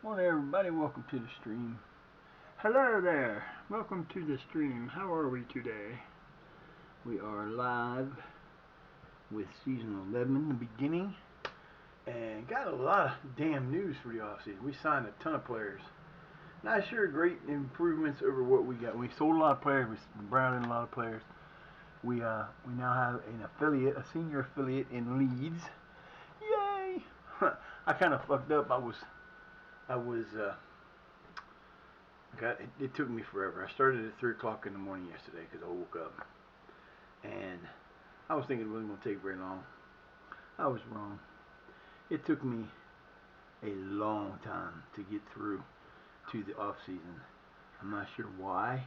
Morning everybody, welcome to the stream. Hello there, welcome to the stream. How are we today? We are live with season 11 in the beginning and got a lot of damn news for the offseason. We signed a ton of players. Not sure great improvements over what we got. We sold a lot of players, we brought in a lot of players. We now have an affiliate, a senior affiliate in Leeds. Yay! I kind of fucked up. It took me forever. I started at 3 o'clock in the morning yesterday because I woke up. And I was thinking it wasn't going to take very long. I was wrong. It took me a long time to get through to the off season. I'm not sure why.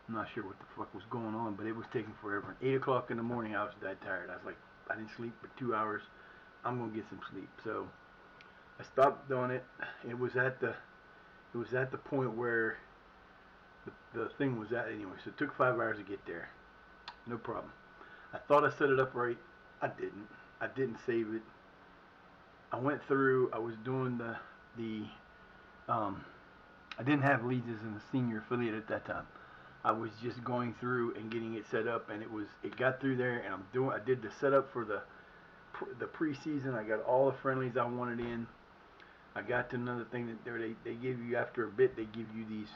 I'm not sure what the fuck was going on, but it was taking forever. And 8 o'clock in the morning, I was that tired. I was like, I didn't sleep for 2 hours. I'm going to get some sleep. So I stopped doing it. It was at the point where the thing was at anyway. So it took 5 hours to get there. No problem. I thought I set it up right. I didn't. I didn't save it. I went through. I was doing I didn't have Leeds as a senior affiliate at that time. I was just going through and getting it set up, and it got through there, and I did the setup for the preseason. I got all the friendlies I wanted in. I got to another thing that they give you after a bit. They give you these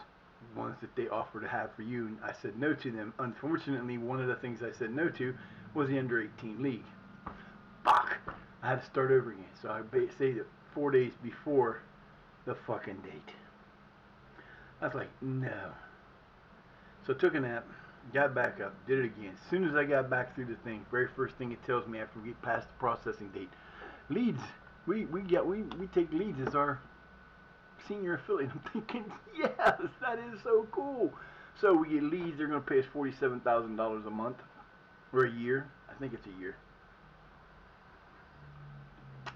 ones that they offer to have for you, and I said no to them. Unfortunately, one of the things I said no to was the under 18 league. Fuck! I had to start over again. So I saved it 4 days before the fucking date. I was like, no. So I took a nap, got back up, did it again. As soon as I got back through the thing, very first thing it tells me after we get past the processing date, Leeds. We take Leeds as our senior affiliate. I'm thinking, yes, that is so cool. So we get Leeds. They're going to pay us $47,000 a month or a year. I think it's a year.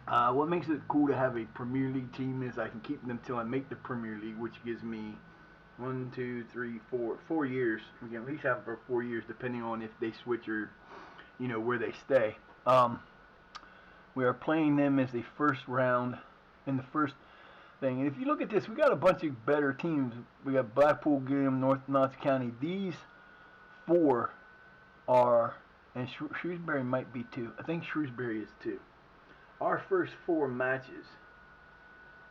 What makes it cool to have a Premier League team is I can keep them till I make the Premier League, which gives me 1, 2, 3, 4 years. We can at least have it for 4 years, depending on if they switch or where they stay. We are playing them as the first round in the first thing. And if you look at this, we got a bunch of better teams. We got Blackpool, Gillingham, North Notts County. These 4 are, and Shrewsbury might be 2. I think Shrewsbury is 2. Our first 4 matches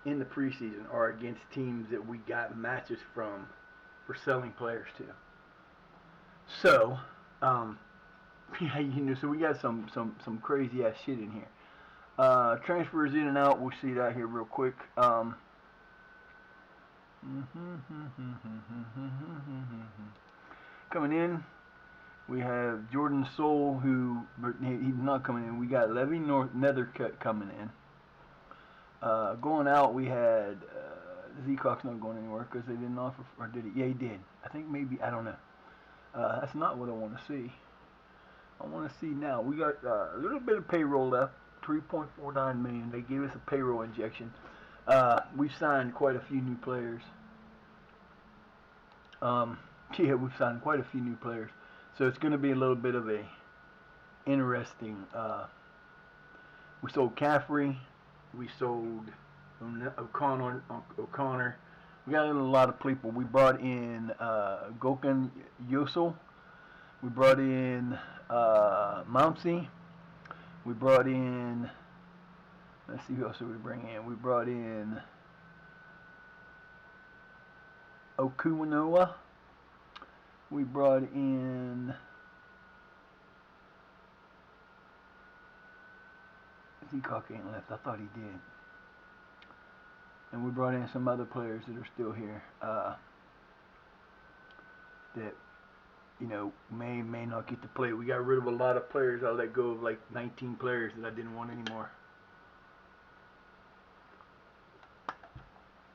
in the preseason are against teams that we got matches from for selling players to. So, yeah, so we got some crazy ass shit in here. Transfers in and out, we'll see that here real quick. Coming in, we have Jordan Soul, who he's not coming in. We got Levy Nethercutt coming in. Going out, we had Zeacock's not going anywhere because they didn't offer, or did he? Yeah, he did. I think maybe, I don't know. That's not what I want to see. I want to see now. We got a little bit of payroll left. 3.49 million. They gave us a payroll injection. We've signed quite a few new players. Yeah, we've signed quite a few new players. So it's going to be a little bit of a interesting. We sold Caffrey. We sold O'Connor. We got in a lot of people. We brought in Gokhan Yosel. We brought in Mounsey. We brought in, let's see who else did we bring in. We brought in Okuwanoa. We brought in, Zeacock ain't left. I thought he did. And we brought in some other players that are still here that may not get to play. We got rid of a lot of players. I let go of like 19 players that I didn't want anymore.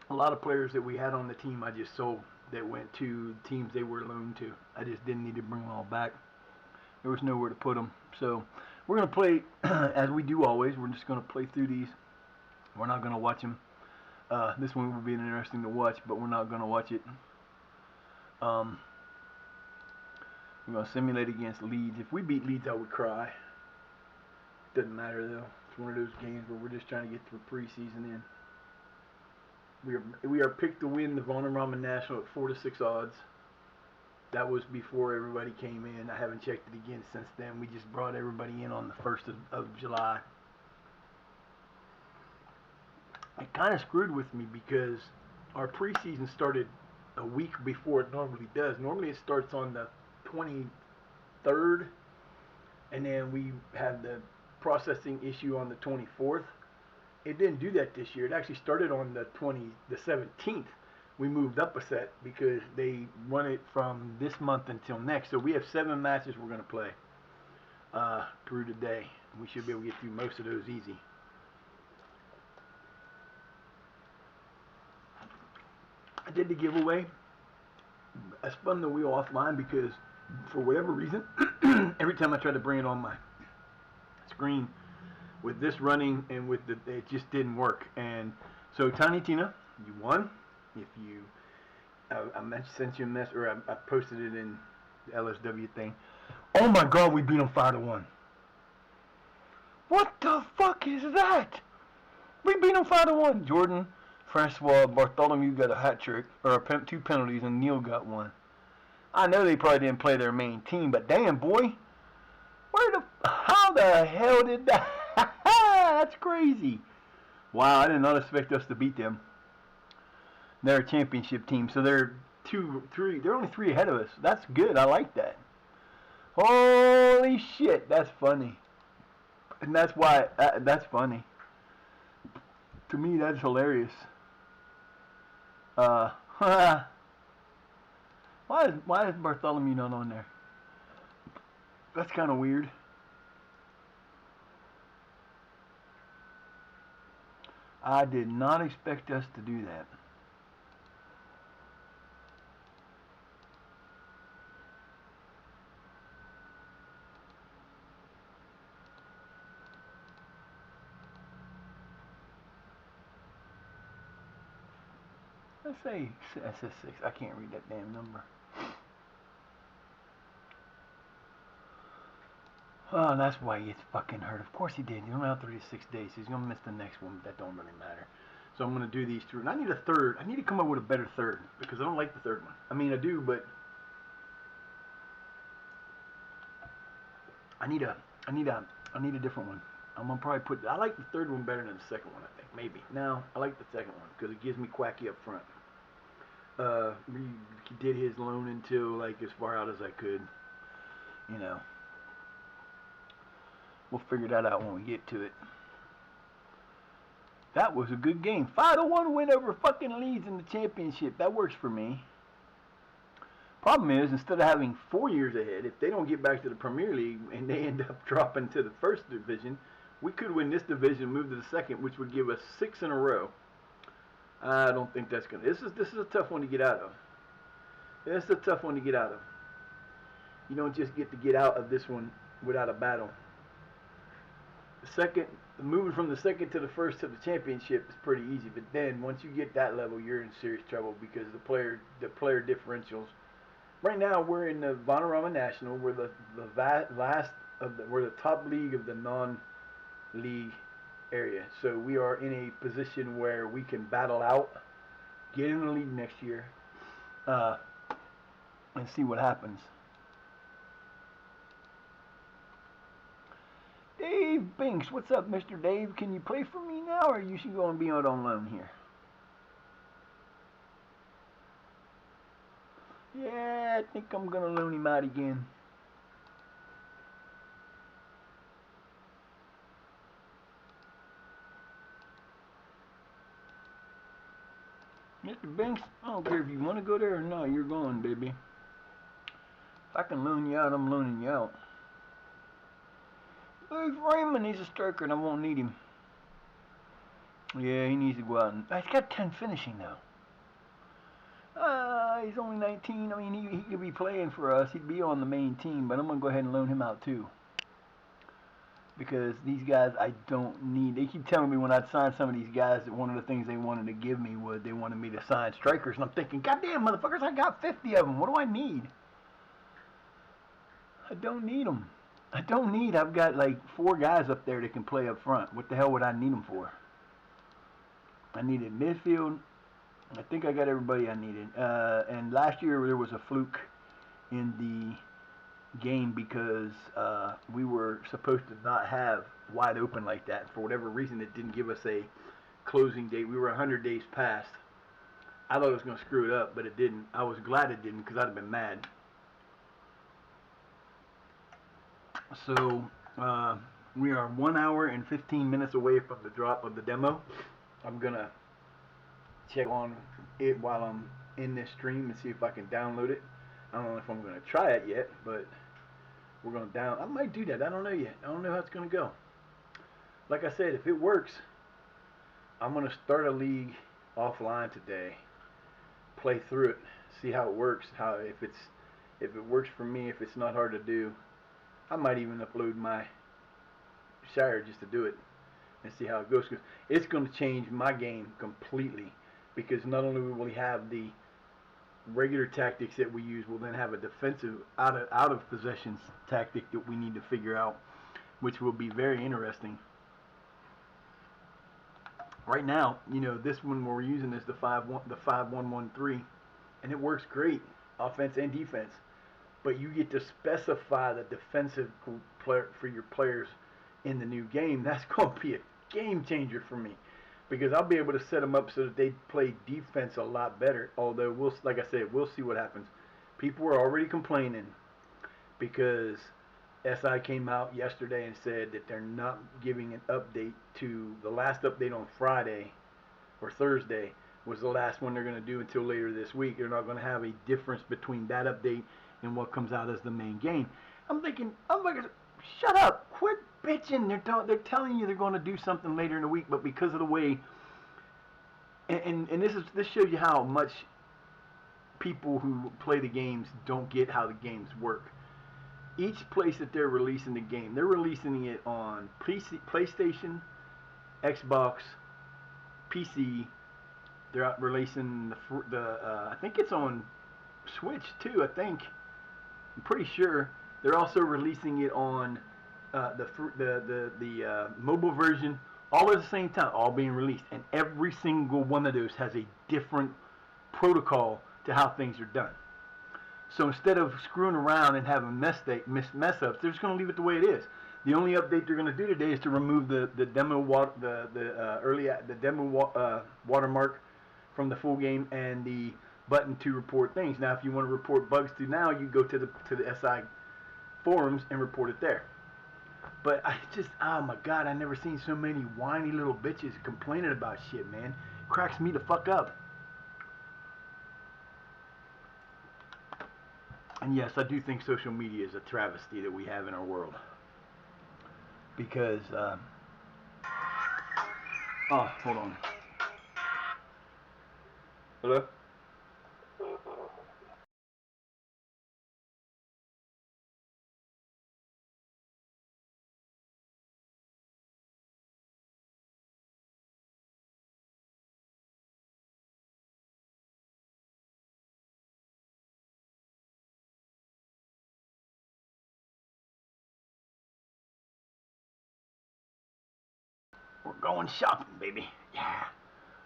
A lot of players that we had on the team I just sold that went to teams they were loaned to. I just didn't need to bring them all back. There was nowhere to put them. So we're going to play as we do always. We're just going to play through these. We're not going to watch them. This one will be interesting to watch, but we're not going to watch it. We're going to simulate against Leeds. If we beat Leeds, I would cry. Doesn't matter, though. It's one of those games where we're just trying to get through preseason in. We are picked to win the Vanarama National at 4-6 odds. That was before everybody came in. I haven't checked it again since then. We just brought everybody in on the 1st of July. It kind of screwed with me because our preseason started a week before it normally does. Normally it starts on the 23rd, and then we had the processing issue on the 24th. It didn't do that this year. It actually started on the 17th. We moved up a set because they run it from this month until next. So we have 7 matches we're going to play through today. We should be able to get through most of those easy. I did the giveaway. I spun the wheel offline because for whatever reason, every time I tried to bring it on my screen with this running and with the, it just didn't work. And so Tiny Tina, you won. If you, I sent you a message, or I posted it in the LSW thing. Oh my God, we beat them 5-1. What the fuck is that? We beat them 5-1. Jordan, Francois, Bartholomew got a hat trick, or 2 penalties, and Neil got 1. I know they probably didn't play their main team, but damn, boy, how the hell did that? That's crazy. Wow, I did not expect us to beat them. They're a championship team, so they're only 3 ahead of us. That's good. I like that. Holy shit, that's funny. And that's why, that's funny. To me, that's hilarious. Why is Bartholomew not on there? That's kind of weird. I did not expect us to do that. Let's say SS6. I can't read that damn number. Oh, that's why he gets fucking hurt. Of course he did. He's only out 36 days. He's going to miss the next one, but that don't really matter. So I'm going to do these 2. And I need a third. I need to come up with a better third because I don't like the third one. I mean, I do, but I need a different one. I'm going to probably put, I like the third one better than the second one, I think. Maybe. No, I like the second one because it gives me Quacky up front. He did his loan until like as far out as I could, you know. We'll figure that out when we get to it. That was a good game. 5-1 win over fucking Leeds in the championship. That works for me. Problem is, instead of having 4 years ahead, if they don't get back to the Premier League and they end up dropping to the first division, we could win this division, move to the second, which would give us 6 in a row. I don't think that's gonna. This is a tough one to get out of. It's a tough one to get out of. You don't just get out of this one without a battle. The second, moving from the second to the first to the championship is pretty easy, but then once you get that level, you're in serious trouble because the player differentials. Right now, we're in the Vanarama National. We're we're the top league of the non-league area. So we are in a position where we can battle out, get in the league next year, and see what happens. Dave Binks, what's up, Mr. Dave? Can you play for me now, or you should go and be out on loan here? Yeah, I think I'm gonna loan him out again. Mr. Binks, I don't care if you want to go there or not, you're going, baby. If I can loan you out, I'm loaning you out. Dave Raymond, he's a striker and I won't need him. Yeah, he needs to go out and... He's got 10 finishing though. He's only 19. I mean, he could be playing for us. He'd be on the main team, but I'm going to go ahead and loan him out too. Because these guys I don't need. They keep telling me when I'd sign some of these guys that one of the things they wanted to give me was they wanted me to sign strikers. And I'm thinking, goddamn motherfuckers, I got 50 of them. What do I need? I don't need them. I don't need. I've got like 4 guys up there that can play up front. What the hell would I need them for? I needed midfield, I think I got everybody I needed. And last year there was a fluke in the game because we were supposed to not have wide open like that. For whatever reason, it didn't give us a closing date. We were 100 days past. I thought it was going to screw it up, but it didn't. I was glad it didn't because I'd have been mad. So we are 1 hour and 15 minutes away from the drop of the demo. I'm going to check on it while I'm in this stream and see if I can download it. I don't know if I'm going to try it yet, but we're going to I might do that. I don't know yet. I don't know how it's going to go. Like I said, if it works, I'm going to start a league offline today, play through it, see how it works, if it works for me, if it's not hard to do. I might even upload my Shire just to do it and see how it goes. Cause it's going to change my game completely, because not only will we have the regular tactics that we use, we'll then have a defensive out of possessions tactic that we need to figure out, which will be very interesting. Right now, you know, this one we're using is the 5-1-1-3, and it works great, offense and defense. But you get to specify the defensive player for your players in the new game. That's going to be a game changer for me, because I'll be able to set them up so that they play defense a lot better. Although, like I said, we'll see what happens. People are already complaining because SI came out yesterday and said that they're not giving an update to the last update on Friday or Thursday was the last one they're going to do until later this week. They're not going to have a difference between that update and what comes out as the main game. I'm like, shut up, quit bitching. They're telling you they're going to do something later in the week, but because of the way, and this shows you how much people who play the games don't get how the games work. Each place that they're releasing the game, they're releasing it on PlayStation, Xbox, PC. They're out releasing I think it's on Switch too. I'm pretty sure they're also releasing it on the mobile version, all at the same time, all being released, and every single one of those has a different protocol to how things are done. So instead of screwing around and having mess ups, they're just going to leave it the way it is. The only update they're going to do today is to remove the demo watermark from the full game and the button to report things. Now, if you want to report bugs to now, you go to the SI forums and report it there. But oh my God, I never seen so many whiny little bitches complaining about shit, man. It cracks me the fuck up. And yes, I do think social media is a travesty that we have in our world. Because, oh, hold on. Hello? We're going shopping, baby. Yeah.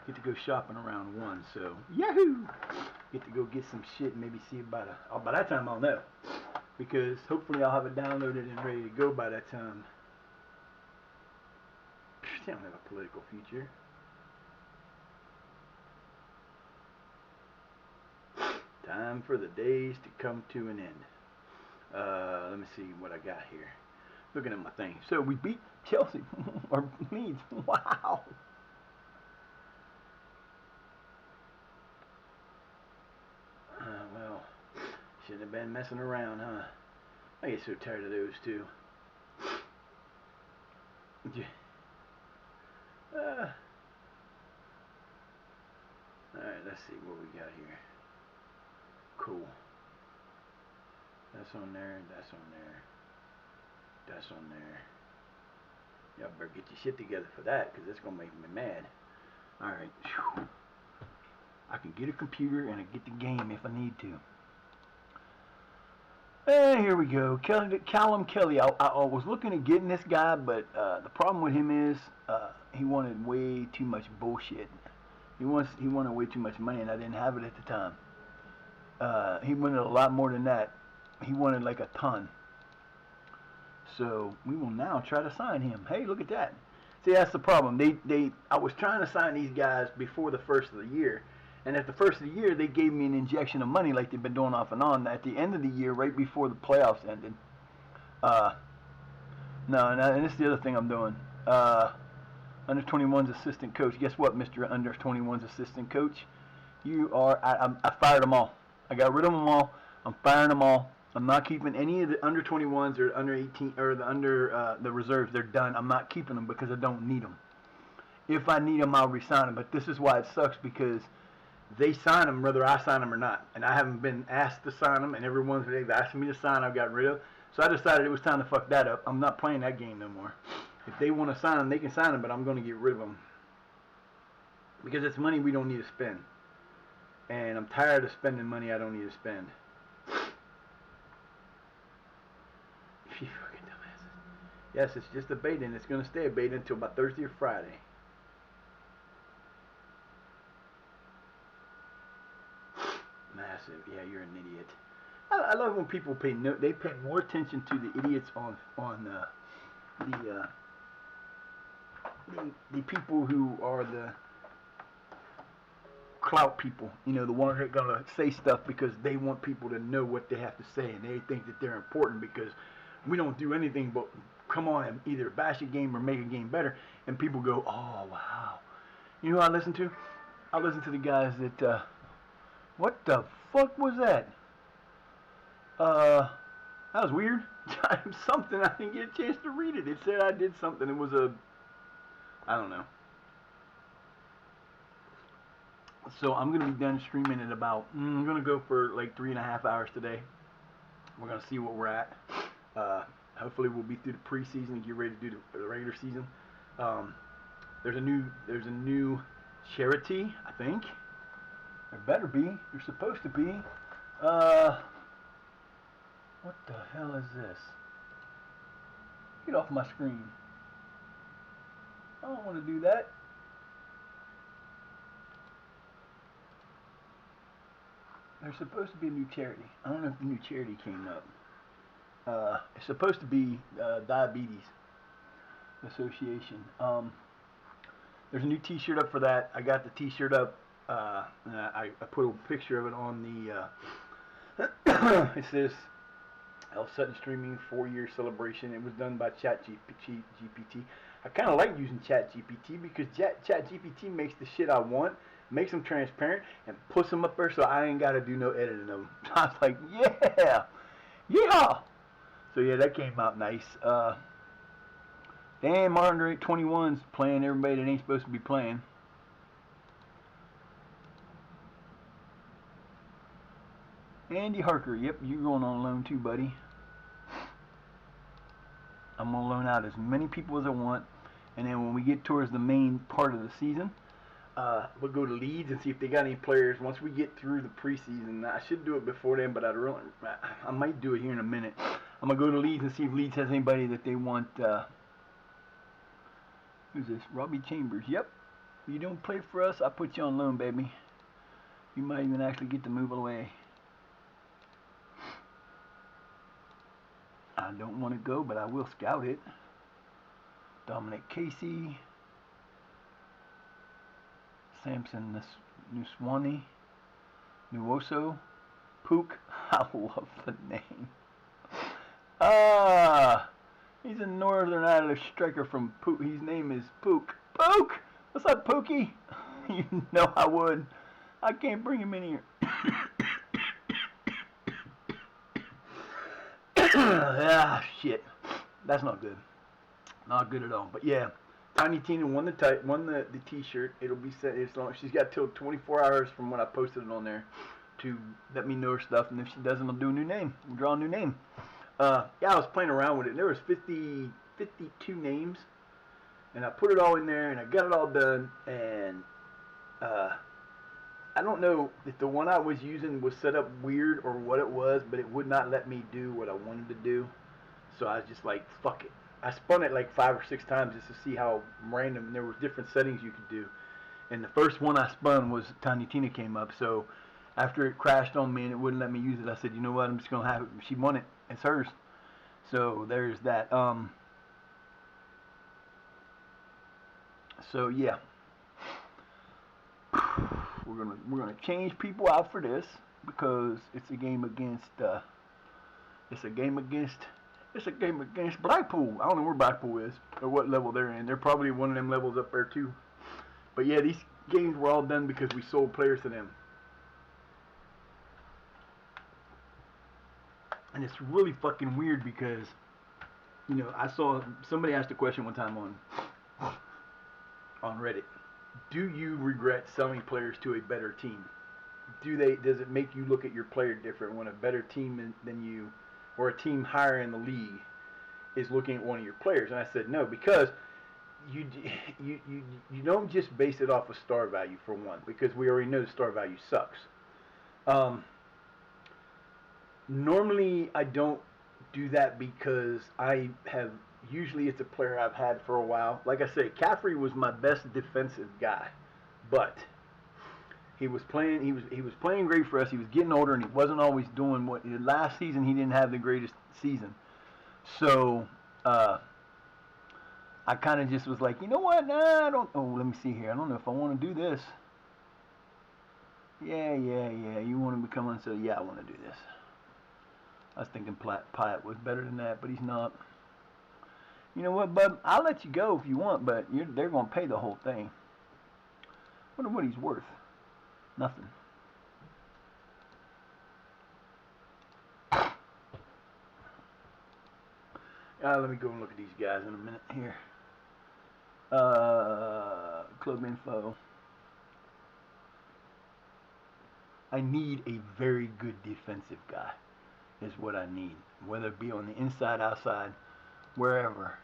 Get to go shopping around 1, so yahoo! Get to go get some shit and maybe see by that time I'll know. Because hopefully I'll have it downloaded and ready to go by that time. They don't have a political future. Time for the days to come to an end. Let me see what I got here. Looking at my thing. So we beat Chelsea or Leeds. Wow. Well, shouldn't have been messing around, huh? I get so tired of those two. Alright, let's see what we got here. Cool. That's on there, that's on there. That's on there. Y'all better get your shit together for that, because it's going to make me mad. Alright. I can get a computer and I get the game if I need to. And here we go. Callum Kelly. I was looking at getting this guy, but the problem with him is he wanted way too much bullshit. He wanted way too much money, and I didn't have it at the time. He wanted a lot more than that. He wanted like a ton. So we will now try to sign him. Hey, look at that. See, that's the problem. I was trying to sign these guys before the first of the year, and at the first of the year, they gave me an injection of money like they've been doing off and on. At the end of the year, right before the playoffs ended, uh, no, and this is the other thing I'm doing. Under 21's assistant coach. Guess what, Mr. Under 21's assistant coach? You are. I fired them all. I got rid of them all. I'm firing them all. I'm not keeping any of the under 21s or under 18 or the under the reserves. They're done. I'm not keeping them because I don't need them. If I need them, I'll resign them. But this is why it sucks, because they sign them whether I sign them or not, and I haven't been asked to sign them. And everyone's they've asked me to sign, I've got rid of. So I decided it was time to fuck that up. I'm not playing that game no more. If they want to sign them, they can sign them, but I'm going to get rid of them because it's money we don't need to spend, and I'm tired of spending money I don't need to spend. You fucking dumbasses. Yes, it's just a beta, and it's going to stay a beta until about Thursday or Friday. Massive. Yeah, you're an idiot. I love when people pay more attention to the idiots on the people who are the clout people, the ones that are gonna say stuff because they want people to know what they have to say, and they think that they're important because we don't do anything but come on and either bash a game or make a game better, and people go, oh wow. You know who I listen to? I listen to the guys that, what the fuck was that? That was weird. Something, I didn't get a chance to read it. It said I did something. It was I don't know. So I'm going to be done streaming at about, I'm going to go for like 3.5 hours today. We're going to see what we're at. Hopefully we'll be through the preseason and get ready to do the regular season. There's a new charity, I think. There better be. There's supposed to be. What the hell is this? Get off my screen. I don't want to do that. There's supposed to be a new charity. I don't know if the new charity came up. It's supposed to be Diabetes Association. There's a new T-shirt up for that. I got the T-shirt up. And I put a picture of it on the. It says L Sutton Streaming 4-year celebration. It was done by ChatGPT. I kind of like using ChatGPT because ChatGPT makes the shit I want, makes them transparent, and puts them up there so I ain't got to do no editing of them. I was like, yeah. So yeah, that came out nice. Damn, under 21's playing everybody that ain't supposed to be playing. Andy Harker, yep, you're going on loan too, buddy. I'm going to loan out as many people as I want, and then when we get towards the main part of the season, we'll go to Leeds and see if they got any players. Once we get through the preseason, I should do it before then, but I might do it here in a minute. I'm going to go to Leeds and see if Leeds has anybody that they want. Who's this? Robbie Chambers. Yep. If you don't play for us, I'll put you on loan, baby. You might even actually get to move away. I don't want to go, but I will scout it. Dominic Casey. Samson Nuswani. Nuoso. Pook. I love the name. He's a Northern Irish striker from Pook. His name is Pook. Pook! What's up, Pookie? You know I would. I can't bring him in here. Shit. That's not good. Not good at all. But yeah, Tiny Tina won the T-shirt. It'll be set. She's got till 24 hours from when I posted it on there to let me know her stuff. And if she doesn't, I'll do a new name. We'll draw a new name. I was playing around with it. There was 52 names, and I put it all in there, and I got it all done. And I don't know if the one I was using was set up weird or what it was, but it would not let me do what I wanted to do. So I was just like, fuck it. I spun it like 5 or 6 times just to see how random. And there were different settings you could do. And the first one I spun was Tiny Tina came up. So after it crashed on me and it wouldn't let me use it, I said, you know what? I'm just gonna have it. She won it. It's hers. So there's that. So yeah, we're gonna change people out for this because it's a game against it's a game against Blackpool. I don't know where Blackpool is or what level they're in. They're probably one of them levels up there too. But yeah, these games were all done because we sold players to them. And it's really fucking weird because, you know, I saw somebody asked a question one time on Reddit. Do you regret selling players to a better team? Does it make you look at your player different when a better team than you or a team higher in the league is looking at one of your players? And I said no, because you you you don't just base it off of star value for one, because we already know the star value sucks. Um, Normally I don't do that because I have usually it's a player I've had for a while. Like I said, Caffrey was my best defensive guy, but he was playing great for us. He was getting older and he wasn't always doing what last season he didn't have the greatest season. So I kind of just was like, you know what? Nah, I don't. Oh, let me see here. I don't know if I want to do this. Yeah. You want to become unsettled? Yeah, I want to do this. I was thinking Pyatt was better than that, but he's not. You know what, bud? I'll let you go if you want, but they're going to pay the whole thing. Wonder what he's worth. Nothing. Let me go and look at these guys in a minute here. Club info. I need a very good defensive guy. Is what I need, whether it be on the inside, outside, wherever.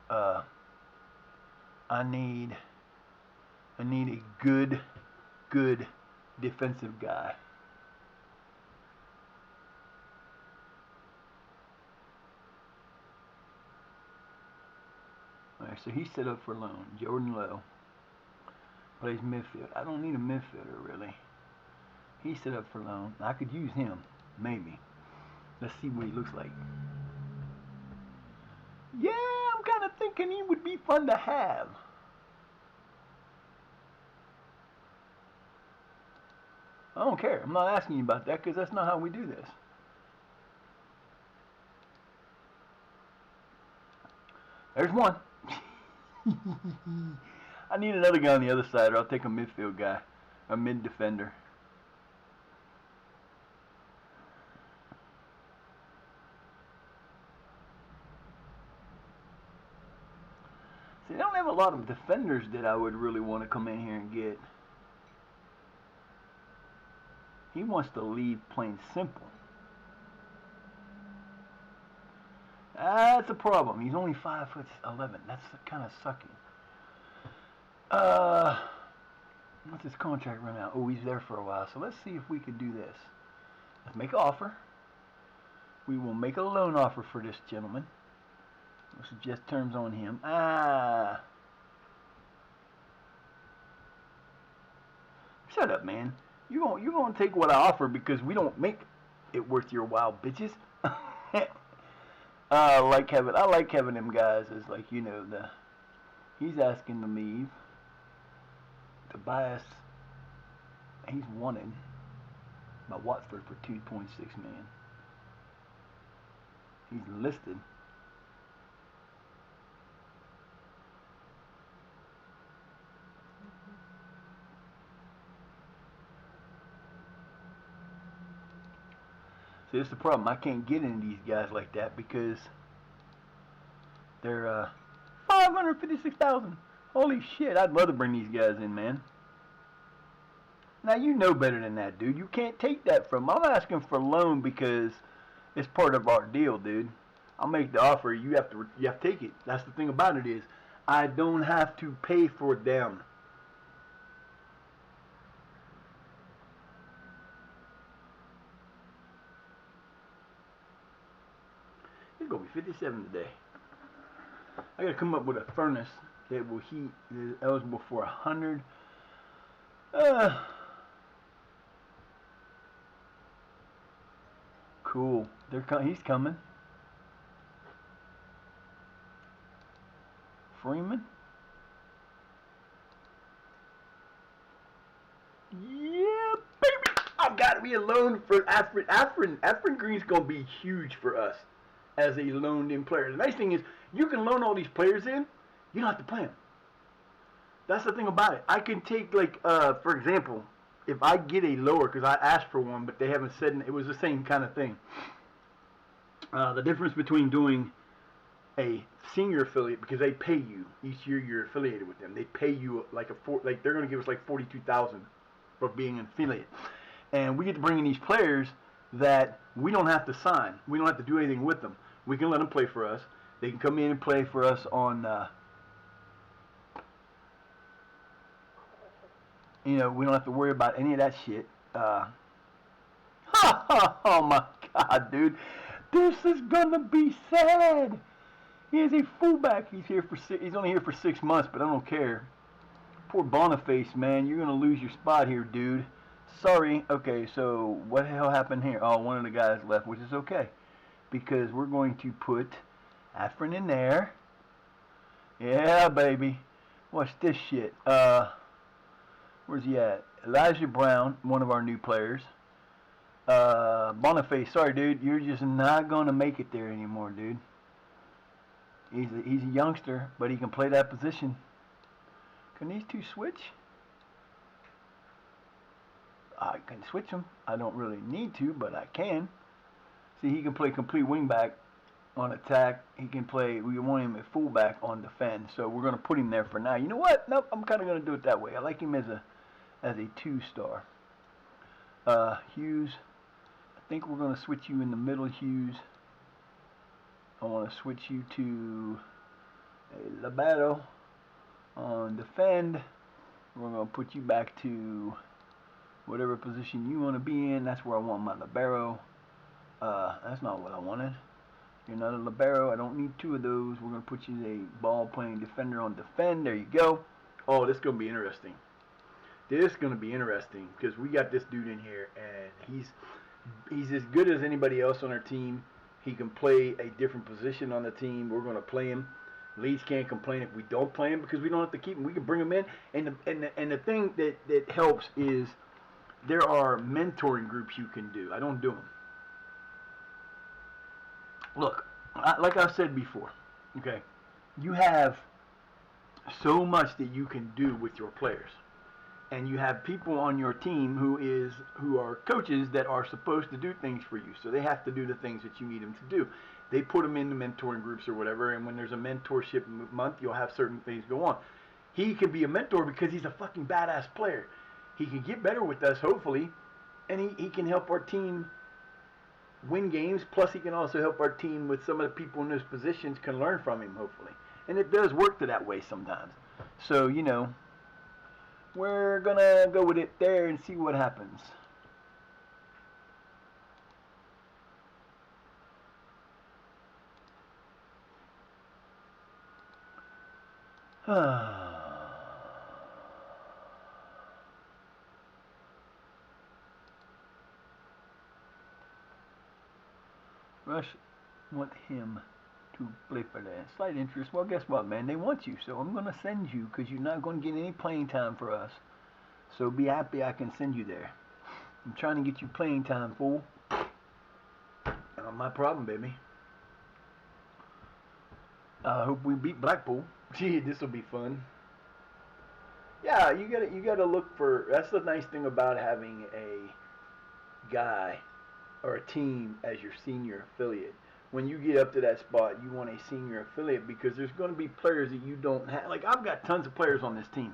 I need a good defensive guy. Alright, so he's set up for loan. Jordan Lowe plays midfield. I don't need a midfielder really. He's set up for loan. I could use him, maybe. Let's see what he looks like. Yeah, I'm kind of thinking he would be fun to have. I don't care. I'm not asking you about that because that's not how we do this. There's one. I need another guy on the other side, or I'll take a midfield guy, a mid defender. See, they don't have a lot of defenders that I would really want to come in here and get. He wants to leave plain simple. That's a problem. He's only 5'11". That's kind of sucky. What's his contract run out? Oh, he's there for a while. So let's see if we can do this. Let's make an offer. We will make a loan offer for this gentleman. We'll suggest terms on him. Shut up, man. You gonna take what I offer because we don't make it worth your while, bitches. I like having them guys as like, you know, he's asking to leave. Tobias, he's wanted by Watford for 2.6 million. He's listed. See, that's the problem. I can't get into these guys like that because they're 556,000. Holy shit! I'd love to bring these guys in, man. Now you know better than that, dude. You can't take that from. I'm asking for loan because it's part of our deal, dude. I'll make the offer. You have to take it. That's the thing about it is, I don't have to pay for them. He's gonna be 57 today. I gotta come up with a furnace that will heat, that is eligible for 100 Cool. He's coming. Freeman. Yeah, baby. I've got to be a loan for Afrin. Afrin Green's gonna be huge for us as a loaned-in player. The nice thing is you can loan all these players in. You don't have to play them. That's the thing about it. I can take, like, for example, if I get a lower, because I asked for one, but they haven't said it was the same kind of thing. The difference between doing a senior affiliate, because they pay you each year you're affiliated with them. They pay you like they're going to give us like 42,000 for being an affiliate, and we get to bring in these players that we don't have to sign. We don't have to do anything with them. We can let them play for us. They can come in and play for us on. We don't have to worry about any of that shit. Oh my God, dude, this is gonna be sad. He is a fullback. He's only here for 6 months, but I don't care. Poor Boniface, man, you're gonna lose your spot here, dude. Sorry. Okay, so what the hell happened here? Oh, one of the guys left, which is okay, because we're going to put Afrin in there. Yeah, baby. Watch this shit. Where's he at? Elijah Brown, one of our new players. Boniface, sorry, dude. You're just not going to make it there anymore, dude. He's a youngster, but he can play that position. Can these two switch? I can switch them. I don't really need to, but I can. See, he can play complete wingback on attack. He can play, we want him at fullback on defend. So we're going to put him there for now. You know what? Nope, I'm kind of going to do it that way. I like him as a 2-star. Hughes, I think we're going to switch you in the middle, Hughes. I want to switch you to a libero on defend. We're going to put you back to whatever position you want to be in. That's where I want my libero. That's not what I wanted. You're not a libero. I don't need 2 of those. We're going to put you as a ball-playing defender on defend. There you go. Oh, this is going to be interesting. This is going to be interesting because we got this dude in here, and he's as good as anybody else on our team. He can play a different position on the team. We're going to play him. Leeds can't complain if we don't play him because we don't have to keep him. We can bring him in. And the thing that helps is there are mentoring groups you can do. I don't do them. Look, like I said before, okay, you have so much that you can do with your players. And you have people on your team who are coaches that are supposed to do things for you. So they have to do the things that you need them to do. They put them into mentoring groups or whatever, and when there's a mentorship month, you'll have certain things go on. He can be a mentor because he's a fucking badass player. He can get better with us, hopefully, and he can help our team win games. Plus, he can also help our team with some of the people in those positions can learn from him, hopefully. And it does work to that way sometimes. So, we're going to go with it there and see what happens. Rush want him to play for that. Slight interest. Well, guess what, man? They want you, so I'm going to send you because you're not going to get any playing time for us. So be happy I can send you there. I'm trying to get you playing time, fool. Not my problem, baby. I hope we beat Blackpool. Gee, this will be fun. Yeah, you gotta look for. That's the nice thing about having a guy or a team as your senior affiliate. When you get up to that spot, you want a senior affiliate because there's going to be players that you don't have. Like, I've got tons of players on this team.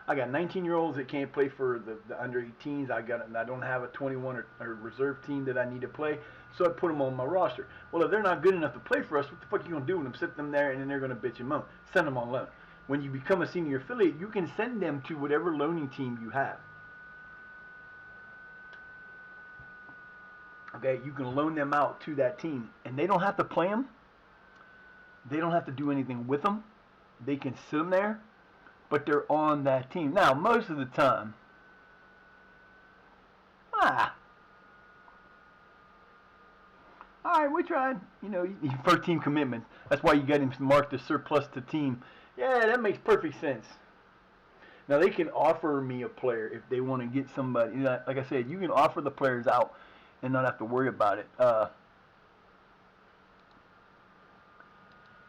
I got 19-year-olds that can't play for the under 18s. I don't have a 21 or reserve team that I need to play, so I put them on my roster. Well, if they're not good enough to play for us, what the fuck are you going to do with them? Sit them there, and then they're going to bitch and moan. Send them on loan. When you become a senior affiliate, you can send them to whatever loaning team you have. Okay, you can loan them out to that team, and they don't have to play them. They don't have to do anything with them. They can sit them there, but they're on that team. Now, most of the time, Ah. All right, we tried. You know, first team commitment. That's why you got him marked as surplus to team. Yeah, that makes perfect sense. Now they can offer me a player if they want to get somebody. You know, like I said, you can offer the players out and not have to worry about it.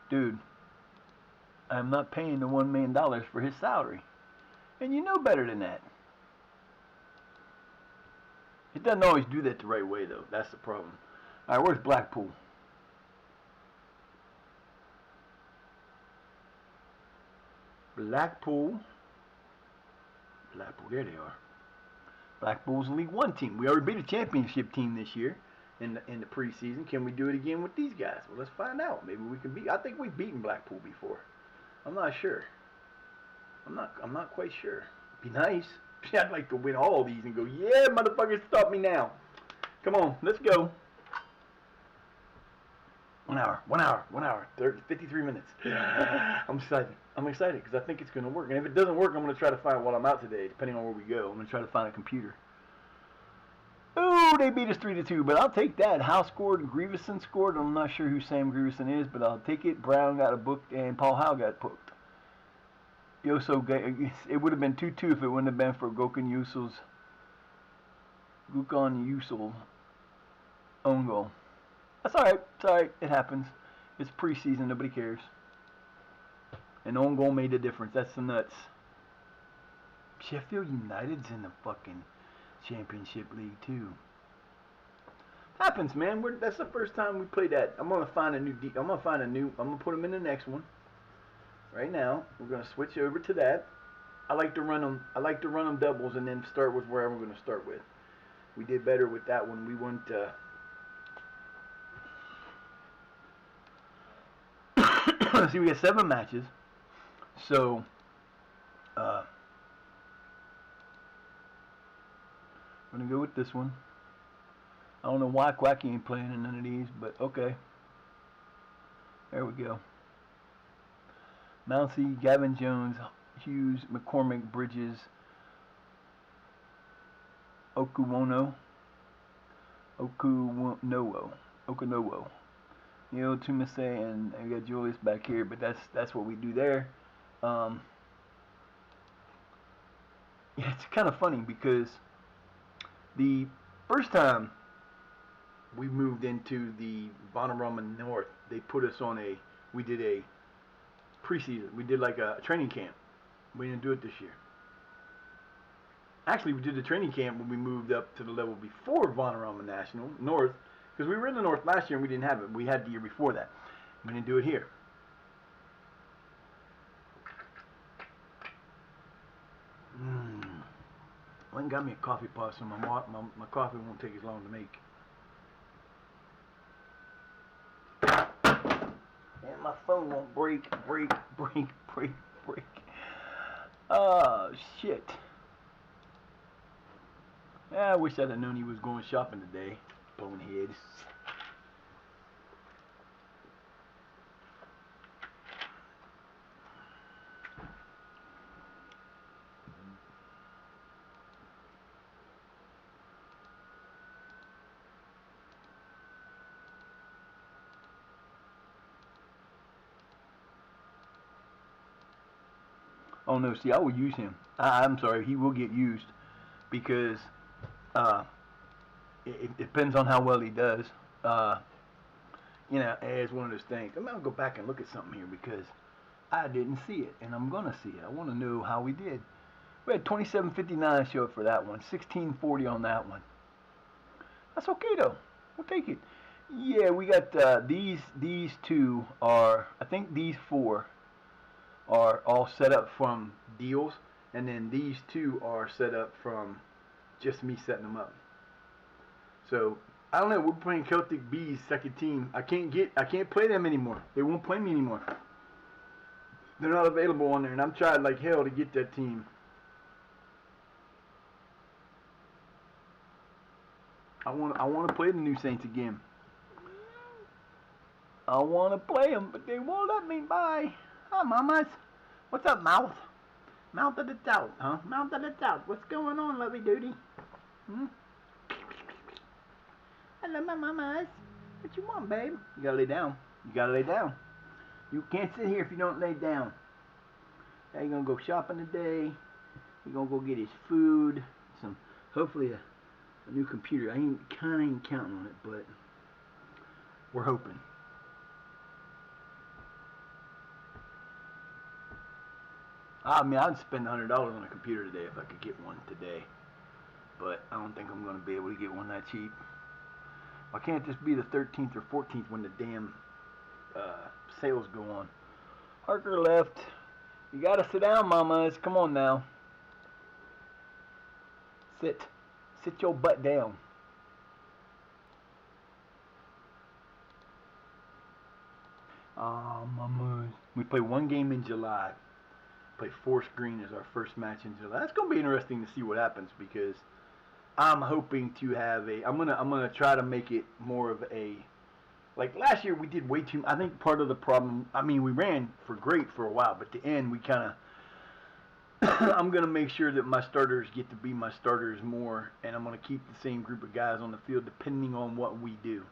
Dude, I'm not paying the $1 million for his salary, and you know better than that. It doesn't always do that the right way, though. That's the problem. All right, where's Blackpool? Blackpool, there they are. Blackpool's a League One team. We already beat a championship team this year in the preseason. Can we do it again with these guys? Well, let's find out. Maybe we can beat. I think we've beaten Blackpool before. I'm not sure. I'm not quite sure. Be nice. I'd like to win all of these and go, yeah, motherfuckers, stop me now. Come on, let's go. 1 hour, 53 minutes. I'm excited because I think it's going to work. And if it doesn't work, I'm going to try to find while I'm out today, depending on where we go. I'm going to try to find a computer. Ooh, they beat us 3-2, but I'll take that. Howe scored and Grieveson scored. I'm not sure who Sam Grieveson is, but I'll take it. Brown got a booked and Paul Howe got booked. It would have been 2-2 if it wouldn't have been for Gokhan Yusul own goal. That's alright. It's alright. It happens. It's preseason. Nobody cares. An own goal made a difference. That's the nuts. Sheffield United's in the fucking Championship League too. Happens, man. That's the first time we played that. I'm gonna put them in the next one. Right now, we're gonna switch over to that. I like to run them doubles and then start with where we're gonna start with. We did better with that one. We went. See, we got 7 matches. So, I'm gonna go with this one. I don't know why Quacky ain't playing in none of these, but okay. There we go. Mounsey, Gavin Jones, Hughes, McCormick, Bridges, Okunowo, Neil Tumase, and we got Julius back here, but that's what we do there. Yeah, it's kind of funny because the first time we moved into the Vanarama North, they put us on we did a preseason. We did like a training camp. We didn't do it this year. Actually, we did the training camp when we moved up to the level before Vanarama National North, because we were in the North last year and we didn't have it. We had the year before that. We didn't do it here. I went and got me a coffee pot, so my coffee won't take as long to make. And my phone won't break. Oh, shit. Yeah, I wish I'd have known he was going shopping today. Bonehead. Oh no, see, I will use him. I'm sorry, he will get used because it depends on how well he does. You know, it's one of those things. I'm going to go back and look at something here because I didn't see it, and I'm going to see it. I want to know how we did. We had 27.59 show up for that one, 16.40 on that one. That's okay, though. We'll take it. Yeah, we got these two are, I think these 4 are all set up from deals, and then these 2 are set up from just me setting them up. So I don't know. We're playing Celtic Bees second team. I can't play them anymore. They won't play me anymore. They're not available on there, and I'm trying like hell to get that team. I want to play the New Saints again. I want to play them, but they won't let me. Bye. Hi, mamas. What's up, mouth? Mouth of the doubt, huh? Mouth of the doubt. What's going on, lovey duty? I love my mamas. What you want, babe? You gotta lay down. You gotta lay down. You can't sit here if you don't lay down. Now you're gonna go shopping today. You're gonna go get his food. Hopefully a new computer. I ain't counting on it, but we're hoping. I mean, I'd spend $100 on a computer today if I could get one today. But I don't think I'm going to be able to get one that cheap. Why can't this be the 13th or 14th when the damn sales go on? Harker left. You got to sit down, mamas. Come on now. Sit. Sit your butt down. Oh, mamas. We play one game in July. Play Forest Green as our first match in July. That's going to be interesting to see what happens because I'm hoping to have I'm gonna try to make it more of a, like last year we did way too. I think part of the problem. I mean, we ran for great for a while, but at the end we kind of. I'm gonna make sure that my starters get to be my starters more, and I'm gonna keep the same group of guys on the field depending on what we do.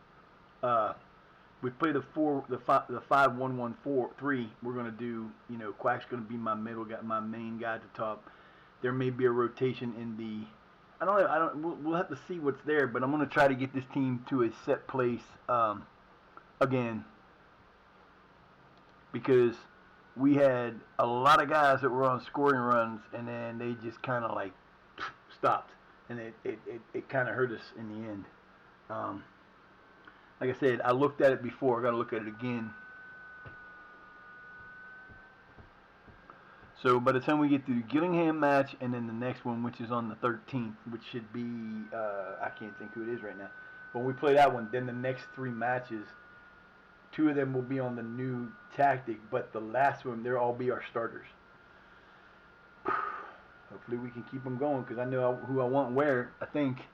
We play the 5-1-1-4-3. We're gonna do. Quack's gonna be my middle guy, my main guy at the top. There may be a rotation in the. I don't. We'll have to see what's there, but I'm gonna try to get this team to a set place again because we had a lot of guys that were on scoring runs, and then they just kind of like stopped, and it kind of hurt us in the end. Like I said, I looked at it before. I got to look at it again. So by the time we get to the Gillingham match and then the next one, which is on the 13th, which should be, I can't think who it is right now. When we play that one, then the next 3 matches, 2 of them will be on the new tactic, but the last one, they'll all be our starters. Hopefully we can keep them going because I know who I want where, I think.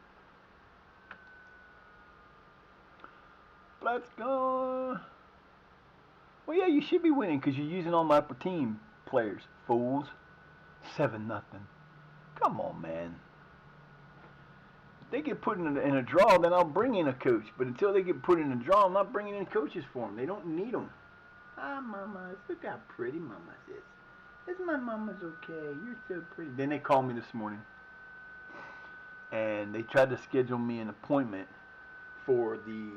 Let's go. Well, yeah, you should be winning because you're using all my team players. Fools. 7-0. Come on, man. If they get put in a draw, then I'll bring in a coach. But until they get put in a draw, I'm not bringing in coaches for them. They don't need them. Ah, mamas. Look how pretty mamas is. Is my mama's okay? You're so pretty. Then they called me this morning. And they tried to schedule me an appointment for the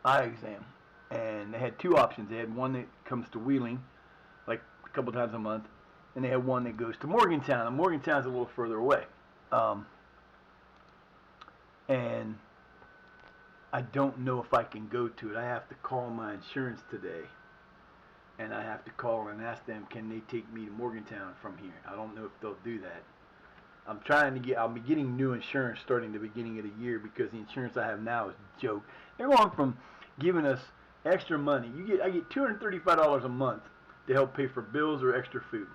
eye exam. And they had 2 options. They had one that comes to Wheeling, like a couple times a month, and they had one that goes to Morgantown. And Morgantown's a little further away. And I don't know if I can go to it. I have to call my insurance today, and I have to call and ask them, can they take me to Morgantown from here? I don't know if they'll do that. I'll be getting new insurance starting the beginning of the year because the insurance I have now is a joke. They're going from giving us extra money. I get $235 a month to help pay for bills or extra food,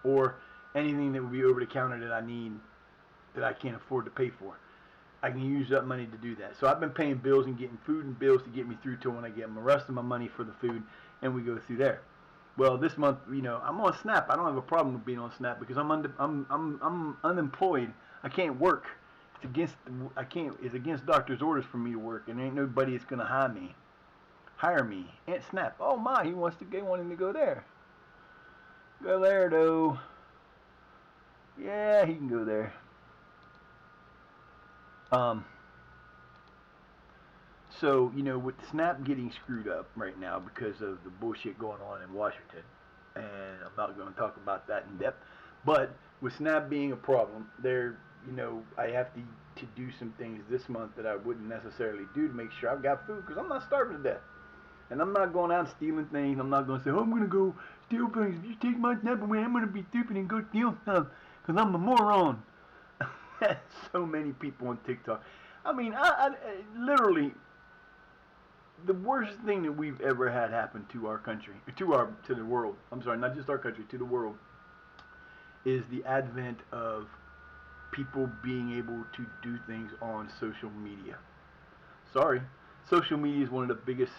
or anything that would be over the counter that I need that I can't afford to pay for. I can use that money to do that. So I've been paying bills and getting food and bills to get me through till when I get the rest of my money for the food, and we go through there. Well, this month, I'm on SNAP. I don't have a problem with being on SNAP because I'm unemployed. I can't work. It's against doctor's orders for me to work, and ain't nobody that's gonna hire me. Aunt SNAP. Oh my, he wants to get wanting to go there. Go there though. Yeah, he can go there. So, with SNAP getting screwed up right now because of the bullshit going on in Washington, and I'm not going to talk about that in depth, but with SNAP being a problem, I have to do some things this month that I wouldn't necessarily do to make sure I've got food because I'm not starving to death. And I'm not going out and stealing things. I'm not going to say, I'm going to go steal things. If you take my SNAP away, I'm going to be stupid and go steal stuff because I'm a moron. So many people on TikTok. I mean, I literally, the worst thing that we've ever had happen to our country, to the world, I'm sorry, not just our country, to the world, is the advent of people being able to do things on social media. Sorry, social media is one of the biggest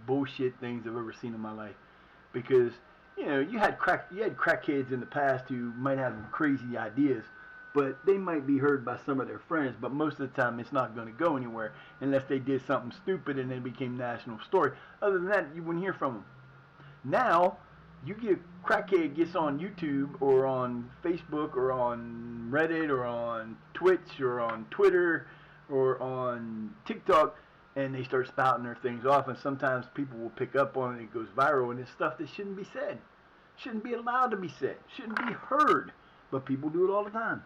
bullshit things I've ever seen in my life, because you had crackheads in the past who might have crazy ideas, but they might be heard by some of their friends, but most of the time it's not going to go anywhere unless they did something stupid and then became national story. Other than that, you wouldn't hear from them. Now, you get a crackhead gets on YouTube or on Facebook or on Reddit or on Twitch or on Twitter or on TikTok, and they start spouting their things off, and sometimes people will pick up on it and it goes viral, and it's stuff that shouldn't be said, shouldn't be allowed to be said, shouldn't be heard, but people do it all the time.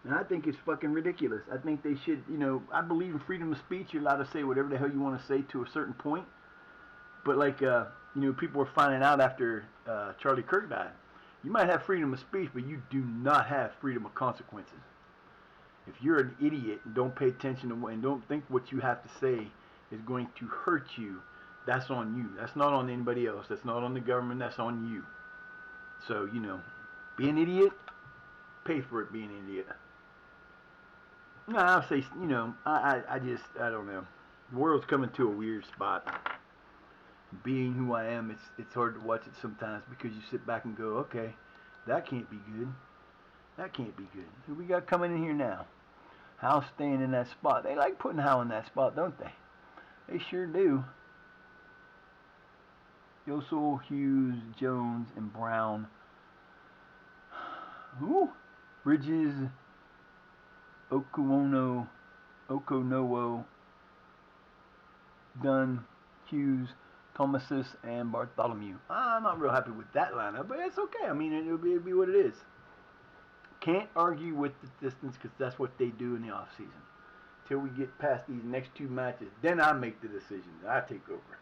And I think it's fucking ridiculous. I think they should, I believe in freedom of speech. You're allowed to say whatever the hell you want to say to a certain point. But like, people were finding out after Charlie Kirk died. You might have freedom of speech, but you do not have freedom of consequences. If you're an idiot and don't pay attention to and don't think what you have to say is going to hurt you, that's on you. That's not on anybody else. That's not on the government. That's on you. So, be an idiot, pay for it being an idiot. No, I'll say, I don't know. The world's coming to a weird spot. Being who I am, it's hard to watch it sometimes because you sit back and go, okay, that can't be good. That can't be good. Who we got coming in here now? Hal's staying in that spot. They like putting Hal in that spot, don't they? They sure do. Yosel, Hughes, Jones, and Brown. Who? Bridges, Okonowo, Dunn, Hughes, Thomasis, and Bartholomew. I'm not real happy with that lineup, but it's okay. I mean, it'll be what it is. Can't argue with the distance because that's what they do in the off season. Till we get past these next two matches, then I make the decision. I take over.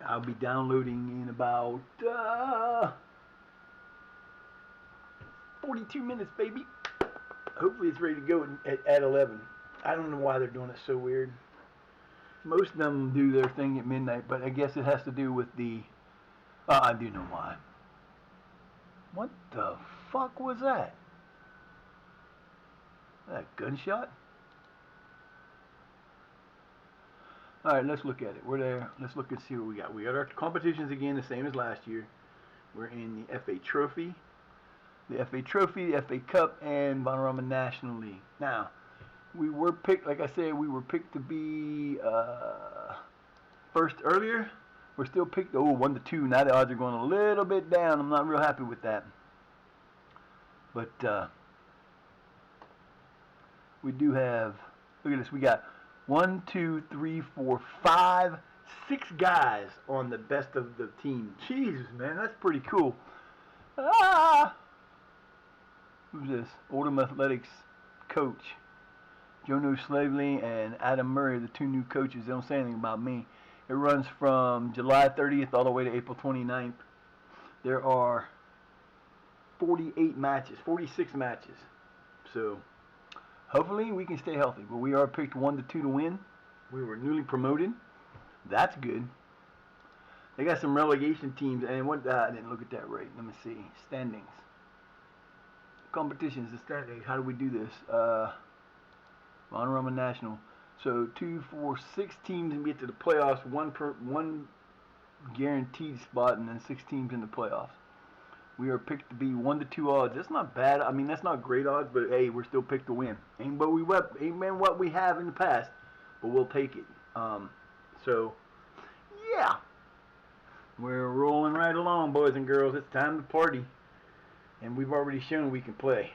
I'll be downloading in about 42 minutes, baby. Hopefully it's ready to go at 11. I don't know why they're doing it so weird. Most of them do their thing at midnight, but I guess it has to do with the... I do know why. What the fuck was that? That gunshot? Alright, let's look at it. We're there. Let's look and see what we got. We got our competitions again, the same as last year. We're in the FA Trophy, the FA Cup, and Vanarama National League. Now, we were picked, like I said, we were picked to be first earlier. We're still picked, 1-2. Now the odds are going a little bit down. I'm not real happy with that. But we do have, look at this, we got 1, 2, 3, 4, 5, 6 guys on the best of the team. Jesus, man, that's pretty cool. Who's this? Oldham Athletics coach. Jono Slavely and Adam Murray, the two new coaches. They don't say anything about me. It runs from July 30th all the way to April 29th. There are 46 matches. So, hopefully we can stay healthy. But we are picked 1-2 to win. We were newly promoted. That's good. They got some relegation teams. And what? I didn't look at that right. Let me see. Standings. Competitions. The standings. How do we do this? Vanarama National. So 2, 4, 6 teams and get to the playoffs. One guaranteed spot, and then 6 teams in the playoffs. We are picked to be 1-2 odds. That's not bad. I mean, that's not great odds, but hey, we're still picked to win. Ain't what we have in the past, but we'll take it. So yeah, we're rolling right along, boys and girls. It's time to party, and we've already shown we can play.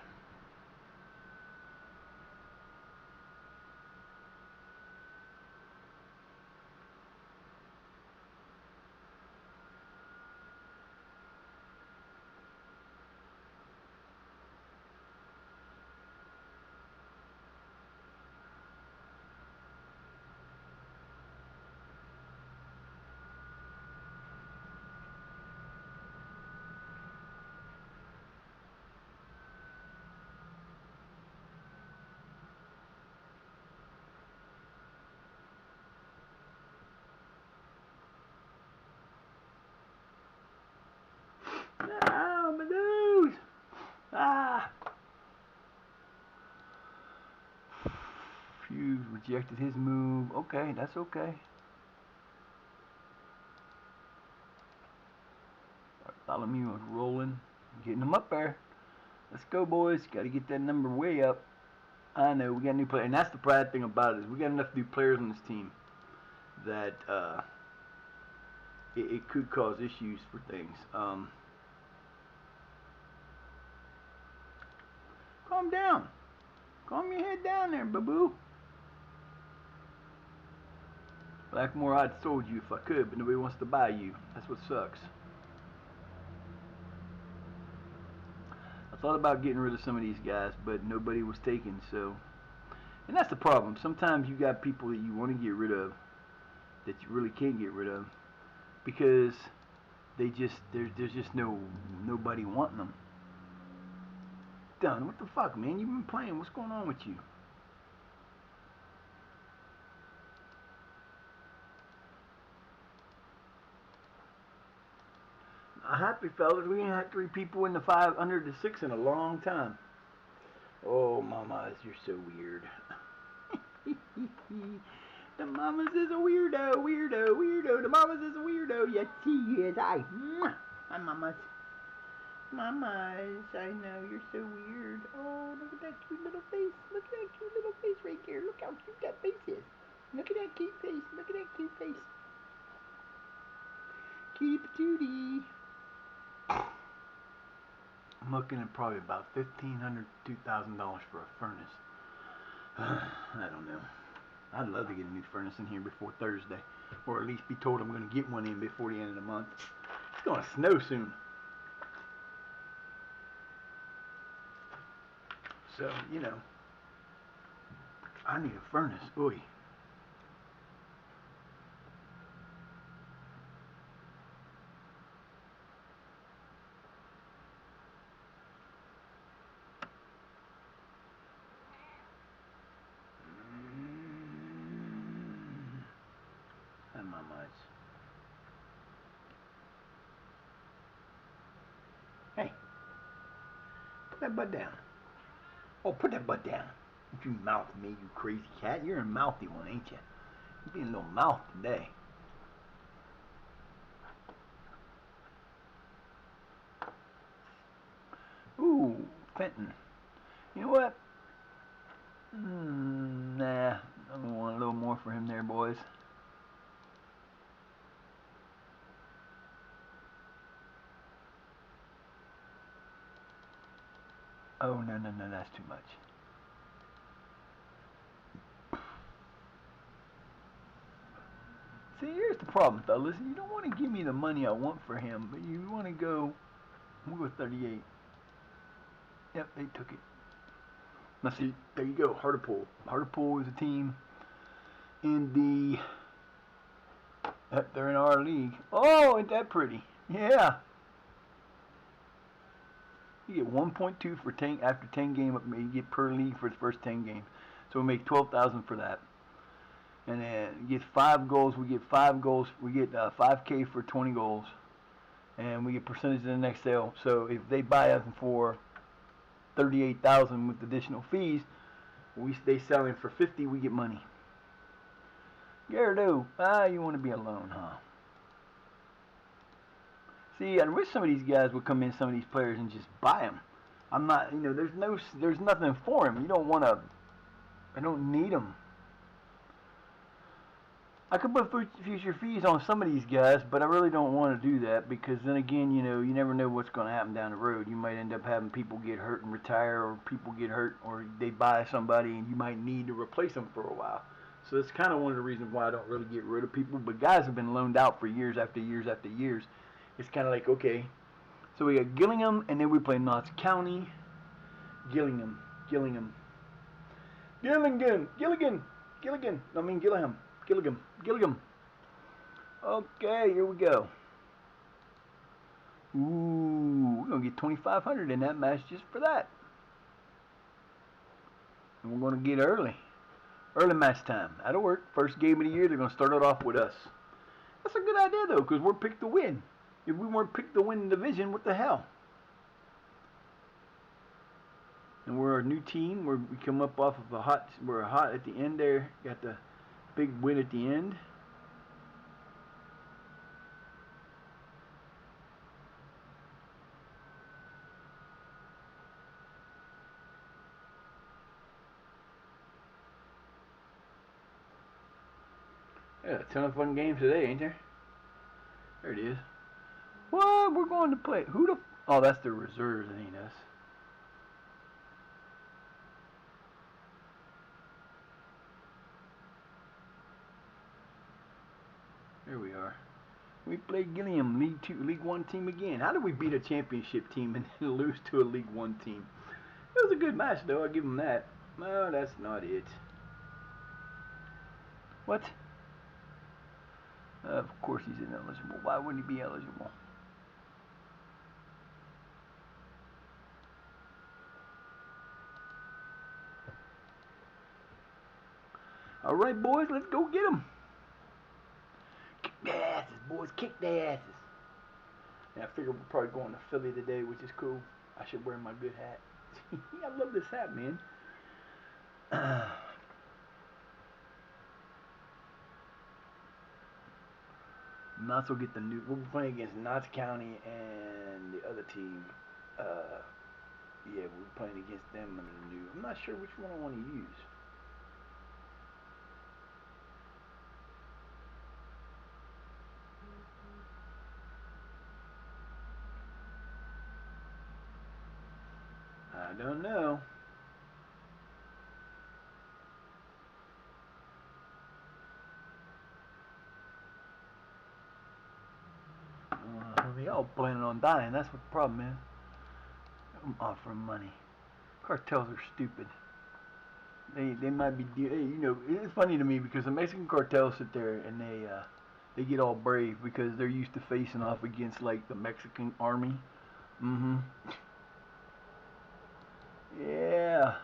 Ah, my nose! Ah! Hughes rejected his move. Okay, that's okay. Bartholomew was rolling, getting him up there. Let's go, boys. Got to get that number way up. I know we got new players, and that's the bad thing about it is we got enough new players on this team that it could cause issues for things. Calm down. Calm your head down there, boo-boo. Blackmore, I'd sold you if I could, but nobody wants to buy you. That's what sucks. I thought about getting rid of some of these guys, but nobody was taken, so. And that's the problem. Sometimes you got people that you want to get rid of that you really can't get rid of because there's just nobody wanting them. Done. What the fuck, man? You've been playing. What's going on with you? Happy fellas, we ain't had 3 people in the 5 under the 6 in a long time. Oh, mamas, you're so weird. The mamas is a weirdo, weirdo, weirdo. The mamas is a weirdo. Yes, he is. Hi, mamas. Mamas, I know you're so weird. Oh, look at that cute little face. Look at that cute little face right there. Look how cute that face is. Look at that cute face. Look at that cute face. Cutie patootie. I'm looking at probably about $1,500 to $2,000 for a furnace. I don't know. I'd love to get a new furnace in here before Thursday, or at least be told I'm going to get one in before the end of the month. It's going to snow soon. So, you know, I need a furnace. Oy. And my mice. Hey, put that butt down. Oh, put that butt down. Don't you mouth me, you crazy cat. You're a mouthy one, ain't you? You're being a little mouth today. Ooh, Fenton. You know what? Nah, I'm going to want a little more for him there, boys. Oh, no, that's too much. See, here's the problem, fellas. You don't want to give me the money I want for him, but you want to go, we'll go 38. Yep, they took it. Now see, there you go, Hartlepool. Hartlepool is a team in they're in our league. Oh, ain't that pretty? Yeah. You get 1.2 for 10 after 10 games. You get per league for the first 10 games. So we make 12,000 for that. And then you get 5 goals. We get 5 goals. We get 5K for 20 goals, and we get percentage of the next sale. So if they buy us for 38,000 with additional fees, they sell in for 50. We get money. Garrido, you want to be alone, huh? See, I wish some of these guys would come in, some of these players, and just buy them. I'm not, there's nothing for them. You don't want to. I don't need them. I could put future fees on some of these guys, but I really don't want to do that because then again, you never know what's going to happen down the road. You might end up having people get hurt and retire, or people get hurt, or they buy somebody and you might need to replace them for a while. So it's kind of one of the reasons why I don't really get rid of people. But guys have been loaned out for years after years after years. It's kind of like, okay, so we got Gillingham, and then we play Notts County, Gillingham. Gillingham. Okay, here we go. Ooh, we're going to get 2,500 in that match just for that. And we're going to get early match time. That'll work. First game of the year, they're going to start it off with us. That's a good idea, though, because we're picked to win. If we weren't picked to win the division, what the hell? And we're a new team. We come up off of we're hot at the end there. Got the big win at the end. There's a ton of fun games today, ain't there? There it is. What? We're going to play. Who the? Oh, that's the reserves, ain't us? There we are. We played Gilliam, League One team again. How did we beat a championship team and then lose to a League One team? It was a good match, though. I'll give them that. No, that's not it. What? Of course he's ineligible. Why wouldn't he be eligible? All right, boys, let's go get them. Kick their asses, boys. Kick their asses. And I figure we're probably going to Philly today, which is cool. I should wear my good hat. I love this hat, man. Knott's will get the new. We'll be playing against Knott's County and the other team. Yeah, we'll be playing against them and the new. I'm not sure which one I want to use. I don't know. They all planning on dying. That's what the problem is. I'm offering money. Cartels are stupid. They might be, it's funny to me because the Mexican cartels sit there and they get all brave because they're used to facing off against like the Mexican army. Mm-hmm. Yeah.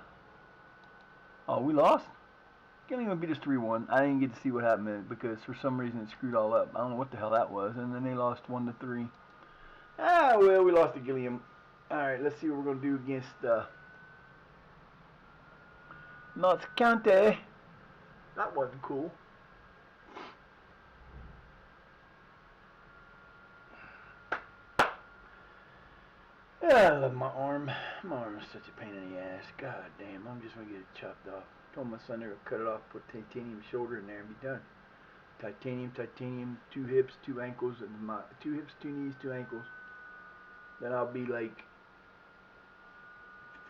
Oh, we lost? Can't even beat us 3-1. I didn't get to see what happened because for some reason it screwed all up. I don't know what the hell that was. And then they lost 1-3. Ah, well, we lost to Gilliam. All right, let's see what we're going to do against Knott's County. That wasn't cool. Yeah, I love my arm. My arm is such a pain in the ass. God damn, I'm just going to get it chopped off. I told my son they're going to cut it off, put titanium shoulder in there and be done. Titanium, 2 hips, 2 ankles, and 2 hips, 2 knees, 2 ankles. Then I'll be like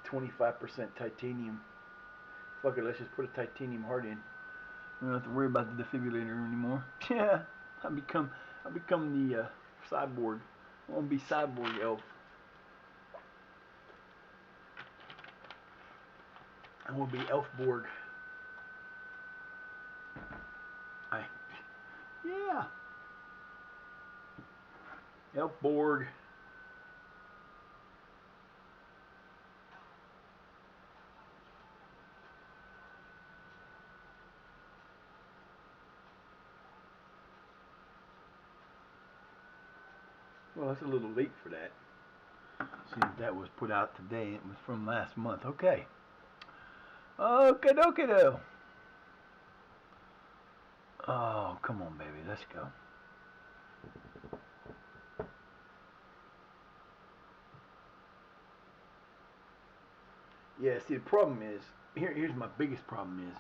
25% titanium. Fuck it, let's just put a titanium heart in. We don't have to worry about the defibrillator anymore. Yeah, I become the cyborg. I want to be cyborg elf. I want to be Elfborg. Yeah. Elfborg. Well, it's a little late for that. See, that was put out today. It was from last month. Okay. Okay, dokie, though. Oh, come on, baby. Let's go. Yeah, see, the problem is, here's my biggest problem is,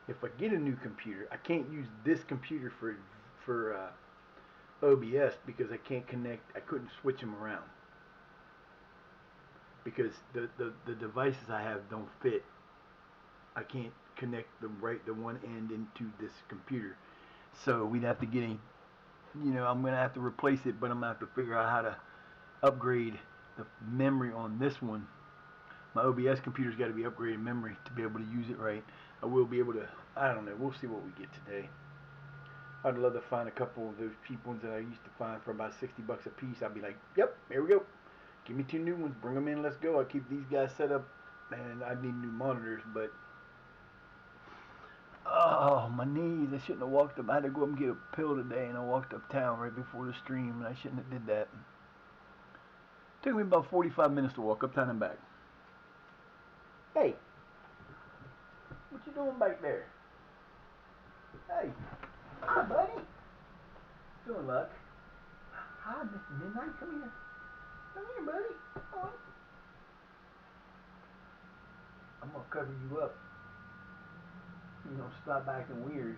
if I get a new computer, I can't use this computer for OBS because I can't connect. I couldn't switch them around because the devices I have don't fit. I can't connect the one end into this computer, so we'd have to get a, I'm gonna have to replace it, but I'm gonna have to figure out how to upgrade the memory on this one. My OBS computer's got to be upgraded memory to be able to use it right. I will be able to. I don't know. We'll see what we get today. I'd love to find a couple of those cheap ones that I used to find for about $60 a piece. I'd be like, yep, here we go. Give me 2 new ones. Bring them in. Let's go. I'll keep these guys set up, and I need new monitors, but. Oh, my knees. I shouldn't have walked up. I had to go up and get a pill today, and I walked uptown right before the stream, and I shouldn't have did that. It took me about 45 minutes to walk uptown and back. Hey, what you doing back there? Hey, hi, buddy. Doing, Luck? Hi, Mr. Midnight. Come here. Come here, buddy. Come on. I'm gonna cover you up. You don't stop acting weird.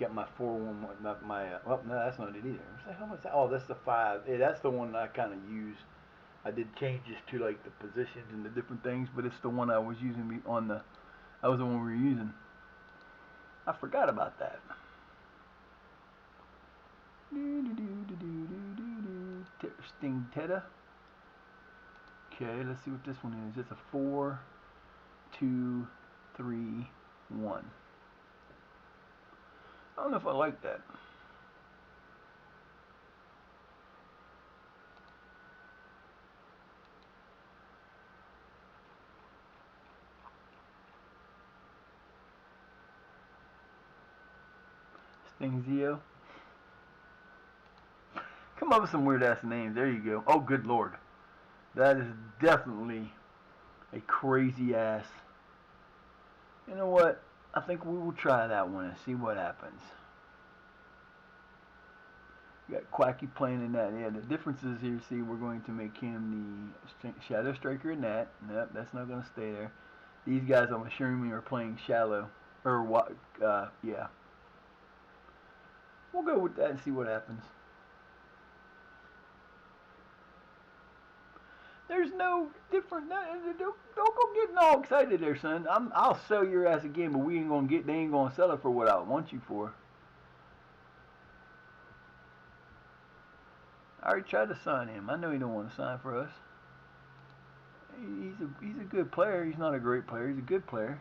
got my 4-1. Well, no, that's not it either. What the hell was that? Oh, that's the 5. Yeah, that's the one that I kind of use. I did changes to like the positions and the different things, but it's the one I was using on the. That was the one we were using. I forgot about that. Sting Teta. Okay, let's see what this one is. It's a 4, 2, 3, 1. I don't know if I like that. Sting Zio. Come up with some weird ass names. There you go. Oh, good lord. That is definitely a crazy ass. You know what? I think we will try that one and see what happens. You got Quacky playing in that. Yeah, the difference is here, see, we're going to make him the Shadow Striker in that. Nope, that's not going to stay there. These guys, I'm assuring me, are playing shallow. Or what? Yeah. We'll go with that and see what happens. There's no different. Don't go getting all excited there, son. I'll sell your ass again, but we ain't gonna get. They ain't gonna sell it for what I want you for. I already tried to sign him. I know he don't want to sign for us. He's a good player. He's not a great player. He's a good player.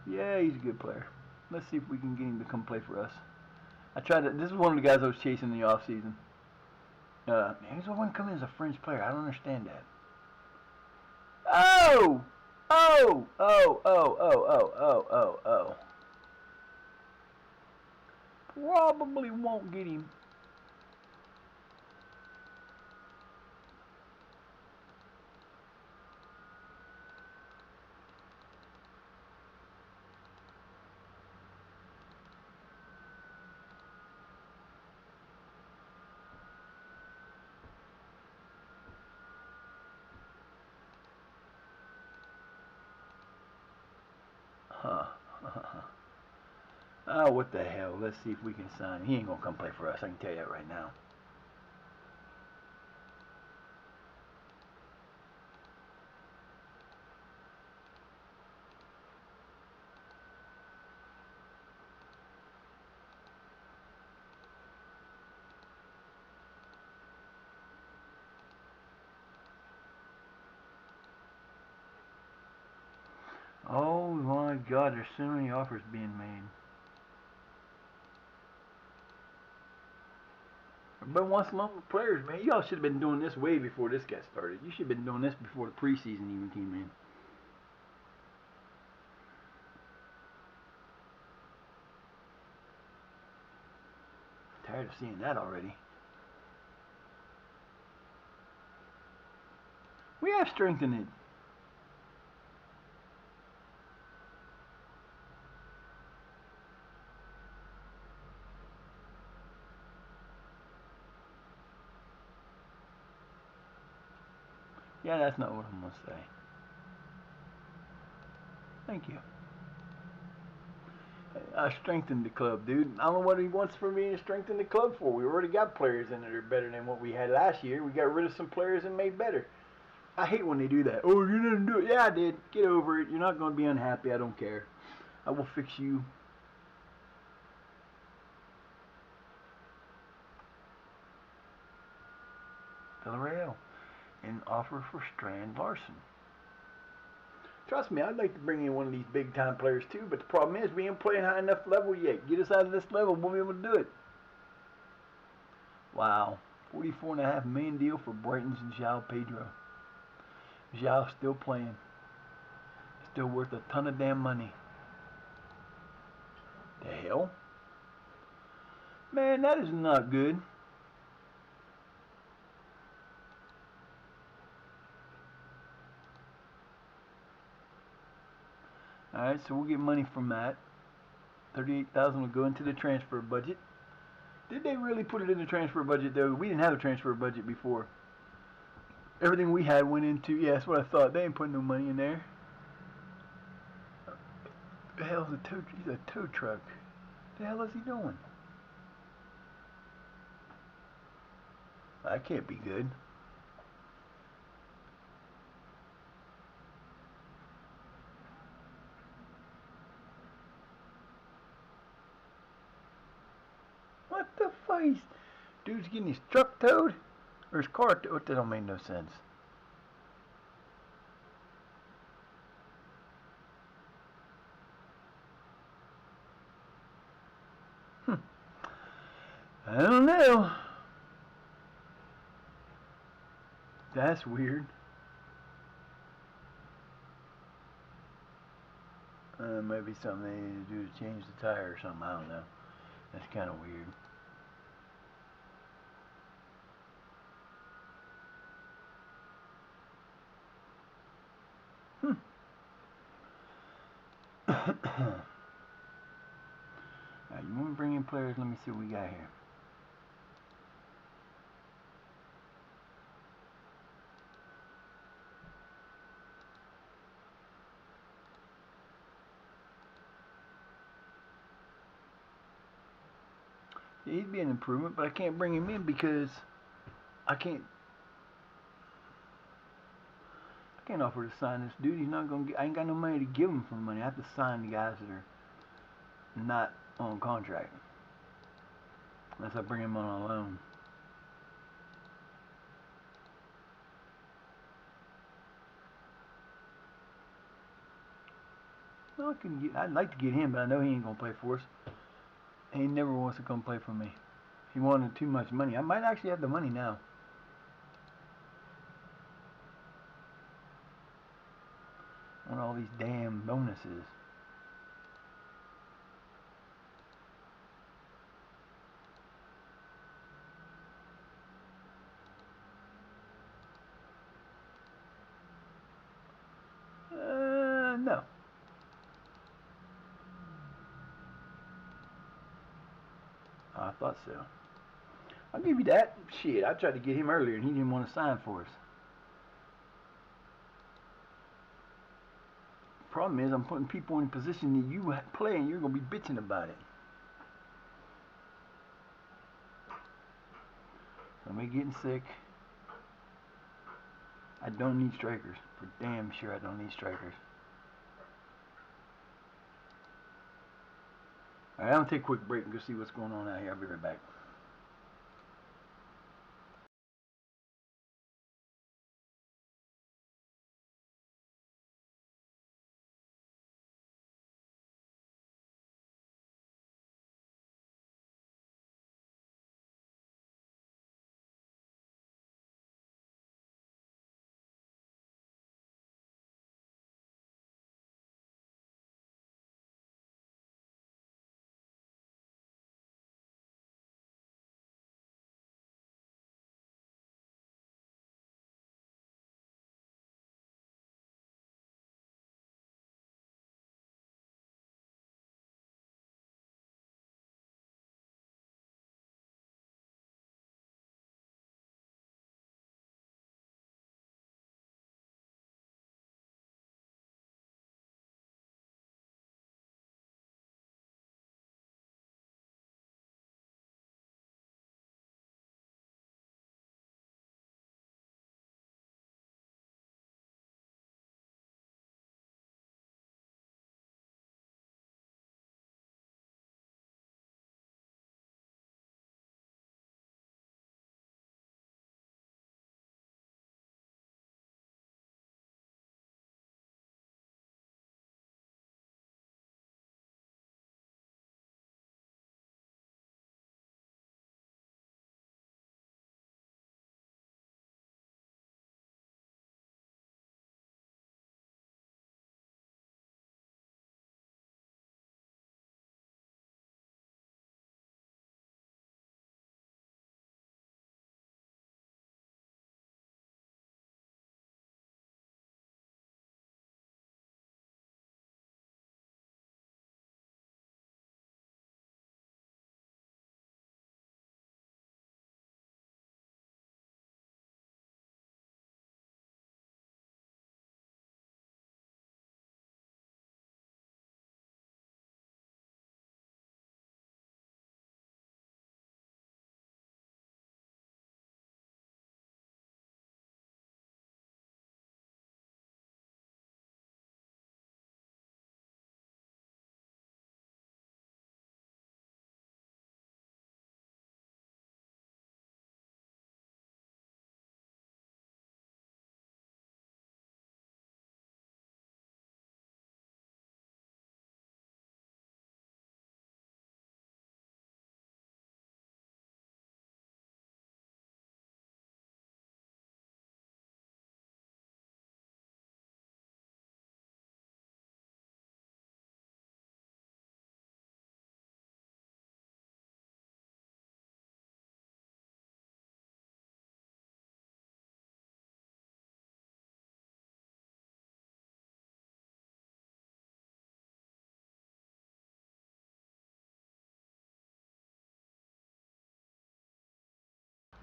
Yeah, he's a good player. Let's see if we can get him to come play for us. I tried to. This is one of the guys I was chasing in the off season. He's the one coming as a French player. I don't understand that. Oh! Oh! Oh! Oh! Oh! Oh! Oh! Oh! Oh! Probably won't get him. Huh. Oh, what the hell? Let's see if we can sign him. He ain't gonna come play for us. I can tell you that right now. Oh my God, there's so many offers being made. Everybody wants local players, man. Y'all should have been doing this way before this got started. You should have been doing this before the preseason even came in. Tired of seeing that already. We have strengthened it. Yeah, that's not what I'm going to say. Thank you. I strengthened the club, dude. I don't know what he wants for me to strengthen the club for. We already got players in it that are better than what we had last year. We got rid of some players and made better. I hate when they do that. Oh, you didn't do it. Yeah, I did. Get over it. You're not going to be unhappy. I don't care. I will fix you. Villarreal. An offer for Strand Larson. Trust me, I'd like to bring in one of these big time players too, but the problem is we ain't playing high enough level yet. Get us out of this level, we'll be able to do it. Wow. $44.5 million deal for Brighton's João Pedro. João still playing. Still worth a ton of damn money. The hell? Man, that is not good. Alright, so we'll get money from that. $38,000 will go into the transfer budget. Did they really put it in the transfer budget though? We didn't have a transfer budget before. Everything we had went into, yeah, that's what I thought. They ain't putting no money in there. The hell's a tow? He's a tow truck. The hell is he doing? That can't be good. What the fuck? Dude's getting his truck towed? Or his car towed? That don't make no sense. Hmm. I don't know. That's weird. Maybe something they need to do to change the tire or something. I don't know. That's kind of weird. Hmm. Alright, you want to bring in players? Let me see what we got here. Yeah, he'd be an improvement, but I can't bring him in because I can't. I can't offer to sign this dude. He's not gonna get. I ain't got no money to give him for money. I have to sign the guys that are not on contract, unless I bring him on a loan. Well, I can get. I'd like to get him, but I know he ain't gonna play for us. He never wants to come play for me. He wanted too much money. I might actually have the money now. On all these damn bonuses. No. I thought so. I'll give you that. Shit, I tried to get him earlier and he didn't want to sign for us. Problem is, I'm putting people in a position that you play and you're gonna be bitching about it. Somebody getting sick. I don't need strikers. For damn sure, I don't need strikers. Alright, I'm gonna take a quick break and go see what's going on out here. I'll be right back.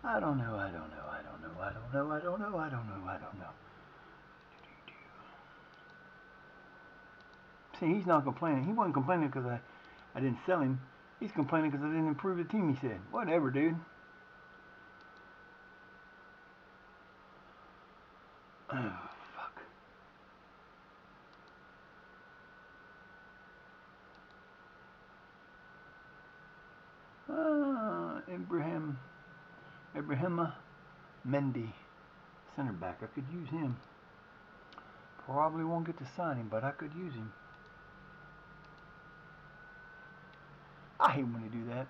I don't know. I don't know. I don't know. I don't know. I don't know. I don't know. I don't know. See, he's not complaining. He wasn't complaining because I didn't sell him. He's complaining because I didn't improve the team, he said. Whatever, dude. Oh, fuck. Ibrahima Mendy, center back. I could use him. Probably won't get to sign him, but I could use him. I hate when they do that.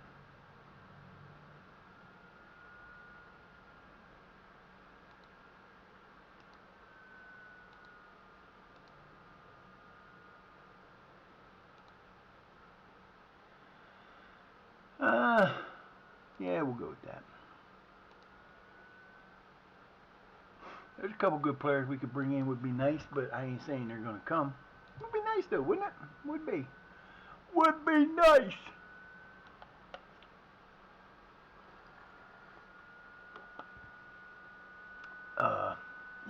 Yeah, we'll go with that. There's a couple good players we could bring in. Would be nice, but I ain't saying they're gonna come. Would be nice though, wouldn't it? Would be. Would be nice.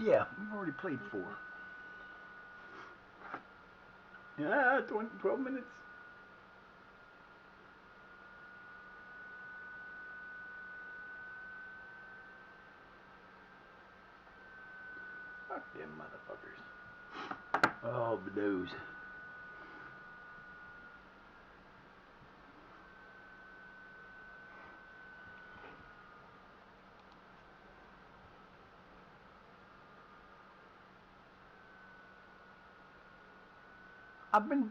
Yeah, we've already played 4. Yeah, 12 minutes. Fuck them motherfuckers. Oh, those.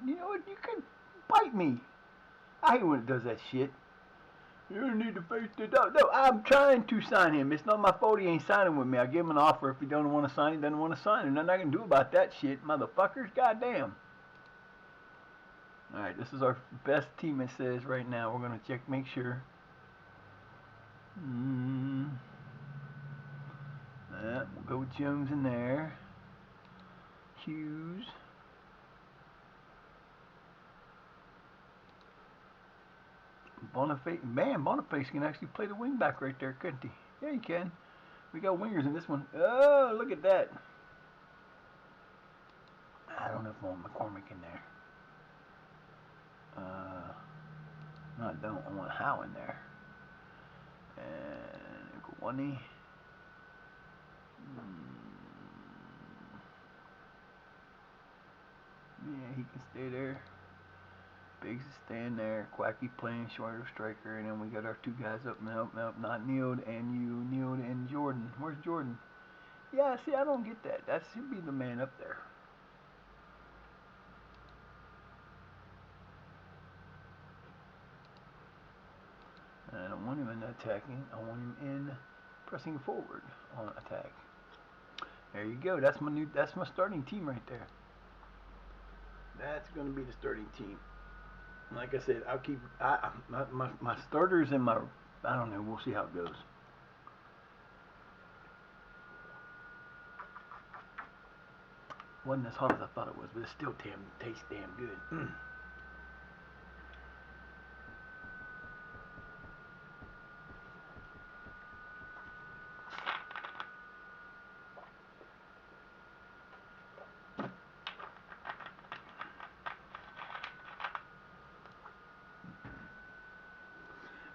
You know what, you can bite me. I hate when it does that shit. You need to face the dog. No, I'm trying to sign him. It's not my fault he ain't signing with me. I give him an offer. If he don't want to sign, he doesn't want to sign. There's nothing I can do about that shit, motherfuckers. Goddamn. Alright, this is our best team, it says right now. We're going to check, make sure. We'll go with Jones in there. Hughes. Boniface. Man, Boniface can actually play the wing back right there, couldn't he? Yeah, he can. We got wingers in this one. Oh, look at that. I don't know if I want McCormick in there. No, I don't. I want Howe in there. And Gwani. Yeah, he can stay there. Biggs is staying there. Quacky playing shorter striker. And then we got our 2 guys up. Nope, not Neiled and you. Neiled and Jordan. Where's Jordan? Yeah, see, I don't get that. That should be the man up there. I don't want him in attacking. I want him in pressing forward on attack. There you go. That's my starting team right there. That's going to be the starting team. Like I said, I'll keep my starters and my, I don't know. We'll see how it goes. Wasn't as hot as I thought it was, but it still tastes damn good.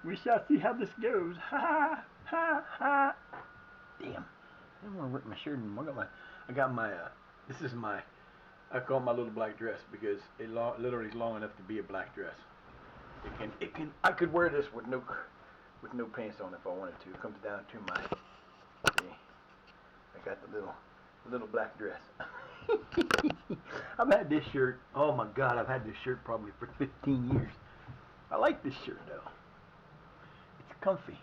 We shall see how this goes. Ha ha ha. Damn. I didn't want to rip my shirt anymore. I got my this is my, I call it my little black dress because it literally is long enough to be a black dress. I could wear this with no pants on if I wanted to. It comes down to my, see, I got the little black dress. I've had this shirt, oh my god, I've had this shirt probably for 15 years. I like this shirt though. It's comfy.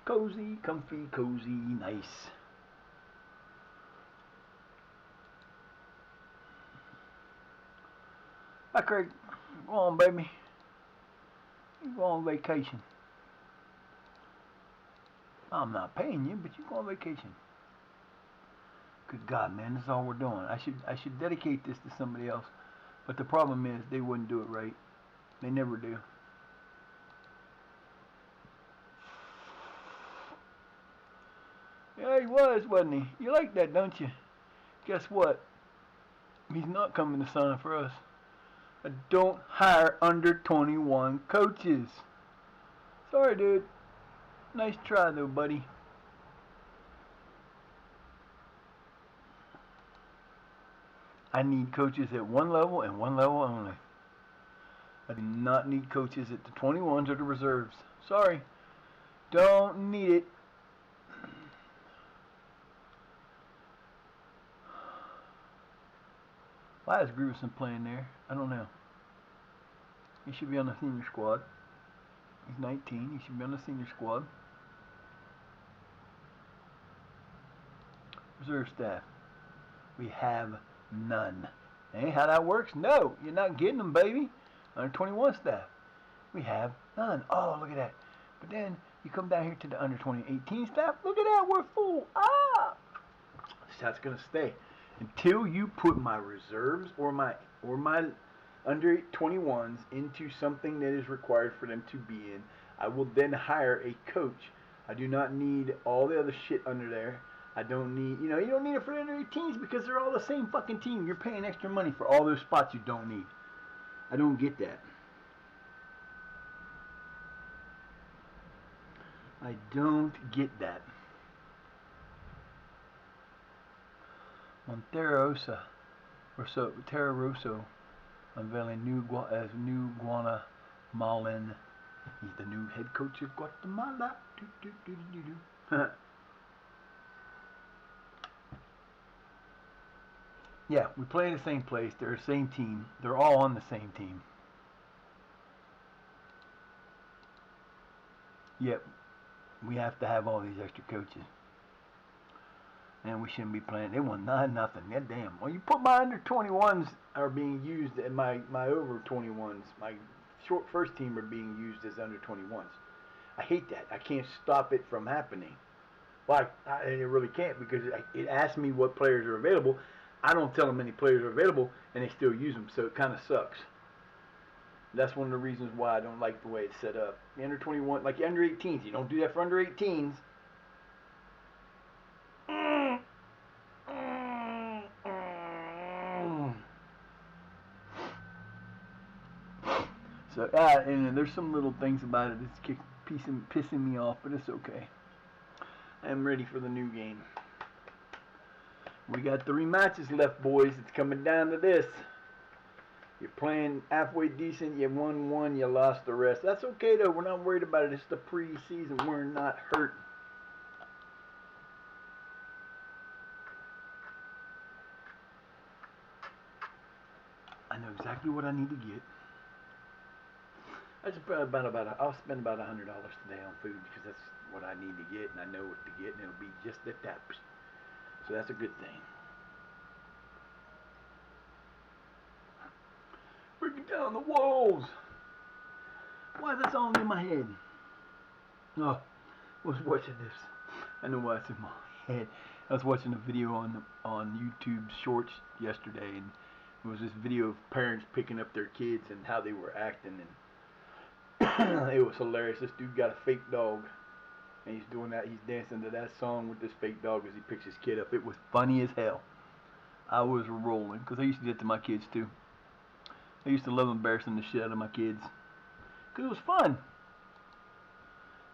Cozy, comfy, cozy, nice. Hi Craig, go on baby. You go on vacation. I'm not paying you, but you go on vacation. Good God, man, this is all we're doing. I should dedicate this to somebody else, but the problem is they wouldn't do it right. They never do. Yeah, he was, wasn't he? You like that, don't you? Guess what? He's not coming to sign for us. I don't hire under 21 coaches. Sorry, dude. Nice try, though, buddy. I need coaches at one level and one level only. I do not need coaches at the 21s or the reserves. Sorry. Don't need it. Why is Grierson playing there? I don't know. He should be on the senior squad. He's 19. He should be on the senior squad. Reserve staff. We have none. Ain't how that works? No, you're not getting them, baby. Under 21 staff. We have none. Oh, look at that. But then you come down here to the under 18 staff. Look at that. We're full. Ah! That's going to stay until you put my reserves or my under 21s into something that is required for them to be in. I will then hire a coach. I do not need all the other shit under there. I don't need, you don't need it for the under 18s because they're all the same fucking team. You're paying extra money for all those spots you don't need. I don't get that. I don't get that. Monterosa, Terra Rosso, unveiling new Guatemalan. He's the new head coach of Guatemala. Yeah, we play in the same place. They're the same team. They're all on the same team. Yep, we have to have all these extra coaches. And we shouldn't be playing. They won 9-0. God damn. Well, you put my under 21s are being used, and my over 21s, my short first team are being used as under 21s. I hate that. I can't stop it from happening. Well, I really can't because it asks me what players are available. I don't tell them any players are available, and they still use them, so it kind of sucks. That's one of the reasons why I don't like the way it's set up. The under 21, like the under 18s, you don't do that for under 18s. So, and there's some little things about it that's pissing me off, but it's okay. I'm ready for the new game. We got 3 matches left, boys. It's coming down to this. You're playing halfway decent. You won 1. You lost the rest. That's okay, though. We're not worried about it. It's the preseason. We're not hurt. I know exactly what I need to get. I'll spend about $100 today on food because that's what I need to get, and I know what to get, and it'll be just at that. So that's a good thing. Breaking down the walls. Why is that song in my head? Oh, I was watching this. I know why it's in my head. I was watching a video on YouTube Shorts yesterday, and it was this video of parents picking up their kids and how they were acting, and it was hilarious. This dude got a fake dog, and he's doing that. He's dancing to that song with this fake dog as he picks his kid up. It was funny as hell. I was rolling because I used to do that to my kids too. I used to love embarrassing the shit out of my kids because it was fun.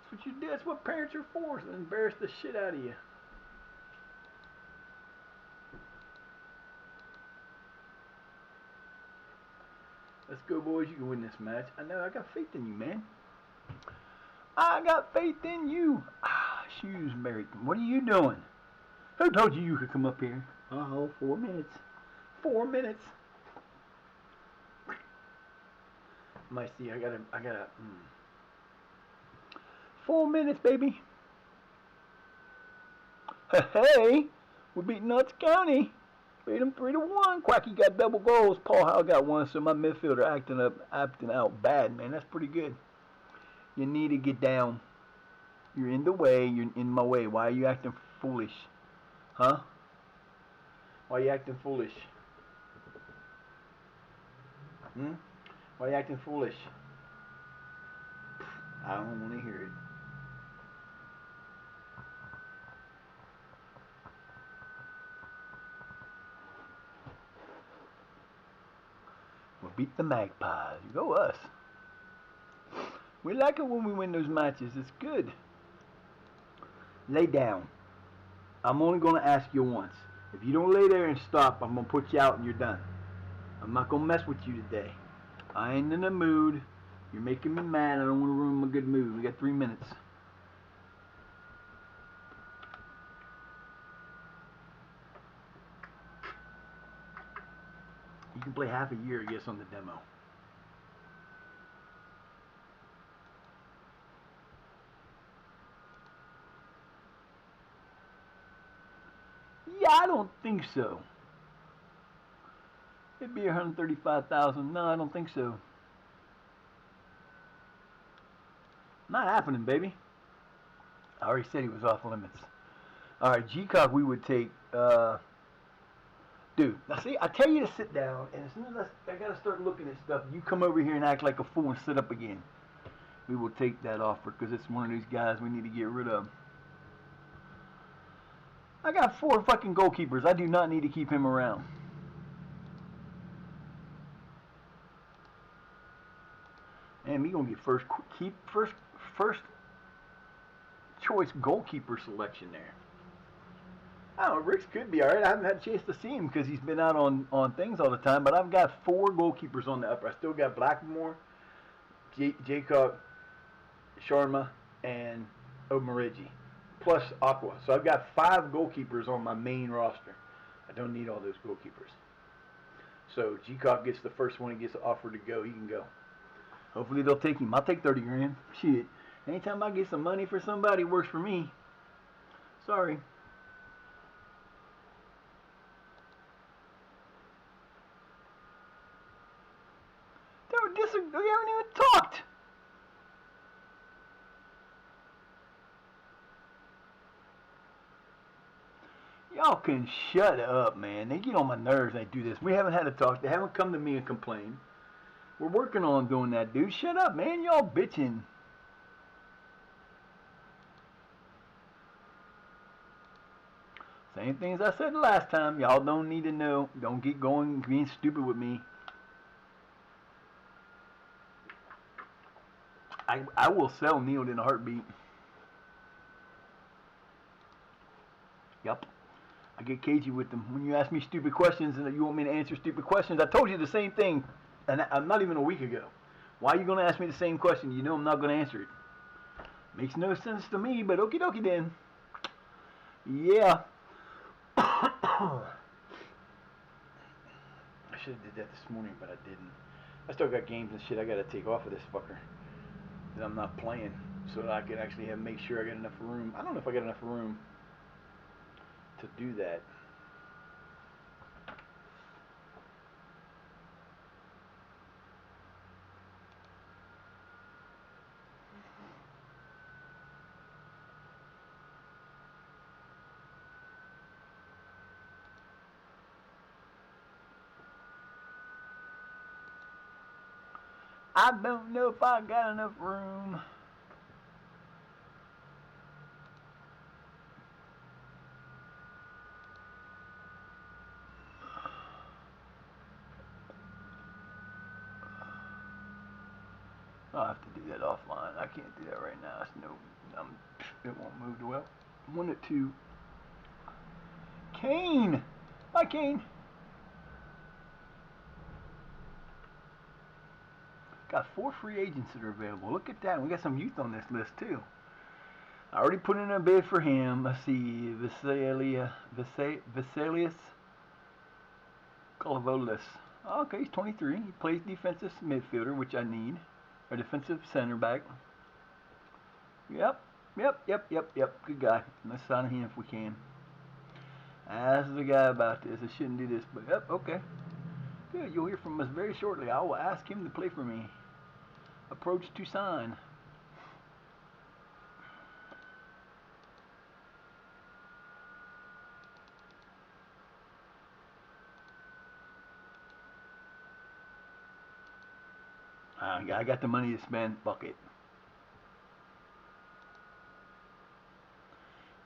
That's what you do. That's what parents are for, to embarrass the shit out of you. Let's go, boys. You can win this match. I know. I got faith in you, man. I got faith in you. Shoes, Mary. What are you doing? Who told you could come up here? 4 minutes. 4 minutes. Might see. I gotta. 4 minutes, baby. Hey, we're beating Nuts County. Beat them 3-1. Quacky got double goals. Paul Howe got 1. So my midfielder acting out bad, man. That's pretty good. You need to get down. You're in the way. You're in my way. Why are you acting foolish? Huh? Why are you acting foolish? Why are you acting foolish? I don't want to hear it. beat the Magpies. Go us. We like it when we win those matches. It's good. Lay down. I'm only going to ask you once. If you don't lay there and stop, I'm going to put you out and you're done. I'm not going to mess with you today. I ain't in the mood. You're making me mad. I don't want to ruin my good mood. We got 3 minutes. You can play half a year, I guess, on the demo. Yeah, I don't think so. It'd be 135,000. No, I don't think so. Not happening, baby. I already said he was off limits. All right, G-Cock we would take. Dude, now see, I tell you to sit down, and as soon as I got to start looking at stuff, you come over here and act like a fool and sit up again. We will take that offer because it's one of these guys we need to get rid of. I got 4 fucking goalkeepers. I do not need to keep him around. And me gonna get first choice goalkeeper selection there. I don't know, Rick's could be alright. I haven't had a chance to see him because he's been out on things all the time. But I've got 4 goalkeepers on the upper. I still got Blackmore, Jacob, Sharma, and Omarigi, plus Aqua. So I've got 5 goalkeepers on my main roster. I don't need all those goalkeepers. So G-Cock gets the first one. He gets offered to go. He can go. Hopefully they'll take him. I'll take 30 grand. Shit. Anytime I get some money for somebody, it works for me. Sorry. We haven't even talked. Y'all can shut up, man. They get on my nerves when they do this. We haven't had a talk. They haven't come to me and complained. We're working on doing that, dude. Shut up, man. Y'all bitching. Same things I said last time. Y'all don't need to know. Don't get going being stupid with me. I will sell Neil in a heartbeat. Yep. I get cagey with them. When you ask me stupid questions and you want me to answer stupid questions, I told you the same thing, and I'm not even a week ago. Why are you going to ask me the same question? You know I'm not going to answer it. Makes no sense to me, but okie dokie then. Yeah. I should have did that this morning, but I didn't. I still got games and shit I got to take off of this fucker that I'm not playing, so that I can actually make sure I got enough room. I don't know if I got enough room to do that. I don't know if I got enough room. I'll have to do that offline. I can't do that right now. It's it won't move well. I want it to. Kane! Hi, Kane! Got 4 free agents that are available. Look at that. We got some youth on this list, too. I already put in a bid for him. Let's see. Vesalius Kalavolis. Okay, he's 23. He plays defensive midfielder, which I need. Or defensive center back. Yep. Good guy. Let's sign him if we can. Ask the guy about this. I shouldn't do this, but yep, okay. Good, you'll hear from us very shortly. I will ask him to play for me. Approach to sign. I got the money to spend. Fuck it.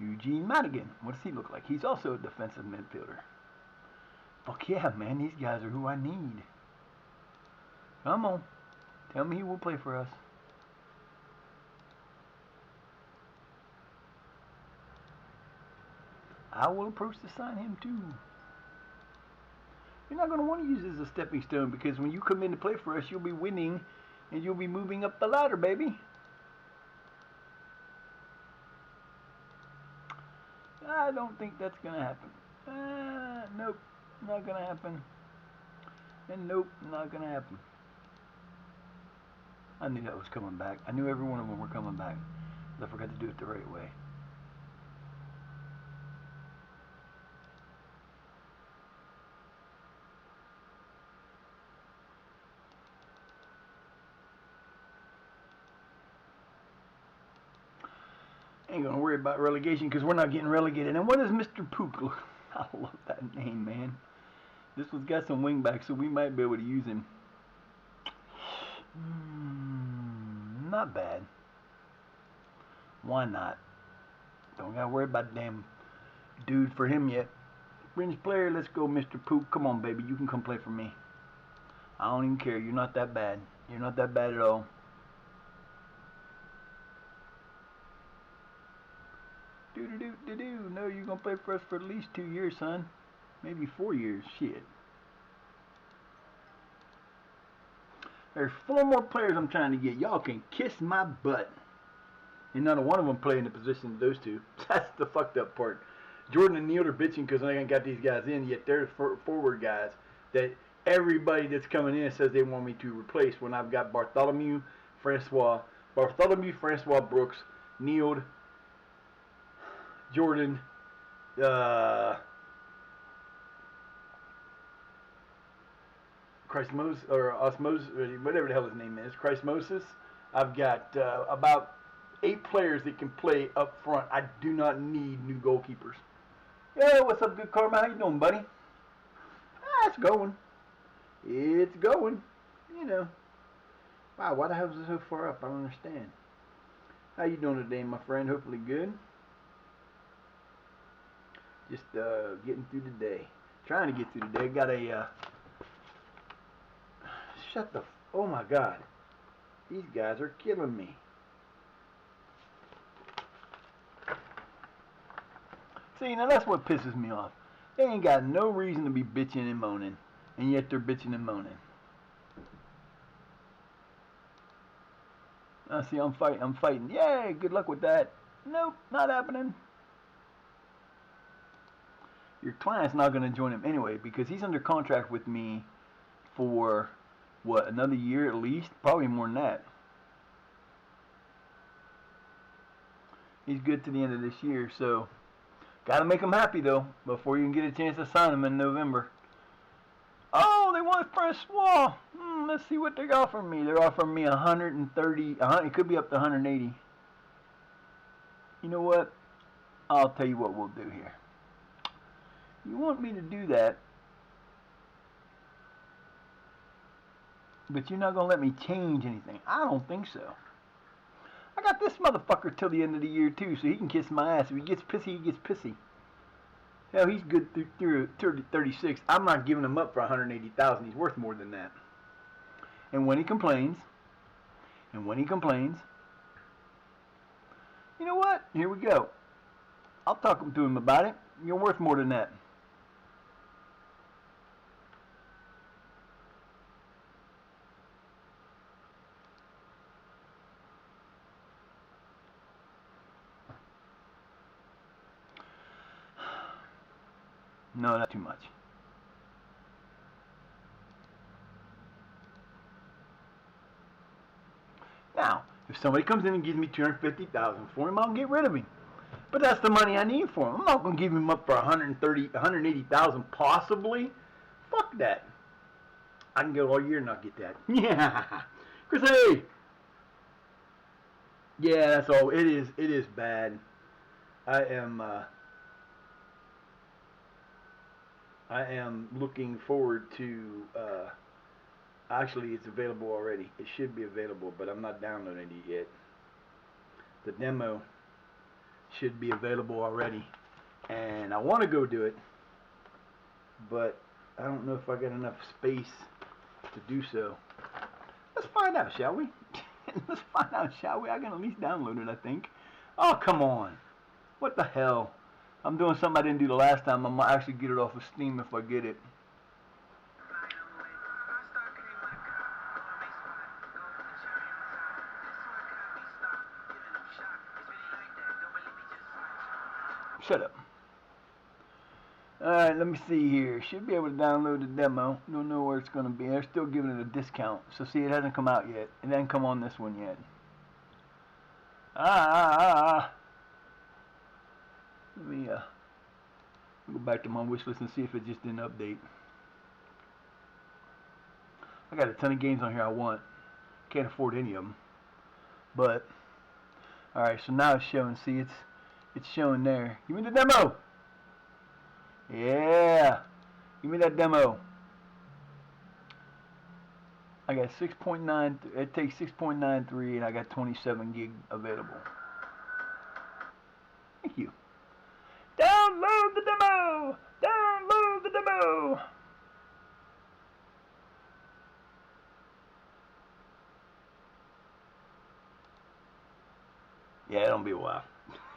Eugene Madigan. What does he look like? He's also a defensive midfielder. Fuck yeah, man. These guys are who I need. Come on. Tell me he will play for us. I will approach to sign him too. You're not going to want to use it as a stepping stone because when you come in to play for us, you'll be winning and you'll be moving up the ladder, baby. I don't think that's going to happen. Nope, not going to happen. And nope, not going to happen. I knew that was coming back. I knew every one of them were coming back. I forgot to do it the right way. Ain't gonna worry about relegation because we're not getting relegated. And what is Mr. Pook? I love that name, man. This one's got some wingback, so we might be able to use him. Not bad. Why not? Don't gotta worry about the damn dude for him yet. Fringe player, let's go, Mr. Pook. Come on, baby, you can come play for me. I don't even care. You're not that bad. You're not that bad at all. No, you're gonna play for us for at least 2 years, son. Maybe 4 years. Shit. There's 4 more players I'm trying to get. Y'all can kiss my butt. And none of one of them play in the position of those two. That's the fucked up part. Jordan and Neil are bitching because they ain't got these guys in, yet they're forward guys that everybody that's coming in says they want me to replace when I've got Bartholomew Francois Brooks, Neil, Jordan, Christmos or Osmos, whatever the hell his name is, Christmosis. I've got about 8 players that can play up front. I do not need new goalkeepers. Yo, what's up, good karma? How you doing, buddy? It's going. It's going. You know. Wow, why the hell is it so far up? I don't understand. How you doing today, my friend? Hopefully good. Just getting through the day. Trying to get through the day. Got a shut the oh my god. These guys are killing me. See, now that's what pisses me off. They ain't got no reason to be bitching and moaning, and yet they're bitching and moaning. See, I'm fighting. Yay, good luck with that. Nope, not happening. Your client's not going to join him anyway because he's under contract with me for, what, another year at least? Probably more than that. He's good to the end of this year, so got to make him happy, though, before you can get a chance to sign him in November. Oh, they want Francois. Let's see what they're offering me. They're offering me 130. It could be up to 180. You know what? I'll tell you what we'll do here. You want me to do that, but you're not going to let me change anything. I don't think so. I got this motherfucker till the end of the year, too, so he can kiss my ass. If he gets pissy, he gets pissy. Hell, he's good through 36. I'm not giving him up for 180,000. He's worth more than that. And when he complains, you know what? Here we go. I'll talk to him about it. You're worth more than that. No, not too much. Now, if somebody comes in and gives me $250,000 for him, I'll get rid of him. But that's the money I need for him. I'm not going to give him up for 180,000 possibly. Fuck that. I can go all year and not get that. Yeah. Chris, hey. Yeah, that's all. It is bad. I am looking forward to, actually it's available already. It should be available, but I'm not downloading it yet. The demo should be available already. And I want to go do it, but I don't know if I got enough space to do so. Let's find out, shall we? Let's find out, shall we? I can at least download it, I think. Oh, come on. What the hell? I'm doing something I didn't do the last time. I might actually get it off of Steam if I get it. Shut up. Alright, let me see here. Should be able to download the demo. Don't know where it's going to be. They're still giving it a discount. So see, it hasn't come out yet. It hasn't come on this one yet. Let me go back to my wish list and see if it just didn't update. I got a ton of games on here I want. Can't afford any of them. But, alright, so now it's showing. See, it's showing there. Give me the demo! Yeah! Give me that demo. I got 6.9, it takes 6.93 and I got 27 gig available. Thank you. Download the demo! Download the demo! Yeah, it'll be a while.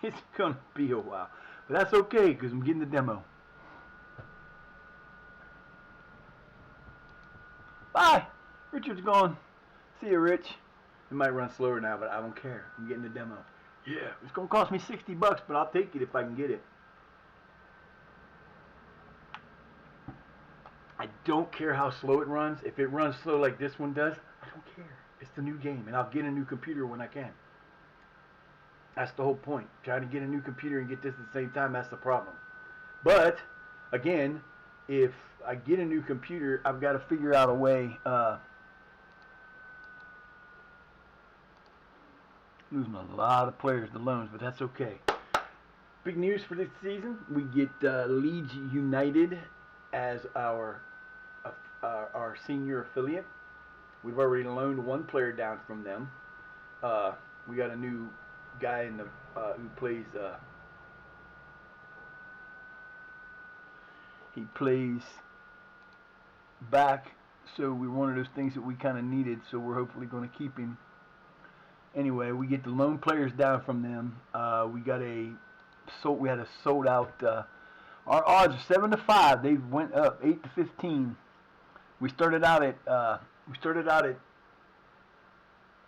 It's gonna be a while. But that's okay, because I'm getting the demo. Bye! Richard's gone. See you, Rich. It might run slower now, but I don't care. I'm getting the demo. Yeah, it's gonna cost me $60, but I'll take it if I can get it. I don't care how slow it runs. If it runs slow like this one does, I don't care. It's the new game, and I'll get a new computer when I can. That's the whole point. Trying to get a new computer and get this at the same time, that's the problem. But, again, if I get a new computer, I've got to figure out a way. Losing a lot of players to loans, but that's okay. Big news for this season: we get Leeds United as our senior affiliate. We've already loaned one player down from them. We got a new guy in the who plays. He plays back, so we're one of those things that we kind of needed. So we're hopefully going to keep him. Anyway, we get the loan players down from them. We had a sold out. Our odds are 7-5. They went up 8-15. We started out at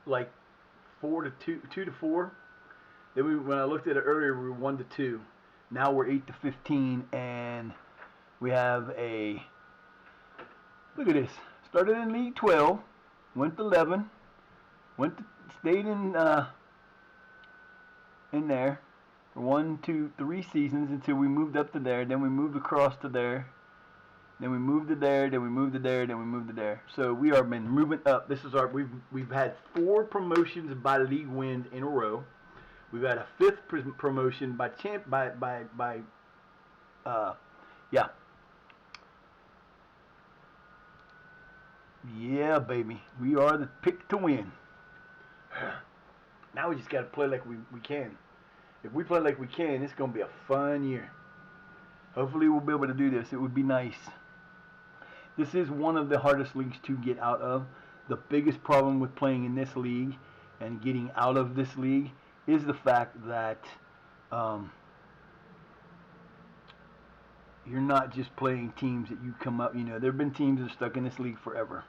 like 4-2, 2-4. Then when I looked at it earlier, we were 1-2. Now we're 8-15, and we have a. Look at this. Started in League 12, went to 11, stayed in there for 1, 2, 3 seasons until we moved up to there. Then we moved across to there. Then we moved to there. Then we moved to there. Then we moved to there. So we are been moving up. This is we've had 4 promotions by league wins in a row. We've had a 5th promotion by yeah, baby. We are the pick to win. Now we just got to play like we can. If we play like we can, it's going to be a fun year. Hopefully we'll be able to do this. It would be nice. This is one of the hardest leagues to get out of. The biggest problem with playing in this league and getting out of this league is the fact that you're not just playing teams that you come up. You know, there have been teams that are stuck in this league forever.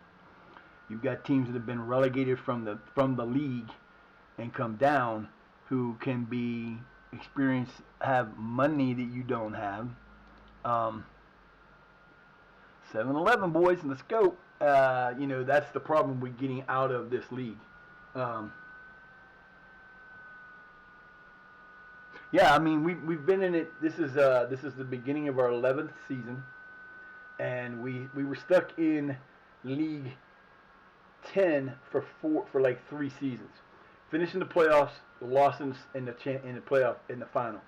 You've got teams that have been relegated from the league and come down, who can have money that you don't have. 7-Eleven, boys, let's go. You know, that's the problem with getting out of this league. Yeah, I mean, we've been in it. This is the beginning of our 11th season, and we were stuck in League 10 for like 3 seasons, finishing the playoffs, lost in the final.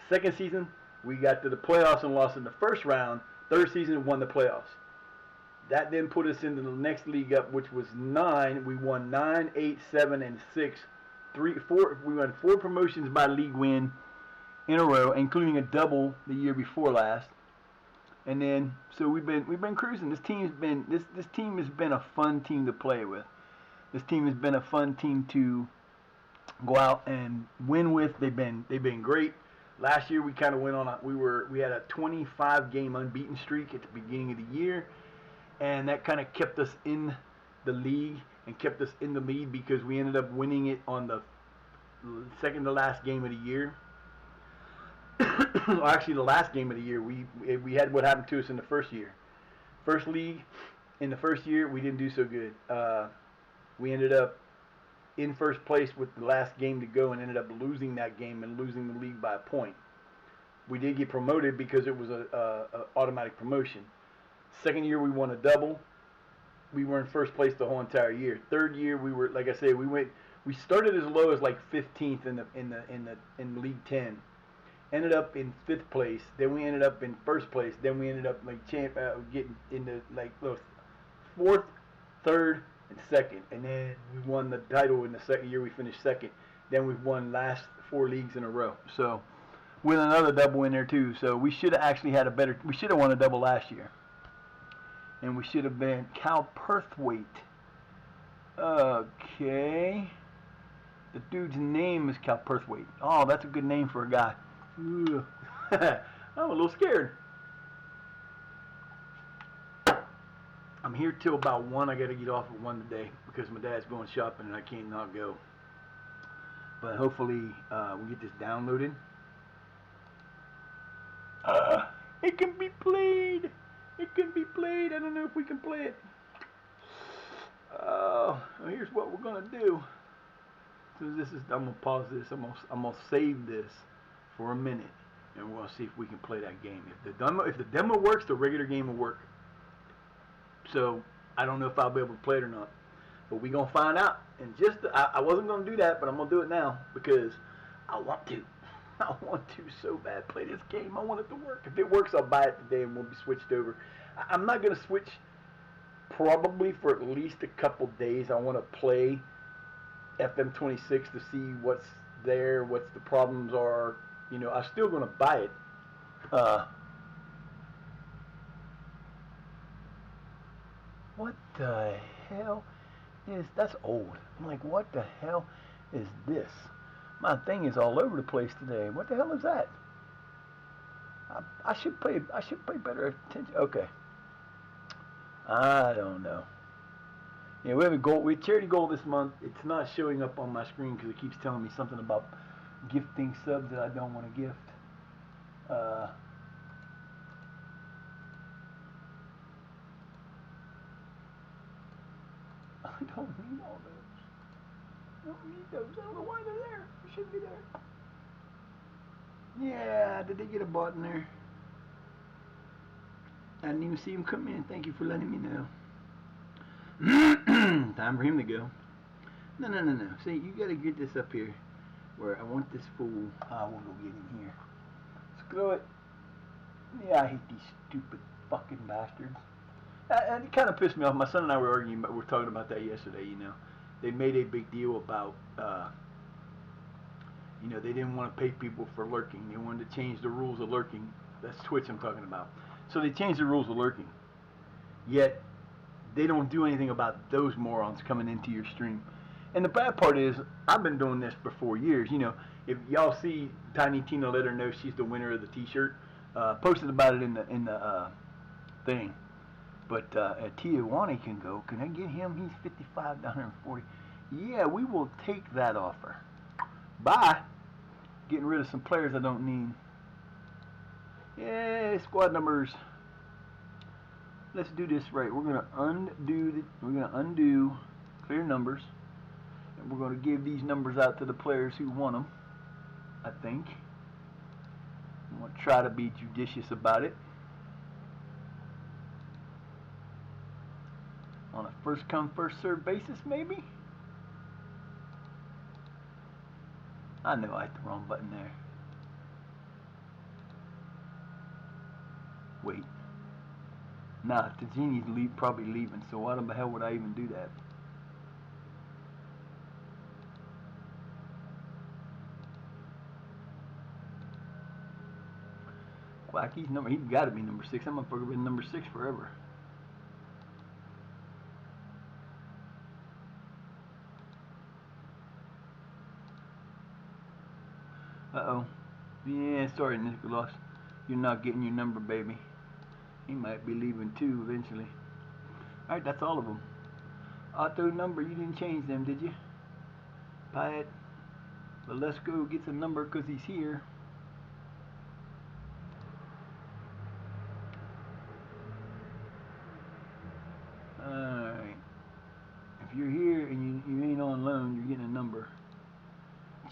Second season, we got to the playoffs and lost in the first round. Third season, won the playoffs. That then put us into the next league up, which was 9. We won 9, 8, 7, and 6. 4. We won 4 promotions by league win in a row, including a double the year before last. And then, so we've been cruising. This team has been a fun team to play with. This team has been a fun team to go out and win with. They've been great. Last year we kind of went on we had a 25 game unbeaten streak at the beginning of the year, and that kind of kept us in the league and kept us in the lead because we ended up winning it on the second to last game of the year. Well, actually, the last game of the year, we had what happened to us in the first year. First league, in the first year, we didn't do so good. We ended up in first place with the last game to go and ended up losing that game and losing the league by a point. We did get promoted because it was a automatic promotion. Second year, we won a double. We were in first place the whole entire year. Third year, we were, like I said, we started as low as like 15th in League 10. Ended up in 5th place. Then we ended up in first place. Then we ended up like getting into like 4th, 3rd, and 2nd. And then we won the title in the second year. We finished 2nd. Then we've won last 4 leagues in a row. So with another double in there too. So we should have actually had we should have won a double last year. And we should have been Cal Perthwaite. Okay. The dude's name is Cal Perthwaite. Oh, that's a good name for a guy. I'm a little scared. I'm here till about 1. I got to get off at 1 today because my dad's going shopping and I can't not go. But hopefully we get this downloaded. It can be played. It can be played. I don't know if we can play it. Here's what we're gonna do. So I'm gonna pause this. I'm gonna save this for a minute, and we'll see if we can play that game. If the demo works, the regular game will work. So I don't know if I'll be able to play it or not, but we're gonna find out. And I wasn't gonna do that, but I'm gonna do it now because I want to. I want to so bad play this game. I want it to work. If it works, I'll buy it today and we'll be switched over. I'm not gonna switch probably for at least a couple days. I want to play FM26 to see what's there, what's the problems are. You know, I'm still gonna buy it. What the hell is that's old? I'm like, what the hell is this? My thing is all over the place today. What the hell is that? I should pay better attention. Okay. I don't know. Yeah, we have a goal. We have charity goal this month. It's not showing up on my screen because it keeps telling me something about gifting subs that I don't want to gift. I don't need all those. I don't need those. I don't know why they're there. They shouldn't be there. Yeah, did they get a bot in there? I didn't even see him come in. Thank you for letting me know. Time for him to go. No. See, you gotta get this up here where I want this fool. I will go get him here. Screw it. Yeah, I hate these stupid fucking bastards. And it kind of pissed me off. My son and I were arguing, but we were talking about that yesterday. You know, they made a big deal about, you know, they didn't want to pay people for lurking. They wanted to change the rules of lurking. That's Twitch I'm talking about. So they changed the rules of lurking. Yet they don't do anything about those morons coming into your stream. And the bad part is, I've been doing this for 4 years. You know, if y'all see Tiny Tina let her know she's the winner of the T-shirt, posted about it in the thing. But Tijuana can go. Can I get him? He's $55.40. Yeah, we will take that offer. Bye. Getting rid of some players I don't need. Yay, squad numbers. Let's do this right. We're gonna undo clear numbers, and we're gonna give these numbers out to the players who want them. I think. I'm gonna try to be judicious about it. On a first come, first served basis, maybe? I know I hit the wrong button there. Wait. Nah, Tajini's probably leaving, so why the hell would I even do that? Quacky's number, he's got to be number 6. I'm gonna been number 6 forever. Uh-oh. Yeah, sorry, Nicholas. You're not getting your number, baby. He might be leaving too eventually. Alright, that's all of them. Auto number, you didn't change them, did you? Pat. But let's go get the number because he's here. Alright. If you're here and you ain't on loan, you're getting a number.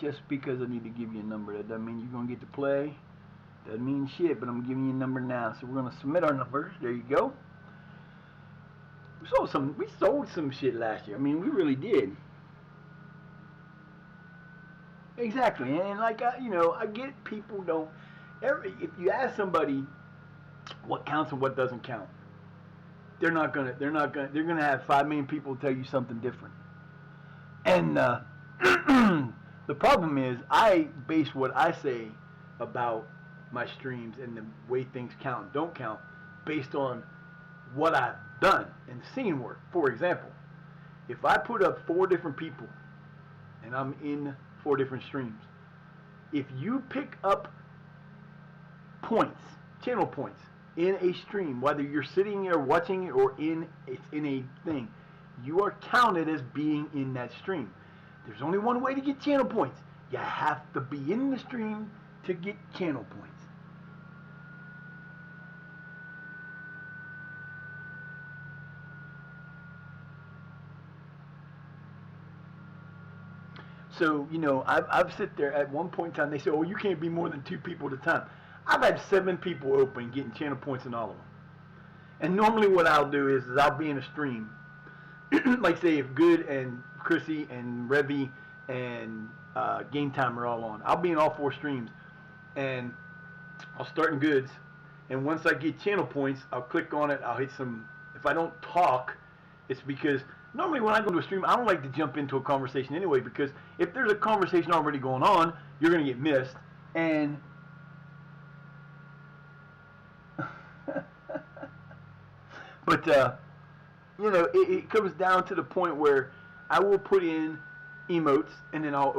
Just because I need to give you a number, that doesn't mean you're going to get to play. Doesn't mean shit, but I'm giving you a number now. So we're going to submit our numbers. There you go. We sold some shit last year. I mean, we really did. Exactly. And like, I get people don't, if you ask somebody what counts and what doesn't count, they're gonna have 5 million people tell you something different. And the problem is, I base what I say about my streams and the way things count and don't count based on what I've done and seen work. For example, if I put up 4 different people and I'm in 4 different streams, if you pick up points, channel points, in a stream, whether you're sitting there watching it or it's in a thing, you are counted as being in that stream. There's only one way to get channel points. You have to be in the stream to get channel points. So, I've sit there at one point in time, they say, oh, you can't be more than 2 people at a time. I've had 7 people open getting channel points in all of them. And normally what I'll do is I'll be in a stream. Like say if Good and Chrissy and Revy and Game Time are all on. I'll be in all 4 streams. And I'll start in Goods. And once I get channel points, I'll click on it. I'll hit some. If I don't talk, it's because normally when I go to a stream, I don't like to jump into a conversation anyway, because if there's a conversation already going on, you're going to get missed. And but it comes down to the point where I will put in emotes and then I'll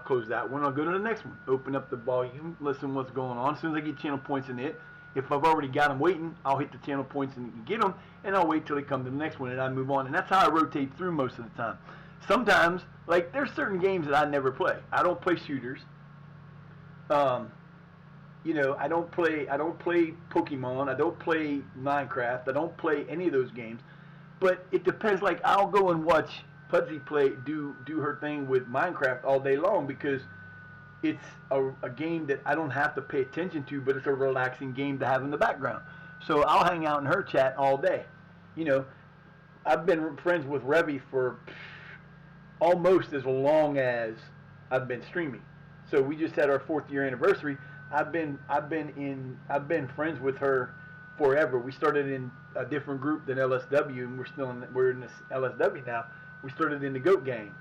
close that one, I'll go to the next one, open up the volume, listen what's going on. As soon as I get channel points in it, if I've already got them waiting, I'll hit the channel points and get them, and I'll wait till they come to the next one and I move on. And that's how I rotate through most of the time. Sometimes, like, there's certain games that I never play. I don't play shooters. I don't play Pokemon. I don't play Minecraft. I don't play any of those games. But it depends. Like, I'll go and watch Pudsey do her thing with Minecraft all day long because it's a game that I don't have to pay attention to, but it's a relaxing game to have in the background. So I'll hang out in her chat all day. I've been friends with Revy for almost as long as I've been streaming. So we just had our 4th year anniversary. I've been friends with her forever. We started in a different group than LSW, and we're in this LSW now. We started in the GOAT gang.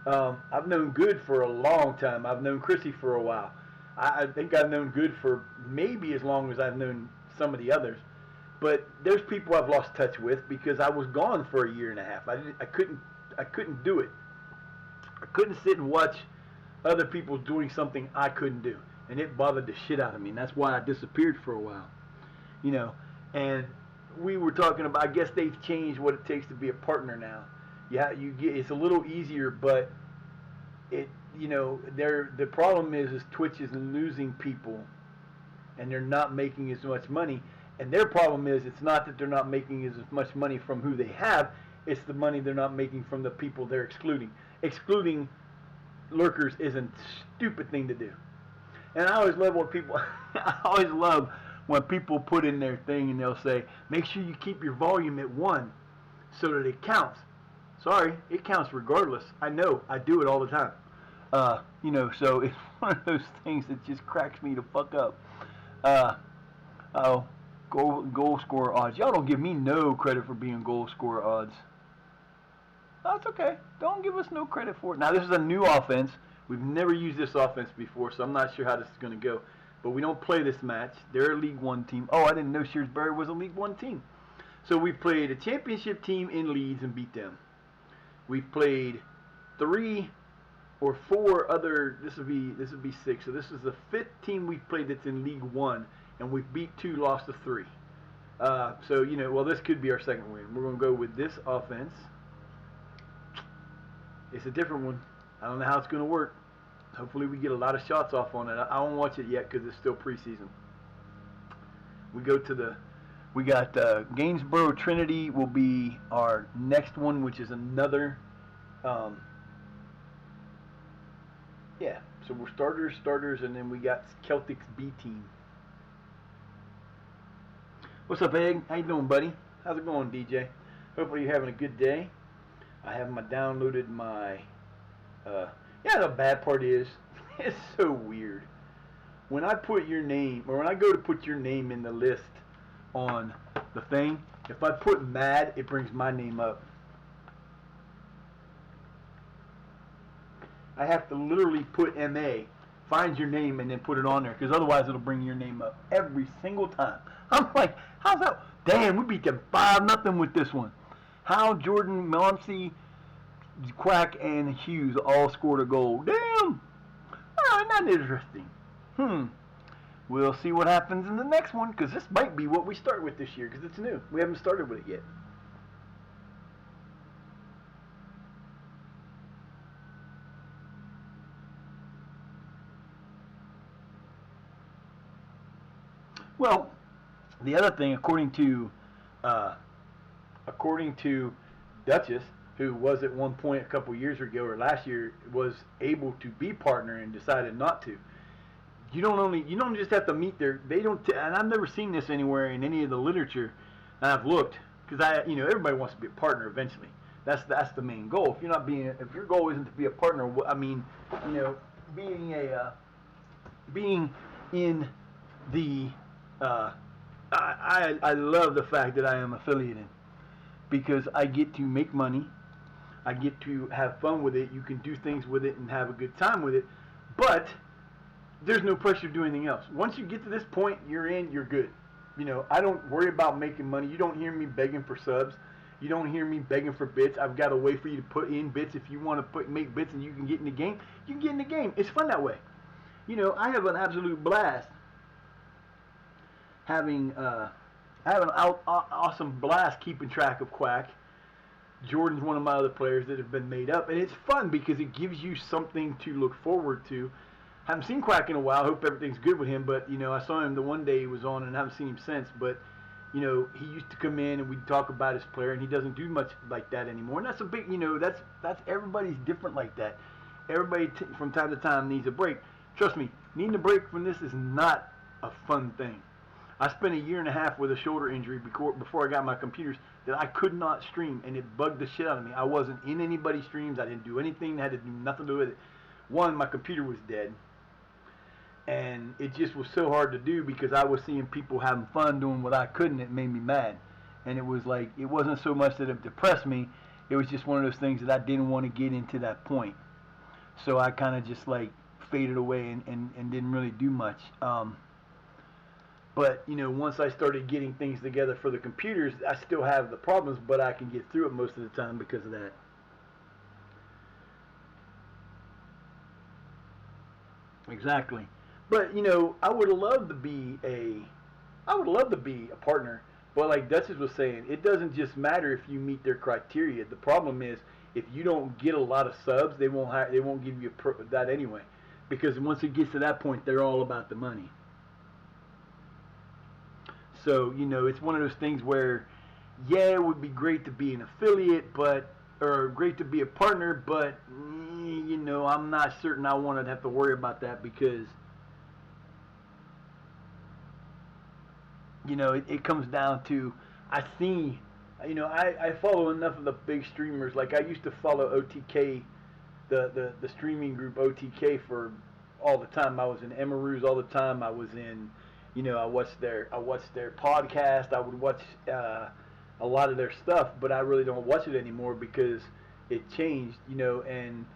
I've known Good for a long time. I've known Chrissy for a while. I think I've known Good for maybe as long as I've known some of the others. But there's people I've lost touch with because I was gone for a year and a half. I couldn't do it. I couldn't sit and watch other people doing something I couldn't do. And it bothered the shit out of me. And that's why I disappeared for a while. And we were talking about, I guess they've changed what it takes to be a partner now. Yeah, it's a little easier, but the problem is Twitch is losing people and they're not making as much money. And their problem is it's not that they're not making as much money from who they have, it's the money they're not making from the people they're excluding. Excluding lurkers is a stupid thing to do. And I always love when people put in their thing and they'll say, make sure you keep your volume at 1 so that it counts. Sorry, it counts regardless. I know, I do it all the time. So it's one of those things that just cracks me the fuck up. Goal scorer odds. Y'all don't give me no credit for being goal scorer odds. That's okay. Don't give us no credit for it. Now, this is a new offense. We've never used this offense before, so I'm not sure how this is going to go. But we don't play this match. They're a League One team. Oh, I didn't know Shrewsbury was a League One team. So we played a championship team in Leeds and beat them. We've played 3 or 4 other. This would be 6. So this is the 5th team we've played that's in League One, and we've beat 2, lost to 3. So well, this could be our second win. We're gonna go with this offense. It's a different one. I don't know how it's gonna work. Hopefully we get a lot of shots off on it. I won't watch it yet because it's still preseason. We got Gainsborough Trinity will be our next one, which is another. So we're starters, and then we got Celtics B team. What's up, Egg? How you doing, buddy? How's it going, DJ? Hopefully you're having a good day. I have downloaded my. The bad part is, it's so weird. When I put your name, or when I go to put your name in the list on the thing, if I put Mad, it brings my name up. I have to literally put MA, find your name, and then put it on there, because otherwise it'll bring your name up every single time. I'm like, how's that? Damn, we beat them 5-0 with this one. How Jordan, Mouncey, Quack, and Hughes all scored a goal. Damn! Not interesting. We'll see what happens in the next one, because this might be what we start with this year, because it's new. We haven't started with it yet. Well, the other thing, according to Duchess, who was at one point a couple years ago or last year was able to be partner and decided not to. You don't just have to meet they don't, and I've never seen this anywhere in any of the literature. And I've looked, because everybody wants to be a partner eventually. That's the main goal. If your goal isn't to be a partner, being in the I love the fact that I am affiliated, because I get to make money, I get to have fun with it, you can do things with it and have a good time with it, but there's no pressure to do anything else. Once you get to this point, you're good. I don't worry about making money. You don't hear me begging for subs. You don't hear me begging for bits. I've got a way for you to put in bits. If you want to make bits and you can get in the game, you can get in the game. It's fun that way. I have an absolute blast having awesome blast keeping track of Quack. Jordan's one of my other players that have been made up, and it's fun because it gives you something to look forward to. Haven't seen Quack in a while. Hope everything's good with him, but I saw him the one day he was on, and I haven't seen him since. But he used to come in and we'd talk about his player, and he doesn't do much like that anymore. And that's a big, that's everybody's different like that. Everybody from time to time needs a break. Trust me, needing a break from this is not a fun thing. I spent a year and a half with a shoulder injury before I got my computers that I could not stream, and it bugged the shit out of me. I wasn't in anybody's streams. I didn't do anything that had to do nothing to do with it. One, my computer was dead, and it just was so hard to do because I was seeing people having fun doing what I couldn't. It made me mad, and it was like, it wasn't so much that it depressed me. It was just one of those things that I didn't want to get into that point. So I kind of just like faded away and didn't really do much. But, once I started getting things together for the computers, I still have the problems, but I can get through it most of the time because of that. Exactly. But, I would love to be a partner. But like Duchess was saying, it doesn't just matter if you meet their criteria. The problem is if you don't get a lot of subs, they won't give you that anyway. Because once it gets to that point, they're all about the money. So, it's one of those things where, yeah, it would be great to be an affiliate, or great to be a partner, but, I'm not certain I want to have to worry about that because, it comes down to, I follow enough of the big streamers. Like, I used to follow OTK, the streaming group OTK for all the time. I was in Emerus all the time. I was in... I watched their podcast. I would watch a lot of their stuff, but I really don't watch it anymore because it changed, and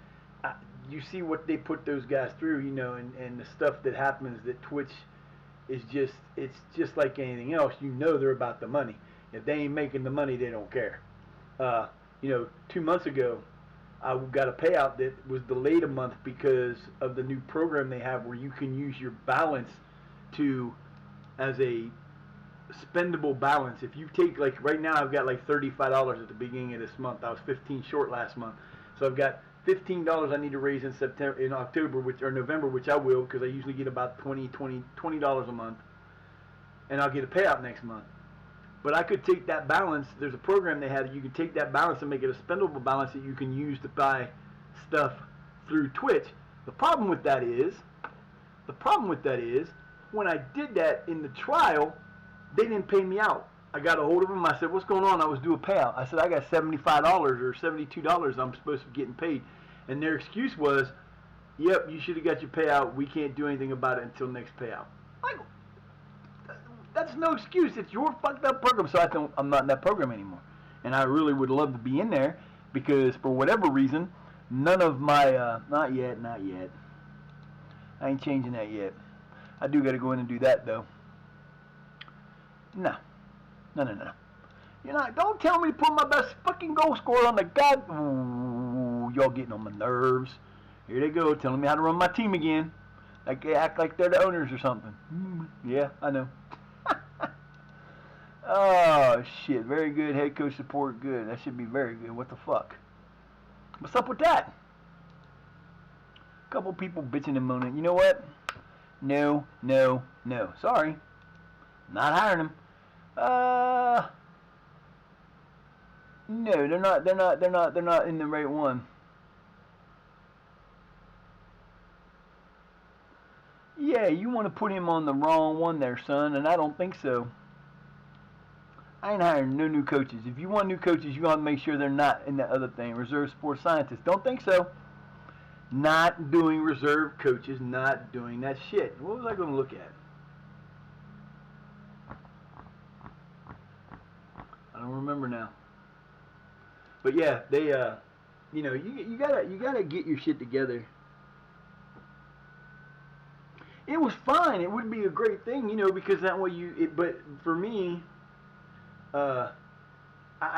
you see what they put those guys through, and the stuff that happens that Twitch is it's just like anything else. They're about the money. If they ain't making the money, they don't care. 2 months ago, I got a payout that was delayed a month because of the new program they have where you can use your balance to as a spendable balance. If you take, like, right now I've got like $35 at the beginning of this month. I was 15 short last month, so I've got $15 I need to raise in October, or November, which I will, because I usually get about $20 a month, and I'll get a payout next month. But I could take that balance. There's a program they have that you can take that balance and make it a spendable balance that you can use to buy stuff through Twitch. The problem with that is, when I did that in the trial, they didn't pay me out. I got a hold of them. I said, "What's going on?" I was due a payout. I said, "I got $75 or $72 I'm supposed to be getting paid," and their excuse was, "Yep, you should have got your payout. We can't do anything about it until next payout." Like, that's no excuse. It's your fucked up program. So I'm not in that program anymore. And I really would love to be in there because for whatever reason, none of my, not yet. I ain't changing that yet. I do got to go in and do that though. No. You're not, don't tell me to put my best fucking goal scorer on the god. Ooh, y'all getting on my nerves. Here they go, telling me how to run my team again. Like they act like they're the owners or something. Yeah, I know. Oh, shit. Very good. Head coach support. Good. That should be very good. What the fuck? What's up with that? A couple people bitching and moaning. You know what? No. Sorry. Not hiring them. No, they're not in the right one. Yeah, you want to put him on the wrong one there, son, and I don't think so. I ain't hiring no new coaches. If you want new coaches, you got to make sure they're not in that other thing. Reserve sports scientists. Don't think so. Not doing reserve coaches, not doing that shit. What was I going to look at? I don't remember now. But yeah, they, you gotta get your shit together. It was fine. It would be a great thing, because that way but for me, I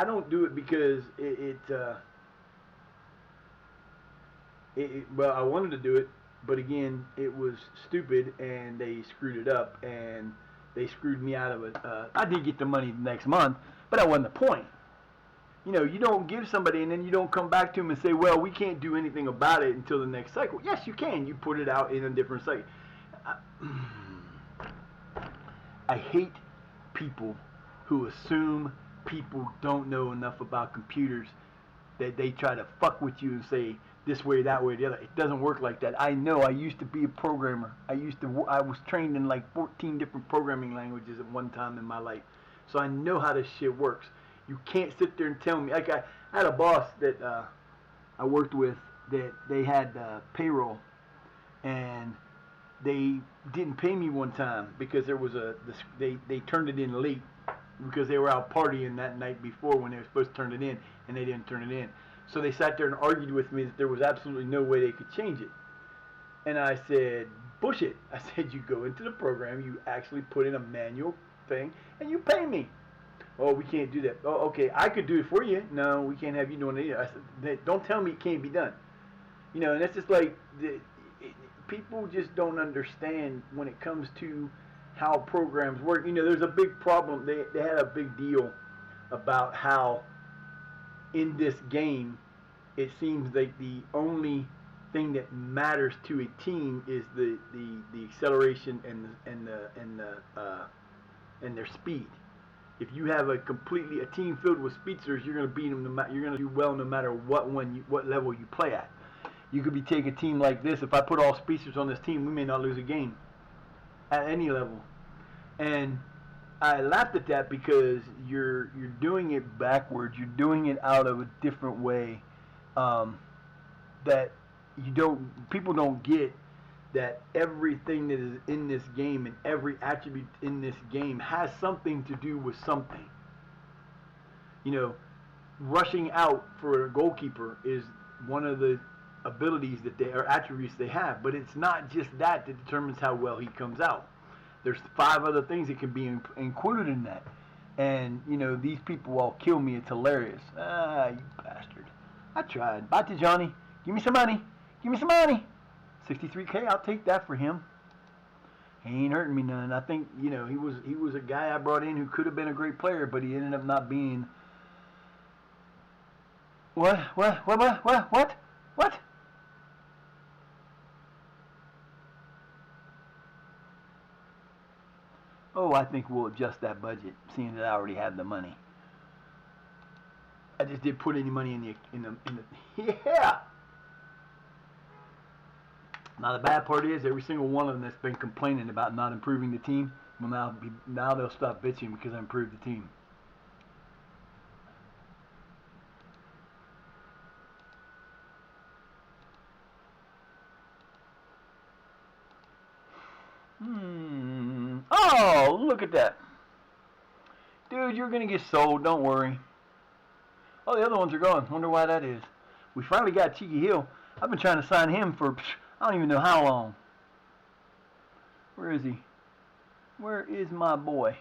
don't do it because well, I wanted to do it, but again, it was stupid, and they screwed it up, and they screwed me out of it. I did get the money the next month, but that wasn't the point. You don't give somebody and then you don't come back to them and say, well, we can't do anything about it until the next cycle. Yes, you can. You put it out in a different cycle. I hate people who assume people don't know enough about computers, that they try to fuck with you and say this way, that way, the other. It doesn't work like that. I know. I used to be a programmer. I was trained in like 14 different programming languages at one time in my life. So I know how this shit works. You can't sit there and tell me. Like I had a boss that I worked with that they had payroll, and they didn't pay me one time because there was they turned it in late because they were out partying that night before when they were supposed to turn it in, and they didn't turn it in. So they sat there and argued with me that there was absolutely no way they could change it. And I said, bullshit. I said, you go into the program, you actually put in a manual thing, and you pay me. Oh, we can't do that. Oh, okay, I could do it for you. No, we can't have you doing it either. I said, don't tell me it can't be done. And that's just like, people just don't understand when it comes to how programs work. There's a big problem. They had a big deal about how in this game, it seems like the only thing that matters to a team is the acceleration and their speed. If you have a team filled with speedsters, you're going to beat them. You're going to do well no matter what level you play at. You could be taking a team like this. If I put all speedsters on this team, we may not lose a game at any level. And I laughed at that because you're doing it backwards. You're doing it out of a different way. That people don't get that everything that is in this game and every attribute in this game has something to do with something. Rushing out for a goalkeeper is one of the abilities or attributes they have, but it's not just that determines how well he comes out. There's 5 other things that can be included in that. And, these people all kill me. It's hilarious. Ah, you bastard. I tried. Bye to Johnny. Give me some money. Give me some money. 63K. I'll take that for him. He ain't hurting me none. I think he was a guy I brought in who could have been a great player, but he ended up not being. What? Oh, I think we'll adjust that budget, seeing that I already have the money. I just didn't put any money in the yeah. Now the bad part is every single one of them that's been complaining about not improving the team, well now they'll stop bitching because I improved the team. Oh, look at that. Dude, you're going to get sold. Don't worry. Oh, the other ones are gone. Wonder why that is. We finally got Cheeky Hill. I've been trying to sign him for I don't even know how long. Where is he? Where is my boy?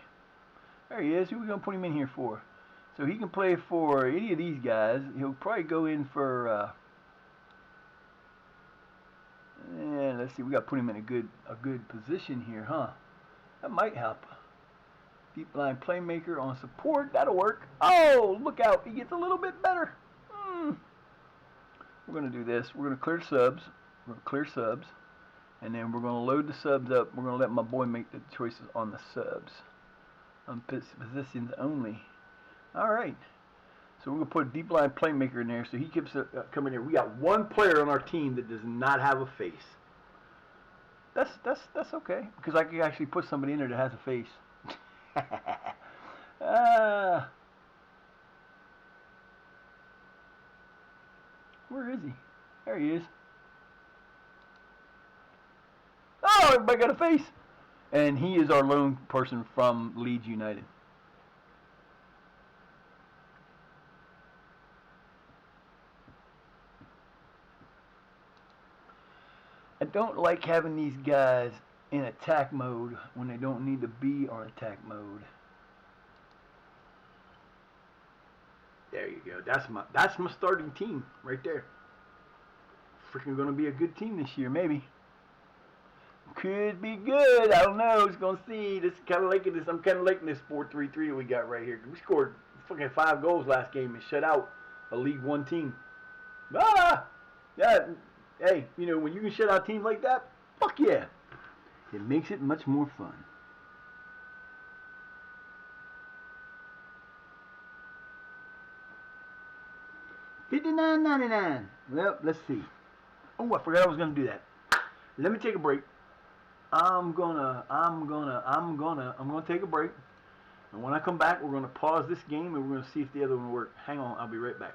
There he is. Who are we going to put him in here for? So he can play for any of these guys. He'll probably go in for... and let's see. We got to put him in a good position here, huh? That might help. Deep line playmaker on support. That'll work. Oh, look out. He gets a little bit better. We're going to do this. We're going to clear subs. We're going to clear subs. And then we're going to load the subs up. We're going to let my boy make the choices on the subs. On positions only. All right. So we're going to put a deep line playmaker in there so he keeps coming here. We got one player on our team that does not have a face. That's okay. Because I can actually put somebody in there that has a face. Where is he? There he is. Oh, everybody got a face. And he is our lone person from Leeds United. I don't like having these guys in attack mode when they don't need to be on attack mode. There you go. That's my starting team right there. Freaking gonna be a good team this year, maybe. Could be good. I don't know. It's gonna see. This kind of liking this. I'm kind of liking this 4-3-3 that we got right here. We scored fucking 5 goals last game and shut out a League One team. Yeah. Hey, when you can shut out teams like that, fuck yeah. It makes it much more fun. $59.99. Well, let's see. Oh, I forgot I was gonna do that. Let me take a break. I'm gonna take a break. And when I come back, we're gonna pause this game and we're gonna see if the other one will work. Hang on, I'll be right back.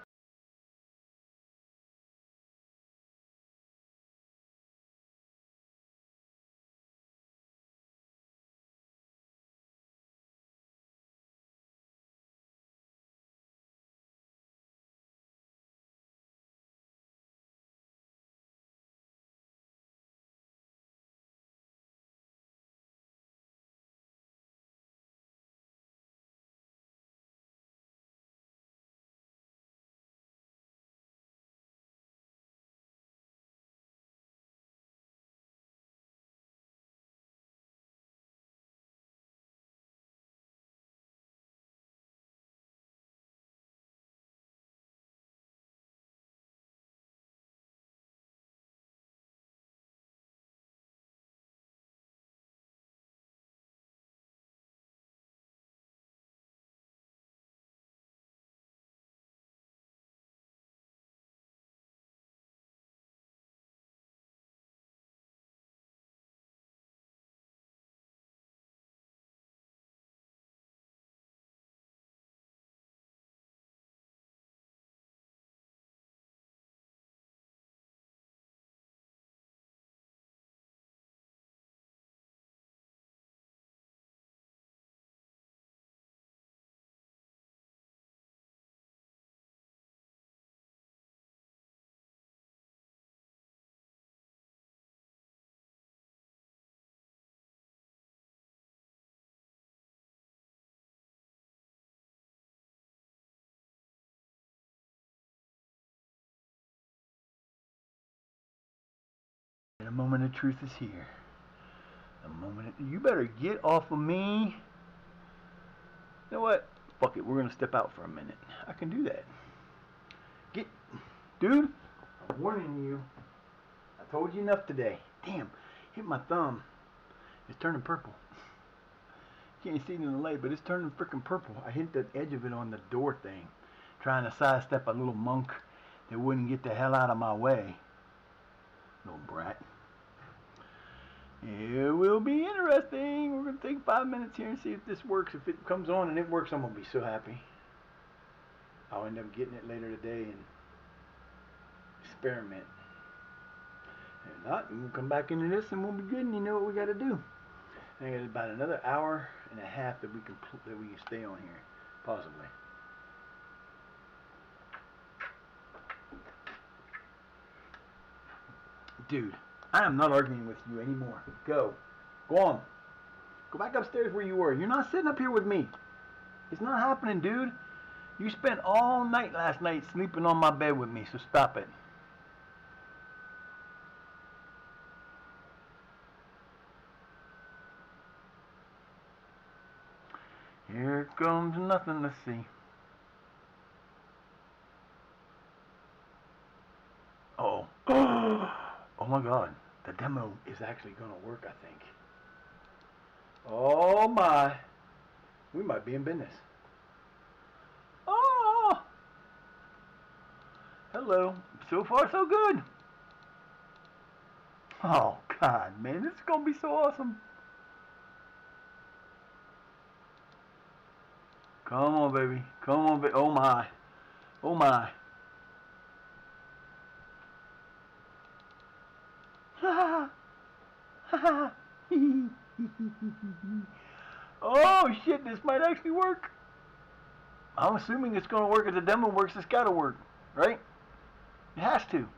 And a moment of truth is here. You better get off of me. You know what? Fuck it, we're gonna step out for a minute. I can do that. Dude, I'm warning you. I told you enough today. Damn, hit my thumb. It's turning purple. Can't see it in the light, but it's turning freaking purple. I hit the edge of it on the door thing, trying to sidestep a little monk that wouldn't get the hell out of my way. Little brat. It will be interesting. We're going to take 5 minutes here and see if this works. If it comes on and it works, I'm going to be so happy. I'll end up getting it later today and experiment. If not, we'll come back into this and we'll be good, and you know what we got to do. I got about another hour and a half that we can stay on here, possibly. Dude, I am not arguing with you anymore. Go on. Go back upstairs where you were. You're not sitting up here with me. It's not happening, dude. You spent all night last night sleeping on my bed with me, so stop it. Here comes nothing. Let's see. Oh. Oh my God. The demo is actually going to work, I think. Oh my. We might be in business. Oh. Hello. So far, so good. Oh God, man. This is going to be so awesome. Come on, baby. Come on, baby. Oh my. Oh my. Ha ha. Oh shit, this might actually work. I'm assuming it's going to work. If the demo works, it's got to work, right? It has to.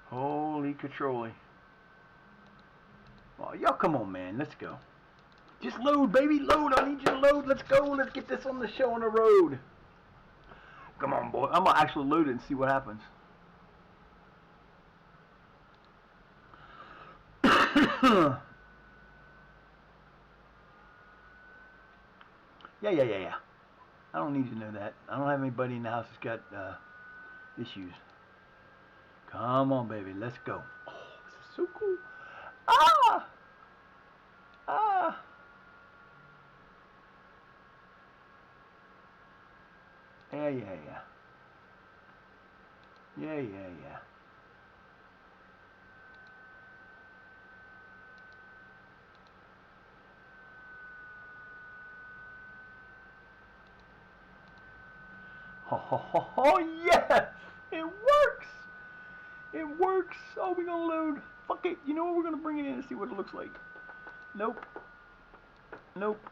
Holy catrolly. Oh, y'all come on, man. Let's go. Just load, baby. Load. I need you to load. Let's go. Let's get this on the show on the road. Come on, boy. I'm going to actually load it and see what happens. Yeah. I don't need you to know that. I don't have anybody in the house that's got issues. Come on, baby. Let's go. Oh, this is so cool. Ah! Yeah. Oh, yes! It works! It works! Oh, we're gonna load. Fuck it. You know what? We're gonna bring it in and see what it looks like. Nope.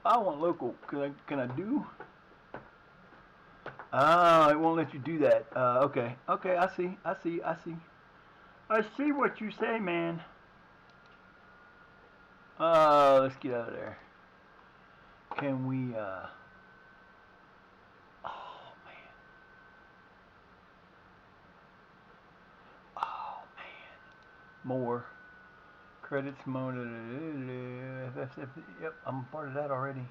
I want local. Can I do? Ah, it won't let you do that. Okay. I see. I see what you say, man. Let's get out of there. Can we, oh, man. Oh, man. More. Credits, yep, I'm part of that already.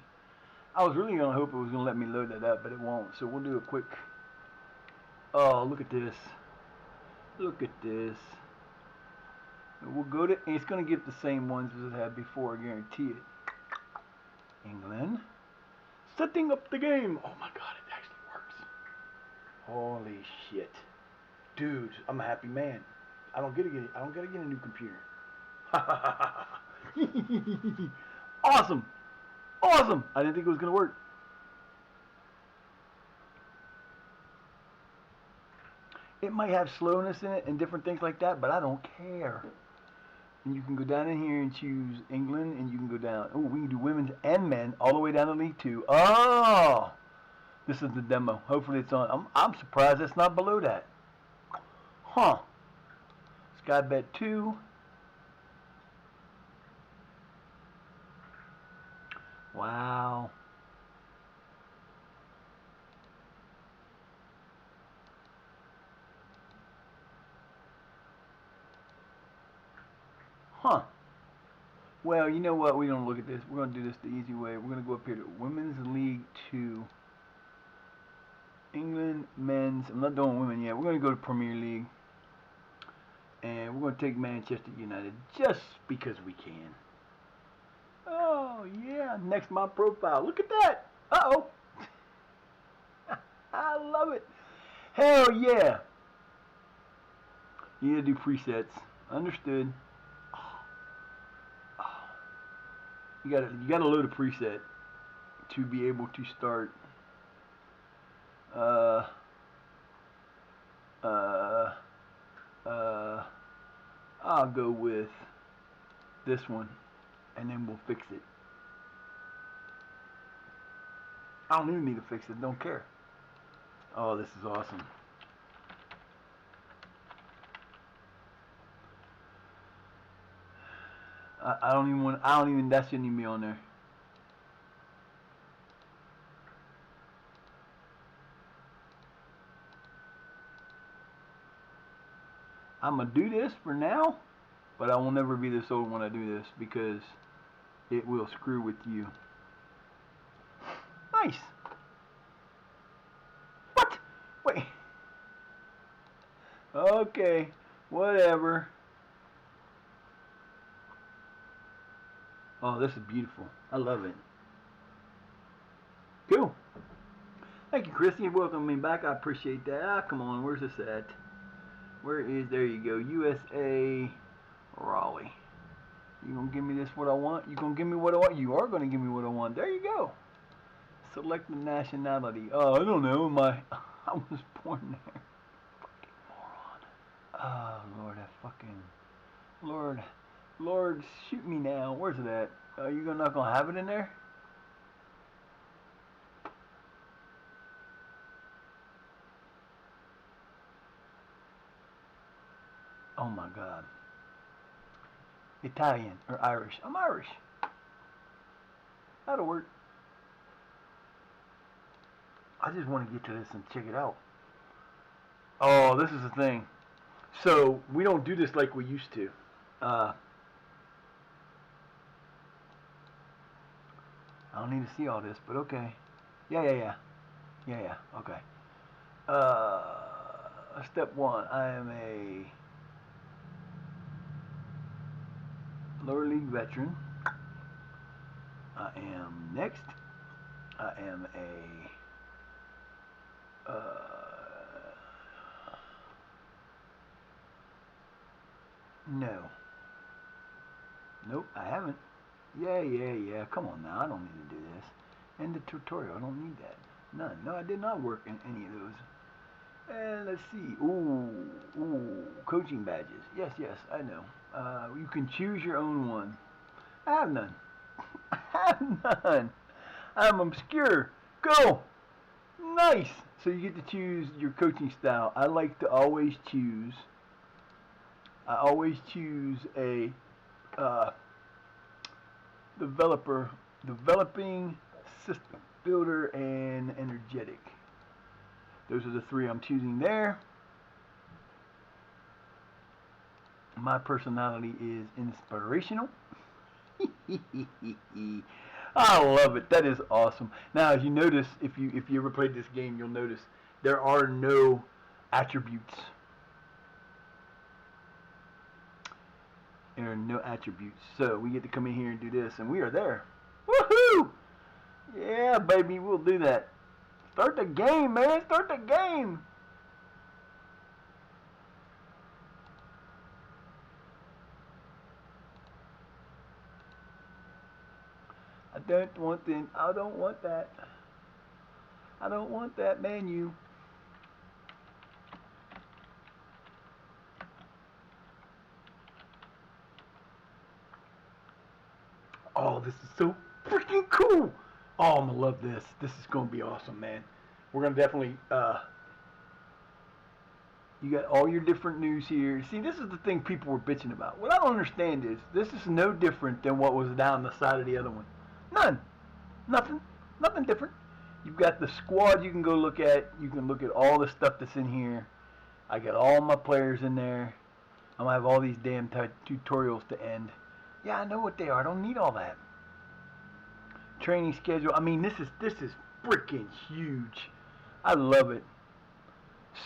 I was really going to hope it was going to let me load that up, but it won't. So we'll do a quick, oh, look at this. We'll go to, it's going to get the same ones as it had before, I guarantee it. England. Setting up the game. Oh my God, it actually works. Holy shit. Dude, I'm a happy man. I don't gotta get a new computer. Awesome. I didn't think it was gonna work. It might have slowness in it and different things like that, but I don't care. And you can go down in here and choose England, and you can go down. Oh, we can do women's and men all the way down to League 2. Oh, this is the demo. Hopefully it's on. I'm surprised it's not below that. Huh. Sky Bet 2. Wow. Huh. Well, you know what? We're going to look at this. We're going to do this the easy way. We're going to go up here to Women's League 2. England men's. I'm not doing women yet. We're going to go to Premier League. And we're going to take Manchester United just because we can. Oh, yeah. Next, my profile. Look at that. Uh-oh. I love it. Hell yeah. You got to do presets. Understood. You got to load a preset to be able to start. I'll go with this one, and then we'll fix it. I don't even need to fix it. Don't care. Oh, this is awesome. I don't even, that shouldn't even be on there. I'm going to do this for now, but I will never be this old when I do this because it will screw with you. Nice. What? Wait. Okay. Whatever. Oh, this is beautiful. I love it. Cool. Thank you, Christy. Welcome me back. I appreciate that. Ah, come on. Where's this at? Where is, there you go, USA, Raleigh. You gonna give me this what I want? You gonna give me what I want? You are gonna give me what I want. There you go. Select the nationality. Oh, I don't know. I was born there. Fucking moron. Oh, Lord, that fucking, Lord, shoot me now. Where's it at? You not gonna have it in there? Oh my God. Italian or Irish. I'm Irish. That'll work. I just want to get to this and check it out. Oh, this is the thing. So we don't do this like we used to. I don't need to see all this, but okay. Yeah. Okay. Step one. I am a lower league veteran. I am next. I am a no. Nope, I haven't. Yeah. Come on now. I don't need to do this. End the tutorial. I don't need that. None. No, I did not work in any of those. And let's see. Ooh. Coaching badges. Yes, I know. You can choose your own one. I have none. I have none. I'm obscure. Go. Nice. So you get to choose your coaching style. I like to always choose. I always choose a developing, system builder, and energetic. Those are the three I'm choosing there. My personality is inspirational. I love it. That is awesome. Now, as you notice, if you ever played this game, you'll notice there are no attributes. There are no attributes. So we get to come in here and do this, and we are there. Woohoo! Yeah, baby, we'll do that. Start the game, man. Start the game. I don't want that. I don't want that menu. Oh, this is so freaking cool. Oh, I'm gonna love this. This is gonna be awesome, man. We're gonna definitely you got all your different news here. See, this is the thing people were bitching about. What I don't understand is this is no different than what was down the side of the other one. None. Nothing different. You've got the squad you can go look at. You can look at all the stuff that's in here. I got all my players in there. I'm gonna have all these damn tutorials to end. Yeah, I know what they are. I don't need all that. Training schedule. I mean, this is freaking huge. I love it.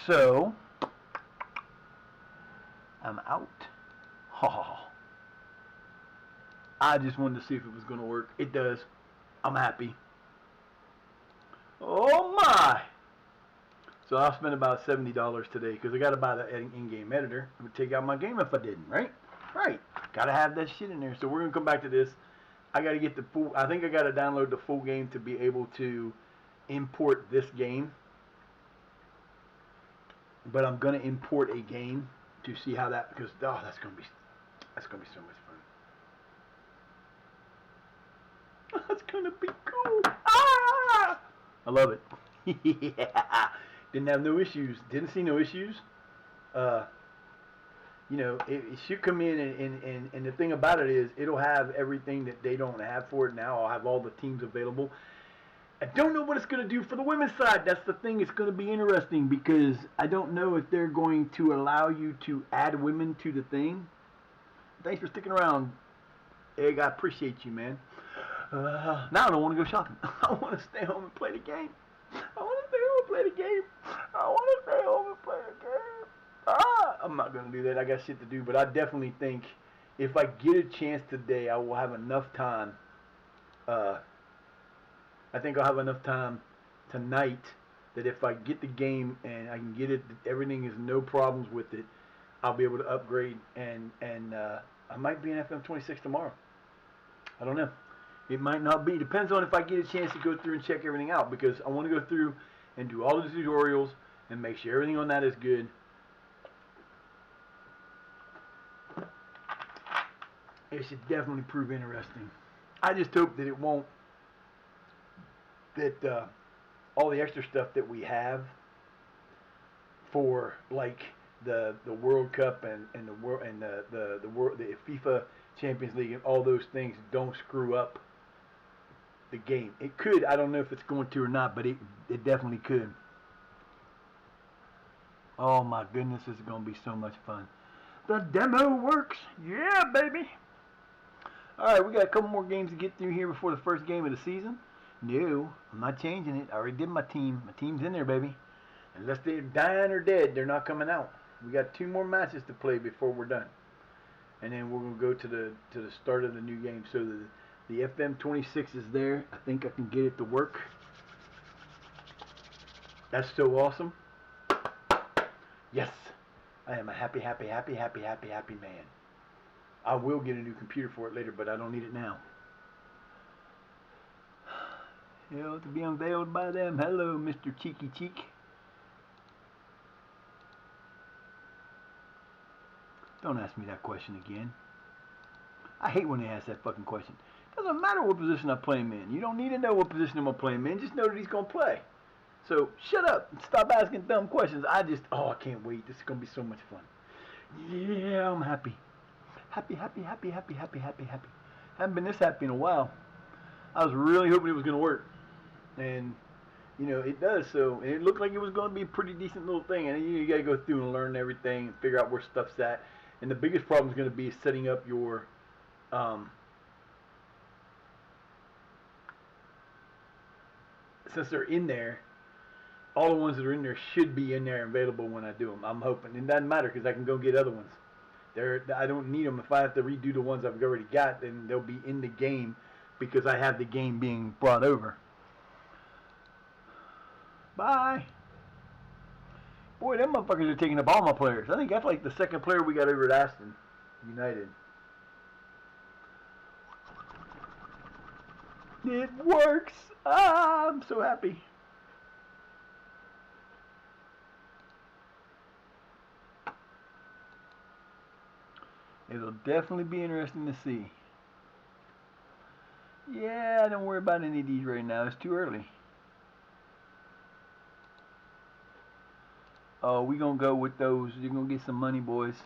So I'm out. Oh, I just wanted to see if it was gonna work. It does. I'm happy. Oh my! So I'll spend about $70 today because I got to buy the in-game editor. It would take out my game if I didn't, right? Right. Got to have that shit in there. So we're gonna come back to this. I got to get the full. I think I got to download the full game to be able to import this game. But I'm gonna import a game to see how that, because that's gonna be so much fun. That's gonna be cool. Ah! I love it. Yeah. Didn't have no issues. Didn't see no issues. It should come in, and the thing about it is it'll have everything that they don't have for it now. I'll have all the teams available. I don't know what it's going to do for the women's side. That's the thing. It's going to be interesting because I don't know if they're going to allow you to add women to the thing. Thanks for sticking around, Egg. I appreciate you, man. Now I don't want to go shopping. I want to stay home and play the game. I'm not going to do that. I got shit to do. But I definitely think if I get a chance today, I will have enough time. I think I'll have enough time tonight that if I get the game and I can get it, everything is no problems with it, I'll be able to upgrade and I might be in FM26 tomorrow. I don't know. It might not be. Depends on if I get a chance to go through and check everything out because I want to go through and do all the tutorials and make sure everything on that is good. It should definitely prove interesting. I just hope that it won't, that all the extra stuff that we have for like the World Cup and the world and the FIFA Champions League and all those things don't screw up the game. It could. I don't know if it's going to or not, but it definitely could. Oh my goodness, this is going to be so much fun. The demo works. Yeah, baby. All right, we got a couple more games to get through here before the first game of the season. No, I'm not changing it. I already did my team. My team's in there, baby. Unless they're dying or dead, they're not coming out. We got 2 more matches to play before we're done. And then we're going to go to the start of the new game. So the FM26 is there. I think I can get it to work. That's so awesome. Yes. I am a happy man. I will get a new computer for it later, but I don't need it now. To be unveiled by them. Hello, Mr. Cheeky Cheek. Don't ask me that question again. I hate when they ask that fucking question. Doesn't matter what position I play him in. You don't need to know what position I'm going to play him in. Just know that he's going to play. So, shut up and stop asking dumb questions. I can't wait. This is going to be so much fun. Yeah, I'm happy. Happy. Haven't been this happy in a while. I was really hoping it was going to work. And, it does. So, and it looked like it was going to be a pretty decent little thing. And you got to go through and learn everything and figure out where stuff's at. And the biggest problem is going to be setting up your, since they're in there, all the ones that are in there should be in there available when I do them. I'm hoping. It doesn't matter because I can go get other ones. I don't need them. If I have to redo the ones I've already got, then they'll be in the game because I have the game being brought over. Bye. Boy, them motherfuckers are taking up all my players. I think that's like the second player we got over at Aston United. It works. I'm so happy. It'll definitely be interesting to see. Yeah, don't worry about any of these right now. It's too early. Oh, we're going to go with those. You're going to get some money, boys.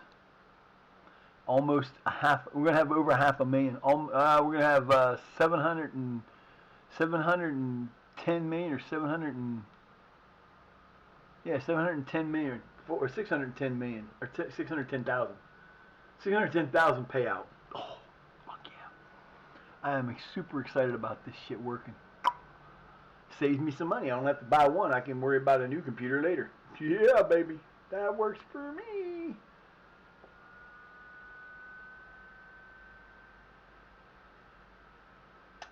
Almost a half. We're going to have over $500,000. We're going to have 710 million or 710 million or 610 million or 610,000. $610,000 payout. Oh, fuck yeah! I am super excited about this shit working. Saves me some money. I don't have to buy one. I can worry about a new computer later. Yeah, baby, that works for me.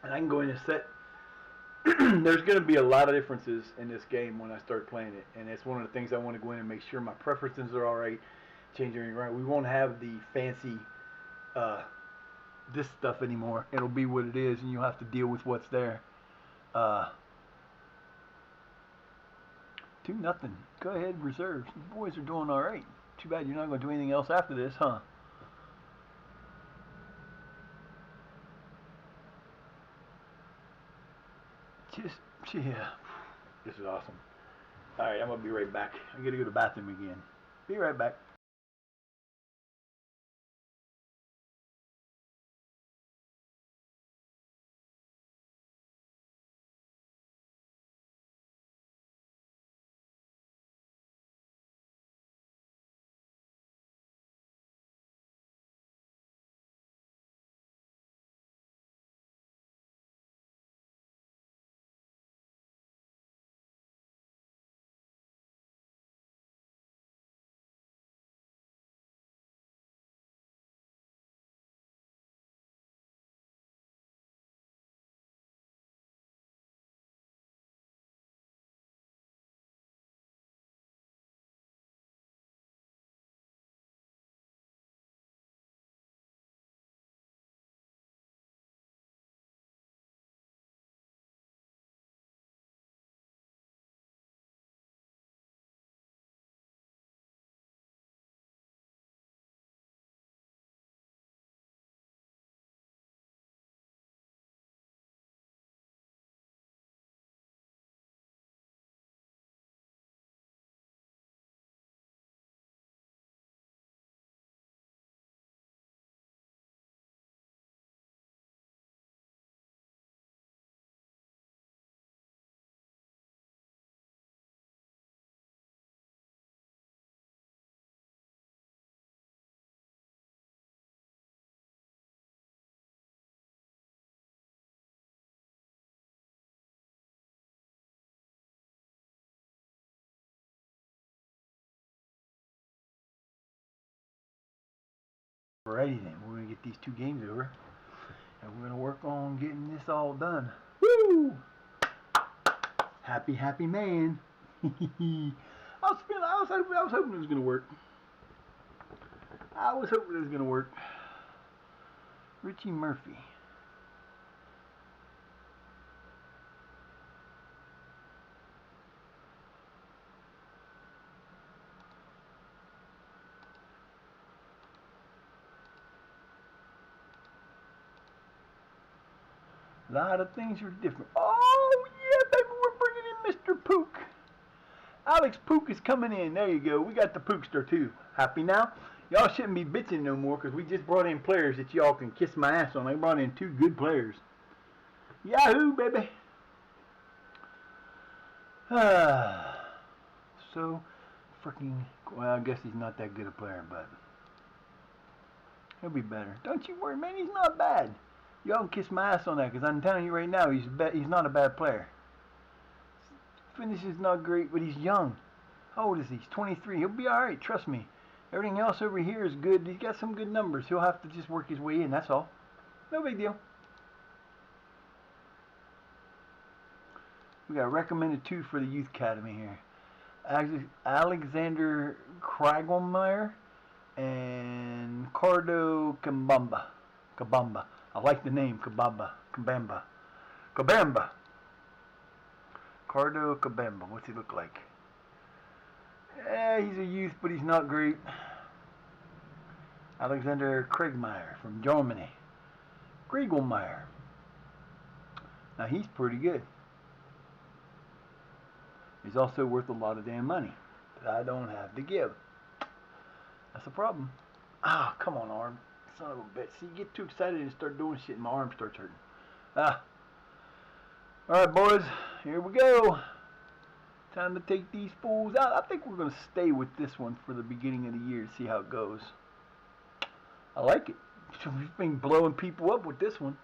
And I can go in and set. There's going to be a lot of differences in this game when I start playing it, and it's one of the things I want to go in and make sure my preferences are all right, change everything right. We won't have the fancy this stuff anymore. It'll be what it is, and you'll have to deal with what's there. 2-0. Go ahead, reserves. The boys are doing all right. Too bad you're not going to do anything else after this, huh? Just, yeah. This is awesome. All right, I'm going to be right back. I got to go to the bathroom again. Be right back. Alrighty then, we're going to get these 2 games over, and we're going to work on getting this all done. Woo! Happy, happy man. I was hoping it was going to work. I was hoping it was going to work. Richie Murphy. A lot of things are different. Oh, yeah, baby, we're bringing in Mr. Pook. Alex Pook is coming in. There you go. We got the Pookster, too. Happy now? Y'all shouldn't be bitching no more because we just brought in players that y'all can kiss my ass on. I brought in 2 good players. Yahoo, baby. So, freaking, well, I guess he's not that good a player, but he'll be better. Don't you worry, man. He's not bad. Y'all can kiss my ass on that because I'm telling you right now, he's not a bad player. Finish is not great, but he's young. How old is he? He's 23. He'll be all right. Trust me. Everything else over here is good. He's got some good numbers. He'll have to just work his way in. That's all. No big deal. We got recommended 2 for the youth academy here. Alexander Kragelmeyer and Cardo Kabamba. I like the name Kabamba. Cardo Kabamba. What's he look like? He's a youth, but he's not great. Alexander Kriegmeier from Germany. Kriegelmeyer. Now he's pretty good. He's also worth a lot of damn money that I don't have to give. That's a problem. Ah, come on, arm. Son of a bitch. See, you get too excited and start doing shit and my arm starts hurting. Alright, boys. Here we go. Time to take these fools out. I think we're going to stay with this one for the beginning of the year to see how it goes. I like it. We've been blowing people up with this one.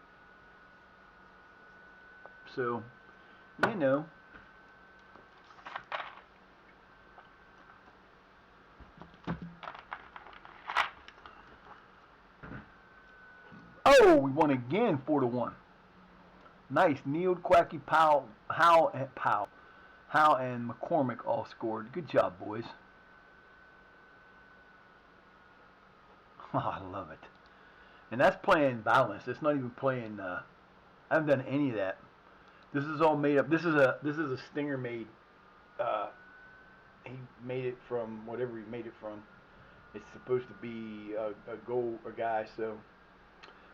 So, you know. Oh, we won again, 4-1. Nice. Neil, Quacky, Powell, Howe, and McCormick all scored. Good job, boys. Oh, I love it. And that's playing balance. It's not even playing. I haven't done any of that. This is all made up. This is a Stinger made. He made it from whatever he made it from. It's supposed to be a guy. So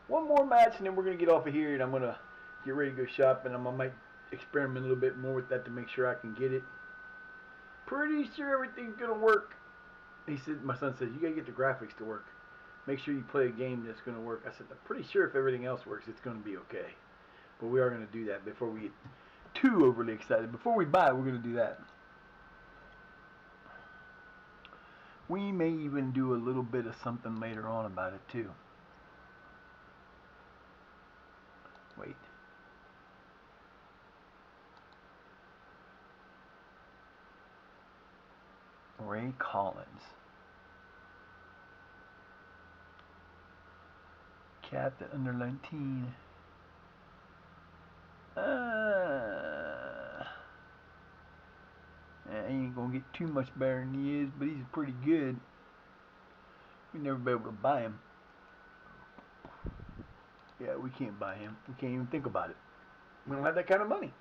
one more match, and then we're gonna get off of here, and I'm gonna get ready to go shopping. I might experiment a little bit more with that to make sure I can get it. Pretty sure everything's gonna work. He said, my son said, you gotta get the graphics to work. Make sure you play a game that's gonna work. I said, I'm pretty sure if everything else works, it's gonna be okay. But we are gonna do that before we get too overly excited. Before we buy it, we're gonna do that. We may even do a little bit of something later on about it too. Wait. Ray Collins. Captain under 19. He ain't gonna get too much better than he is, but he's pretty good. We never be able to buy him. Yeah, we can't buy him. We can't even think about it. We don't have that kind of money.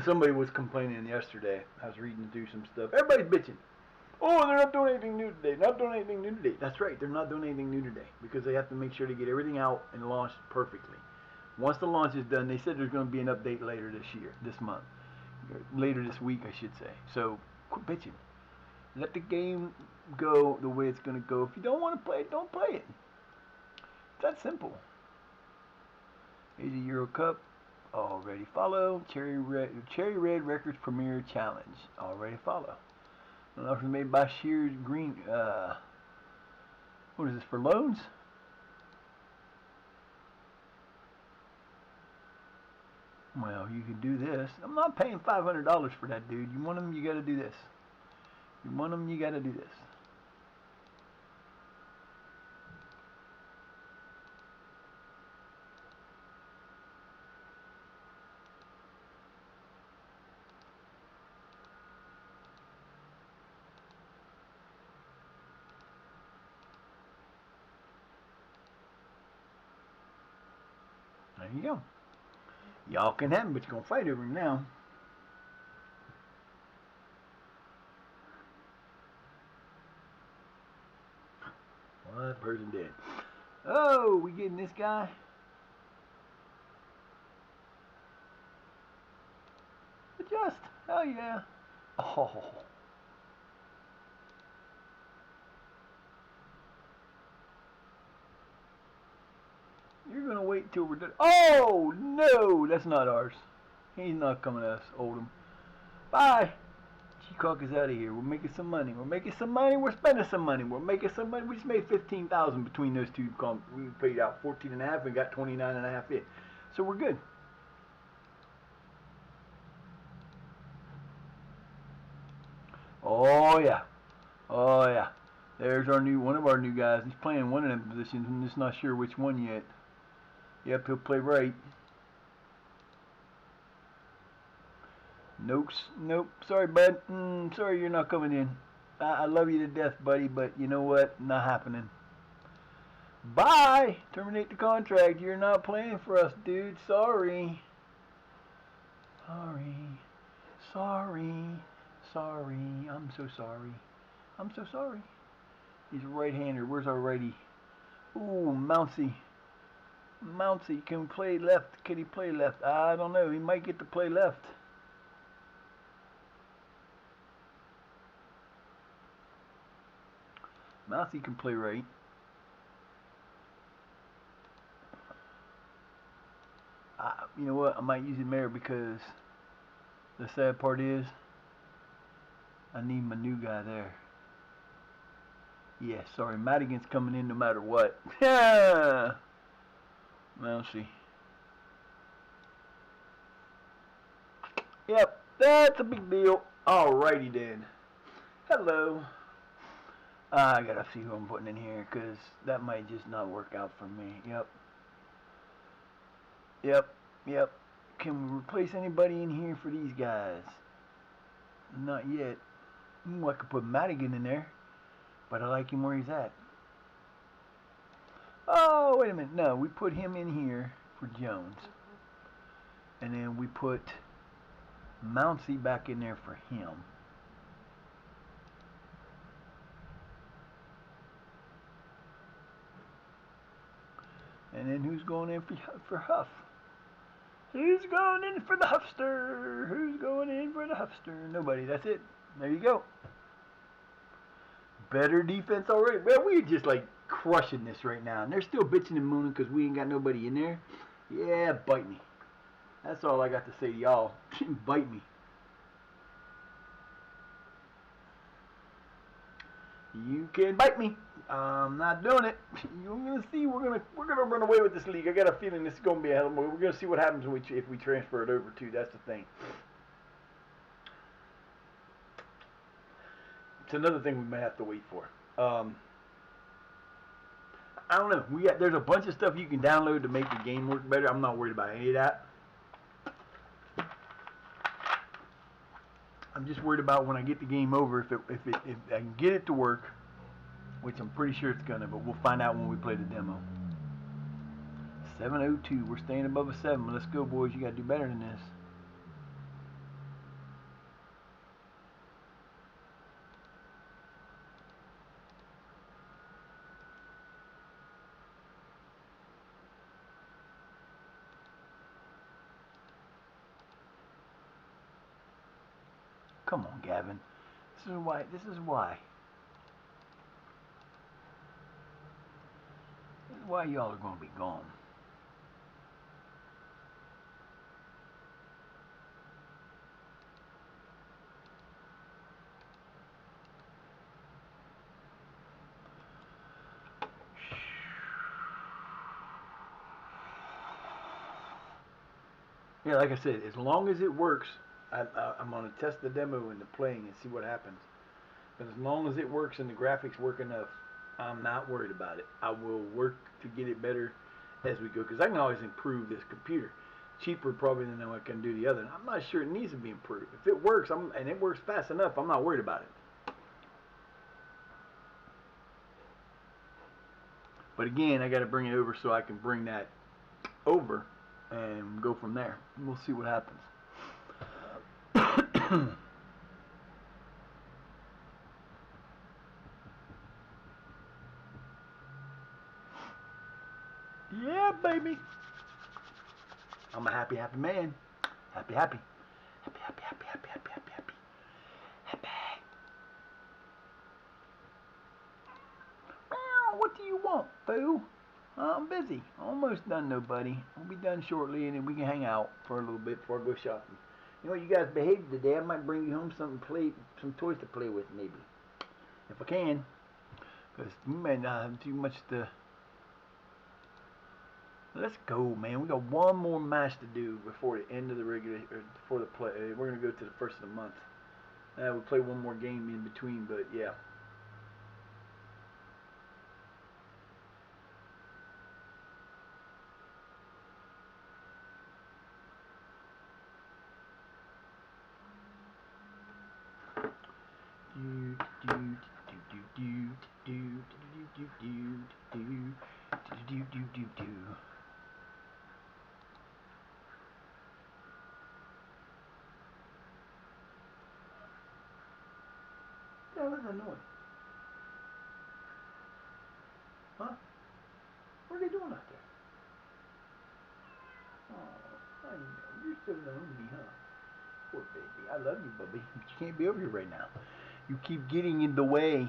Somebody was complaining yesterday. I was reading through some stuff. Everybody's bitching. Oh, they're not doing anything new today. Not doing anything new today. That's right. They're not doing anything new today because they have to make sure to get everything out and launched perfectly. Once the launch is done, they said there's going to be an update later this month. Later this week, I should say. So, quit bitching. Let the game go the way it's going to go. If you don't want to play it, don't play it. It's that simple. Asia Euro Cup. Already follow. Cherry Red Records Premier Challenge. Already follow. I don't know if it's made by Shears Green. What is this, for loans? Well, you can do this. I'm not paying $500 for that, dude. You want them, you got to do this. You want them, you got to do this. There you go. Y'all can have him, but you're going to fight over him now. One person dead. Oh, we getting this guy? Adjust. Hell yeah. Oh. You're going to wait till we're done. Oh, no. That's not ours. He's not coming to us, Oldham. Bye. Cheacock is out of here. We're making some money. We're making some money. We're spending some money. We're making some money. We just made $15,000 between those two. We paid out 14.5 and got 29.5 in. So we're good. Oh yeah. Oh yeah. There's one of our new guys. He's playing one of them positions and just not sure which one yet. Yep, he'll play right. Nope. Sorry, bud. Sorry you're not coming in. I love you to death, buddy, but you know what? Not happening. Bye! Terminate the contract. You're not playing for us, dude. Sorry. I'm so sorry. He's a right-hander. Where's our righty? Ooh, Mouncey. Can he play left? Can he play left? I don't know. He might get to play left. Mouncey can play right. You know what? I might use him there because the sad part is I need my new guy there. Yeah, sorry, Madigan's coming in no matter what. Yeah. Well, see. Yep, that's a big deal. Alrighty then. Hello. I gotta see who I'm putting in here, because that might just not work out for me. Yep. Yep. Yep. Can we replace anybody in here for these guys? Not yet. I could put Madigan in there, but I like him where he's at. Oh, wait a minute. No, we put him in here for Jones. And then we put Mouncey back in there for him. And then who's going in for Huff? Who's going in for the Huffster? Who's going in for the Huffster? Nobody. That's it. There you go. Better defense already. Well, we're just like crushing this right now. And they're still bitching and mooning because we ain't got nobody in there. Yeah, bite me. That's all I got to say to y'all. Bite me. You can bite me. I'm not doing it. You're gonna see. We're gonna run away with this league. I got a feeling this is gonna be a hell of a. We're gonna see what happens if we transfer it over too. That's the thing. It's another thing we may have to wait for. I don't know. There's a bunch of stuff you can download to make the game work better. I'm not worried about any of that. I'm just worried about when I get the game over if I can get it to work, which I'm pretty sure it's gonna. But we'll find out when we play the demo. 7:02. We're staying above a 7. Let's go, boys. You gotta do better than this. Come on, Gavin. This is why. This is why y'all are gonna be gone. Yeah, like I said, as long as it works, I'm gonna test the demo into playing and see what happens. But as long as it works and the graphics work enough, I'm not worried about it. I will work to get it better as we go, because I can always improve this computer. Cheaper probably than I can do the other. I'm not sure it needs to be improved. If it works, and it works fast enough, I'm not worried about it. But again, I got to bring it over so I can bring that over and go from there. We'll see what happens. Yeah, baby. I'm a happy, happy man. Happy, happy. Happy, happy, happy, happy, happy, happy, happy. Happy. What do you want, boo? I'm busy. Almost done, though, buddy. We'll be done shortly, and then we can hang out for a little bit before I go shopping. You know what, you guys behaved today. I might bring you home some toys to play with, maybe. If I can. Because you may not have too much to... Let's go, man. We got one more match to do before the end of the regular... before the play. We're going to go to the first of the month. We'll play one more game in between, but yeah. What was that noise? Huh? What are they doing out there? Oh, I know. You're so lonely, huh? Poor baby. I love you, Bubby. But you can't be over here right now. You keep getting in the way.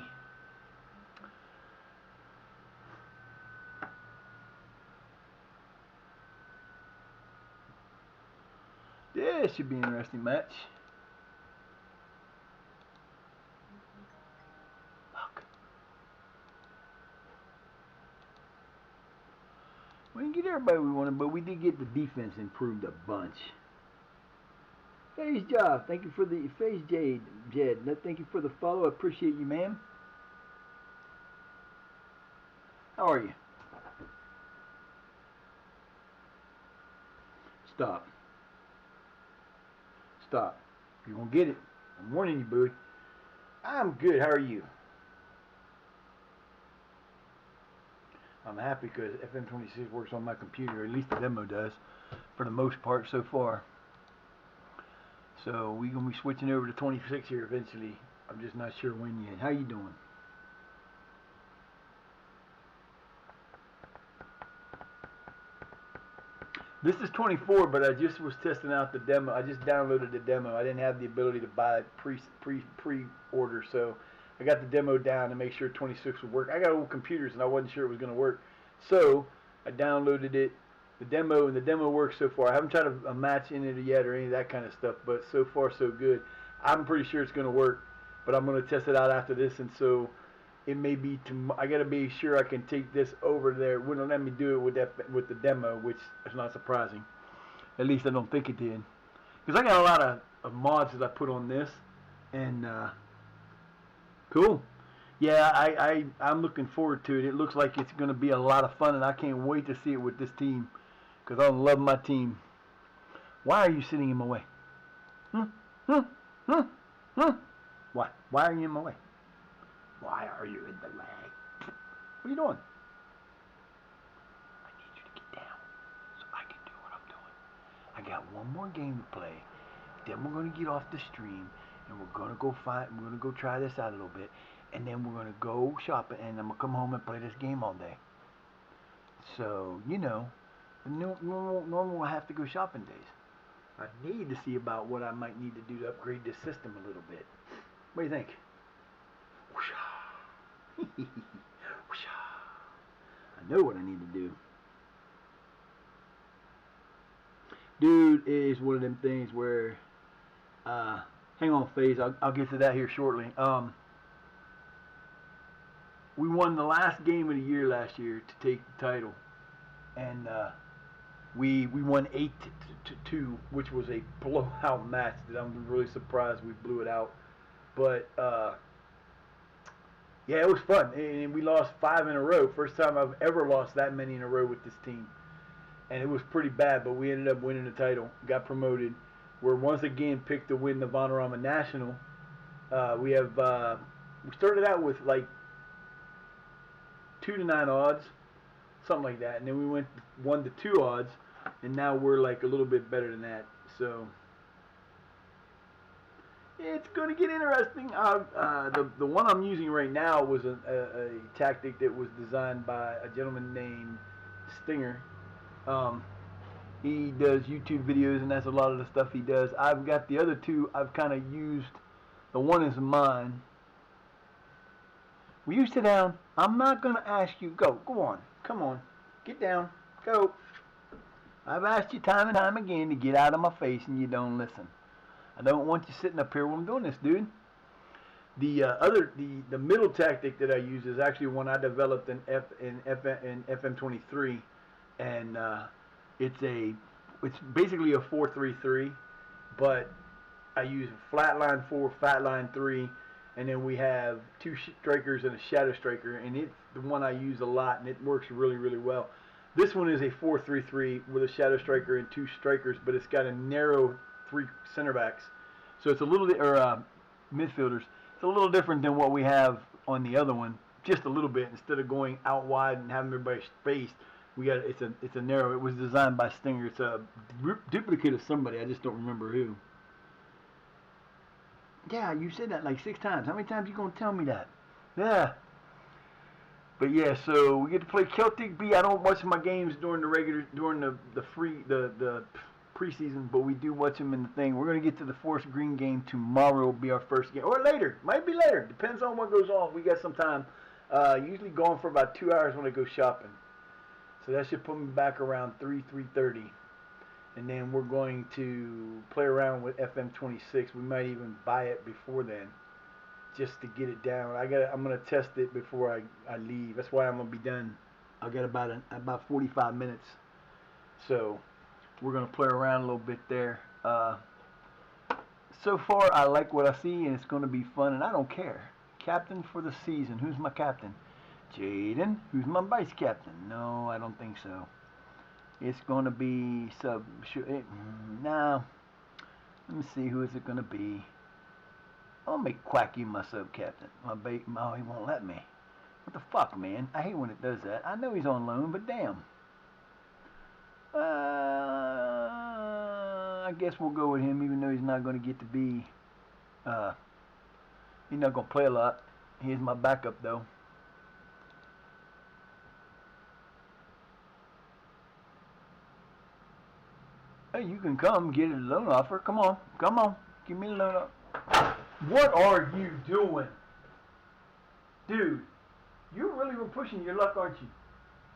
This should be an interesting match. Look. We didn't get everybody we wanted, but we did get the defense improved a bunch. Phase Job, thank you for the Phase Jade, Jed. Thank you for the follow. I appreciate you, man. How are you? Stop. Stop. You're gonna get it. I'm warning you, boo. I'm good. How are you? I'm happy because FM26 works on my computer, or at least the demo does, for the most part so far. So we're gonna be switching over to 26 here eventually. I'm just not sure when yet. How you doing? This is 24, but I just was testing out the demo. I just downloaded the demo. I didn't have the ability to buy it pre-order, so I got the demo down to make sure 26 would work. I got old computers and I wasn't sure it was going to work, so I downloaded it, the demo, and the demo works so far. I haven't tried a match in it yet or any of that kind of stuff, but so far so good. I'm pretty sure it's going to work, but I'm going to test it out after this, and so it may be I gotta be sure I can take this over there. It wouldn't let me do it with the demo, which is not surprising. At least I don't think it did, because I got a lot of mods that I put on this, and cool. Yeah, I'm looking forward to it. It looks like it's gonna be a lot of fun, and I can't wait to see it with this team, because I love my team. Why are you sitting in my way? Why? Why are you in my way? Why are you in the way? What are you doing? I need you to get down so I can do what I'm doing. I got one more game to play. Then we're gonna get off the stream and we're gonna go try this out a little bit, and then we're gonna go shopping, and I'm gonna come home and play this game all day. So, you know, the normal I have to go shopping days. I need to see about what I might need to do to upgrade this system a little bit. What do you think? I know what I need to do. Dude is one of them things where, hang on, Phase, I'll get to that here shortly. We won the last game of the year last year to take the title, and we won 8-2, which was a blowout match that I'm really surprised we blew it out. But yeah, it was fun, and we lost 5 in a row. First time I've ever lost that many in a row with this team, and it was pretty bad. But we ended up winning the title, got promoted. We're once again picked to win the Vanarama National. We started out with like 2-9 odds, something like that, and then we went 1-2 odds, and now we're like a little bit better than that. So it's going to get interesting. The one I'm using right now was a tactic that was designed by a gentleman named Stinger. He does YouTube videos, and that's a lot of the stuff he does. I've got the other two I've kind of used. The one is mine. Will you sit down? I'm not going to ask you. Go on. Come on. Get down. Go. I've asked you time and time again to get out of my face, and you don't listen. I don't want you sitting up here while I'm doing this, dude. The middle tactic that I use is actually one I developed in FM23, and it's basically a 4-3-3, but I use flat line 4, flat line 3, and then we have 2 strikers and a shadow striker, and it's the one I use a lot, and it works really, really well. This one is a 4-3-3 with a shadow striker and 2 strikers, but it's got a narrow 3 center backs, so it's a little midfielders. It's a little different than what we have on the other one, just a little bit. Instead of going out wide and having everybody spaced, it's a narrow. It was designed by Stinger. It's a duplicate of somebody. I just don't remember who. Yeah, you said that like 6 times. How many times you gonna tell me that? Yeah. But yeah, so we get to play Celtic B. I don't watch my games during the preseason, but we do watch them in the thing. We're going to get to the Forest Green game tomorrow. Will be our first game, or later. Might be later. Depends on what goes on. We got some time. Usually gone for about 2 hours when I go shopping. So that should put me back around 3:30. And then we're going to play around with FM26. We might even buy it before then, just to get it down. I'm going to test it before I leave. That's why I'm going to be done I got about 45 minutes, so we're gonna play around a little bit there. So far, I like what I see, and it's gonna be fun, and I don't care. Captain for the season. Who's my captain? Jaden. Who's my vice captain? No, I don't think so. It's gonna be sub. Nah. Let me see. Who is it gonna be? I'll make Quacky my sub captain. Oh, he won't let me. What the fuck, man? I hate when it does that. I know he's on loan, but damn. I guess we'll go with him, even though he's not going to get to be. He's not going to play a lot. He's my backup, though. Hey, you can come get a loan offer. Come on. Come on. Give me a loan offer. What are you doing? Dude, you really were pushing your luck, aren't you?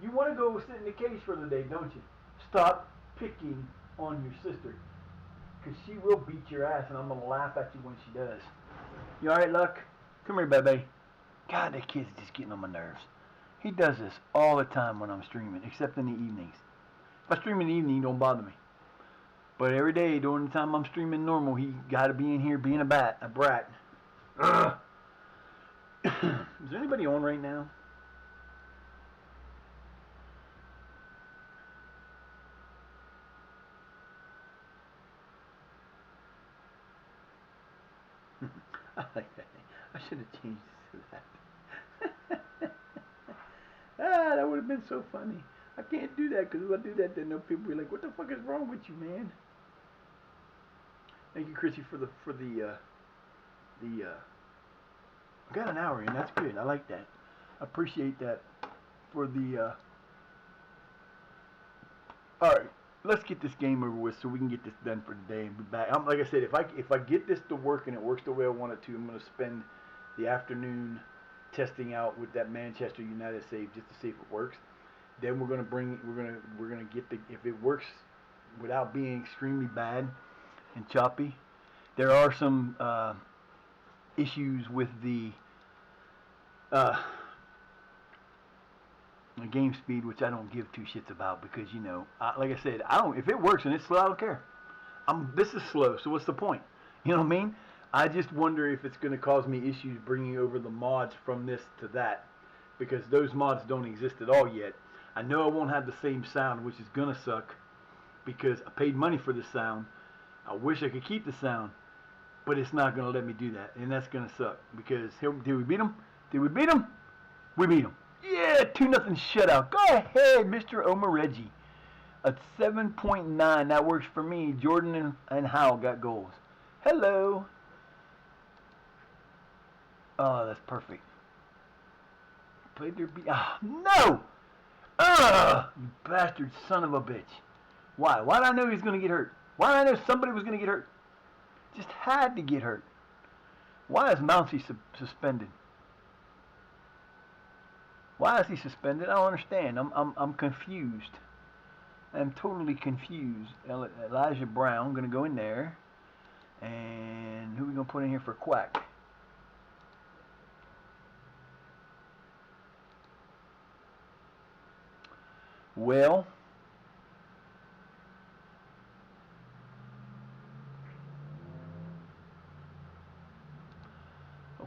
You want to go sit in the cage for the day, don't you? Stop picking on your sister. Because she will beat your ass, and I'm going to laugh at you when she does. You alright, Luck? Come here, baby. God, that kid's just getting on my nerves. He does this all the time when I'm streaming, except in the evenings. If I stream in the evening, he don't bother me. But every day, during the time I'm streaming normal, he got to be in here being a brat. Ugh. Is there anybody on right now? I like that thing. I should have changed it to that. That would have been so funny. I can't do that because if I do that, then no people will be like, "What the fuck is wrong with you, man?" Thank you, Chrissy, for the I got an hour in. That's good. I like that. I appreciate that for the. All right, let's get this game over with so we can get this done for today and be back. Like I said, if I get this to work and it works the way I want it to, I'm gonna spend the afternoon testing out with that Manchester United save just to see if it works. Then we're gonna get the if it works without being extremely bad and choppy. There are some issues with the game speed, which I don't give two shits about because like I said, I don't. If it works and it's slow, I don't care. This is slow, so what's the point? You know what I mean? I just wonder if it's going to cause me issues bringing over the mods from this to that because those mods don't exist at all yet. I know I won't have the same sound, which is going to suck because I paid money for the sound. I wish I could keep the sound, but it's not going to let me do that, and that's going to suck because did we beat them? Did we beat them? We beat them. Yeah, 2-0 shutout. Go ahead, Mr. Omareji. A 7.9. That works for me. Jordan and Howell got goals. Hello. Oh, that's perfect. Played their no! You bastard son of a bitch. Why? Why did I know he was going to get hurt? Why did I know somebody was going to get hurt? Just had to get hurt. Why is Mouncey suspended? Why is he suspended? I don't understand. I'm confused. I'm totally confused. Elijah Brown going to go in there. And who are we going to put in here for Quack? Well,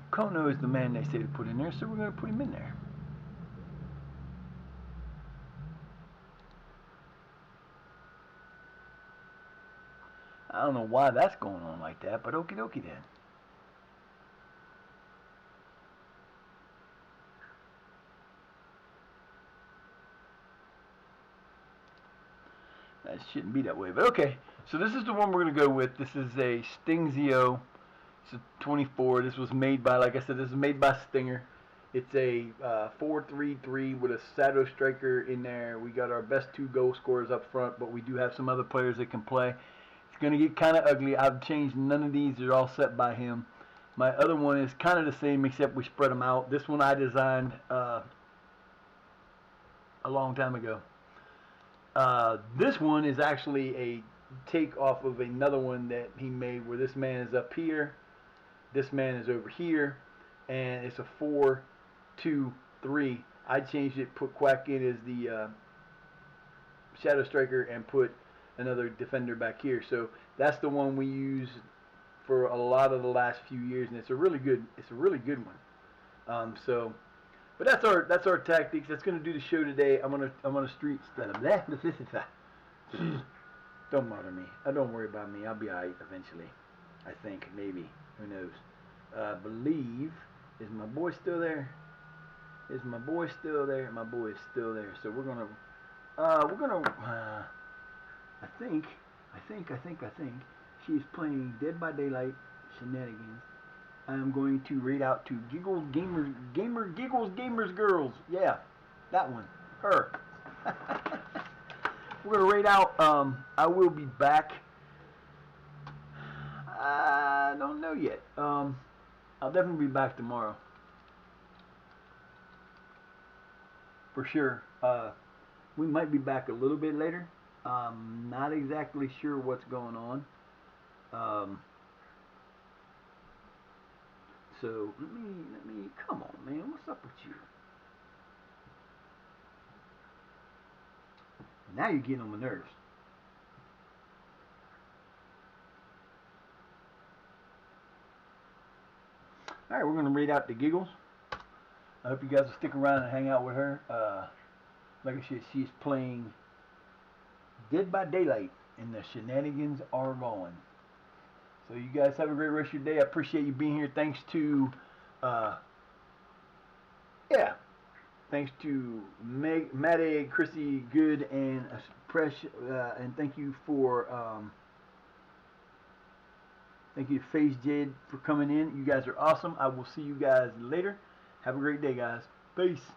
Kono is the man they say to put in there, so we're going to put him in there. I don't know why that's going on like that, but okie dokie then. That shouldn't be that way, but okay. So this is the one we're going to go with. This is a Stingzio. It's a 24. This was made by, like I said, this is made by Stinger. It's a 4-3-3 with a shadow striker in there. We got our best 2 goal scorers up front, but we do have some other players that can play. It's going to get kind of ugly. I've changed none of these. They're all set by him. My other one is kind of the same, except we spread them out. This one I designed a long time ago. This one is actually a take off of another one that he made where this man is up here, this man is over here, and it's a 4-2-3. I changed it, put Quack in as the Shadow Striker, and put another defender back here. So that's the one we use for a lot of the last few years, and it's a really good one. So, but that's our tactics. That's gonna do the show today. I'm gonna street Don't bother me. Don't worry about me. I'll be alright eventually. I think, maybe. Who knows? Believe. Is my boy still there? Is my boy still there? My boy is still there. So we're gonna I think she's playing Dead by Daylight Shenanigans. I'm going to read out to Giggles Gamers Girls. Yeah, that one. Her. We're gonna rate out. I will be back. I don't know yet. I'll definitely be back tomorrow. For sure. We might be back a little bit later. Not exactly sure what's going on. So let me come on, man. What's up with you? Now you're getting on my nerves. All right, we're gonna read out the Giggles. I hope you guys will stick around and hang out with her. Like I said, she's playing Dead by Daylight, and the shenanigans are going. So you guys have a great rest of your day. I appreciate you being here. Thanks to thanks to Maddie, Chrissy, Good, and and thank you to Face Jade for coming in. You guys are awesome. I will see you guys later. Have a great day, guys. Peace.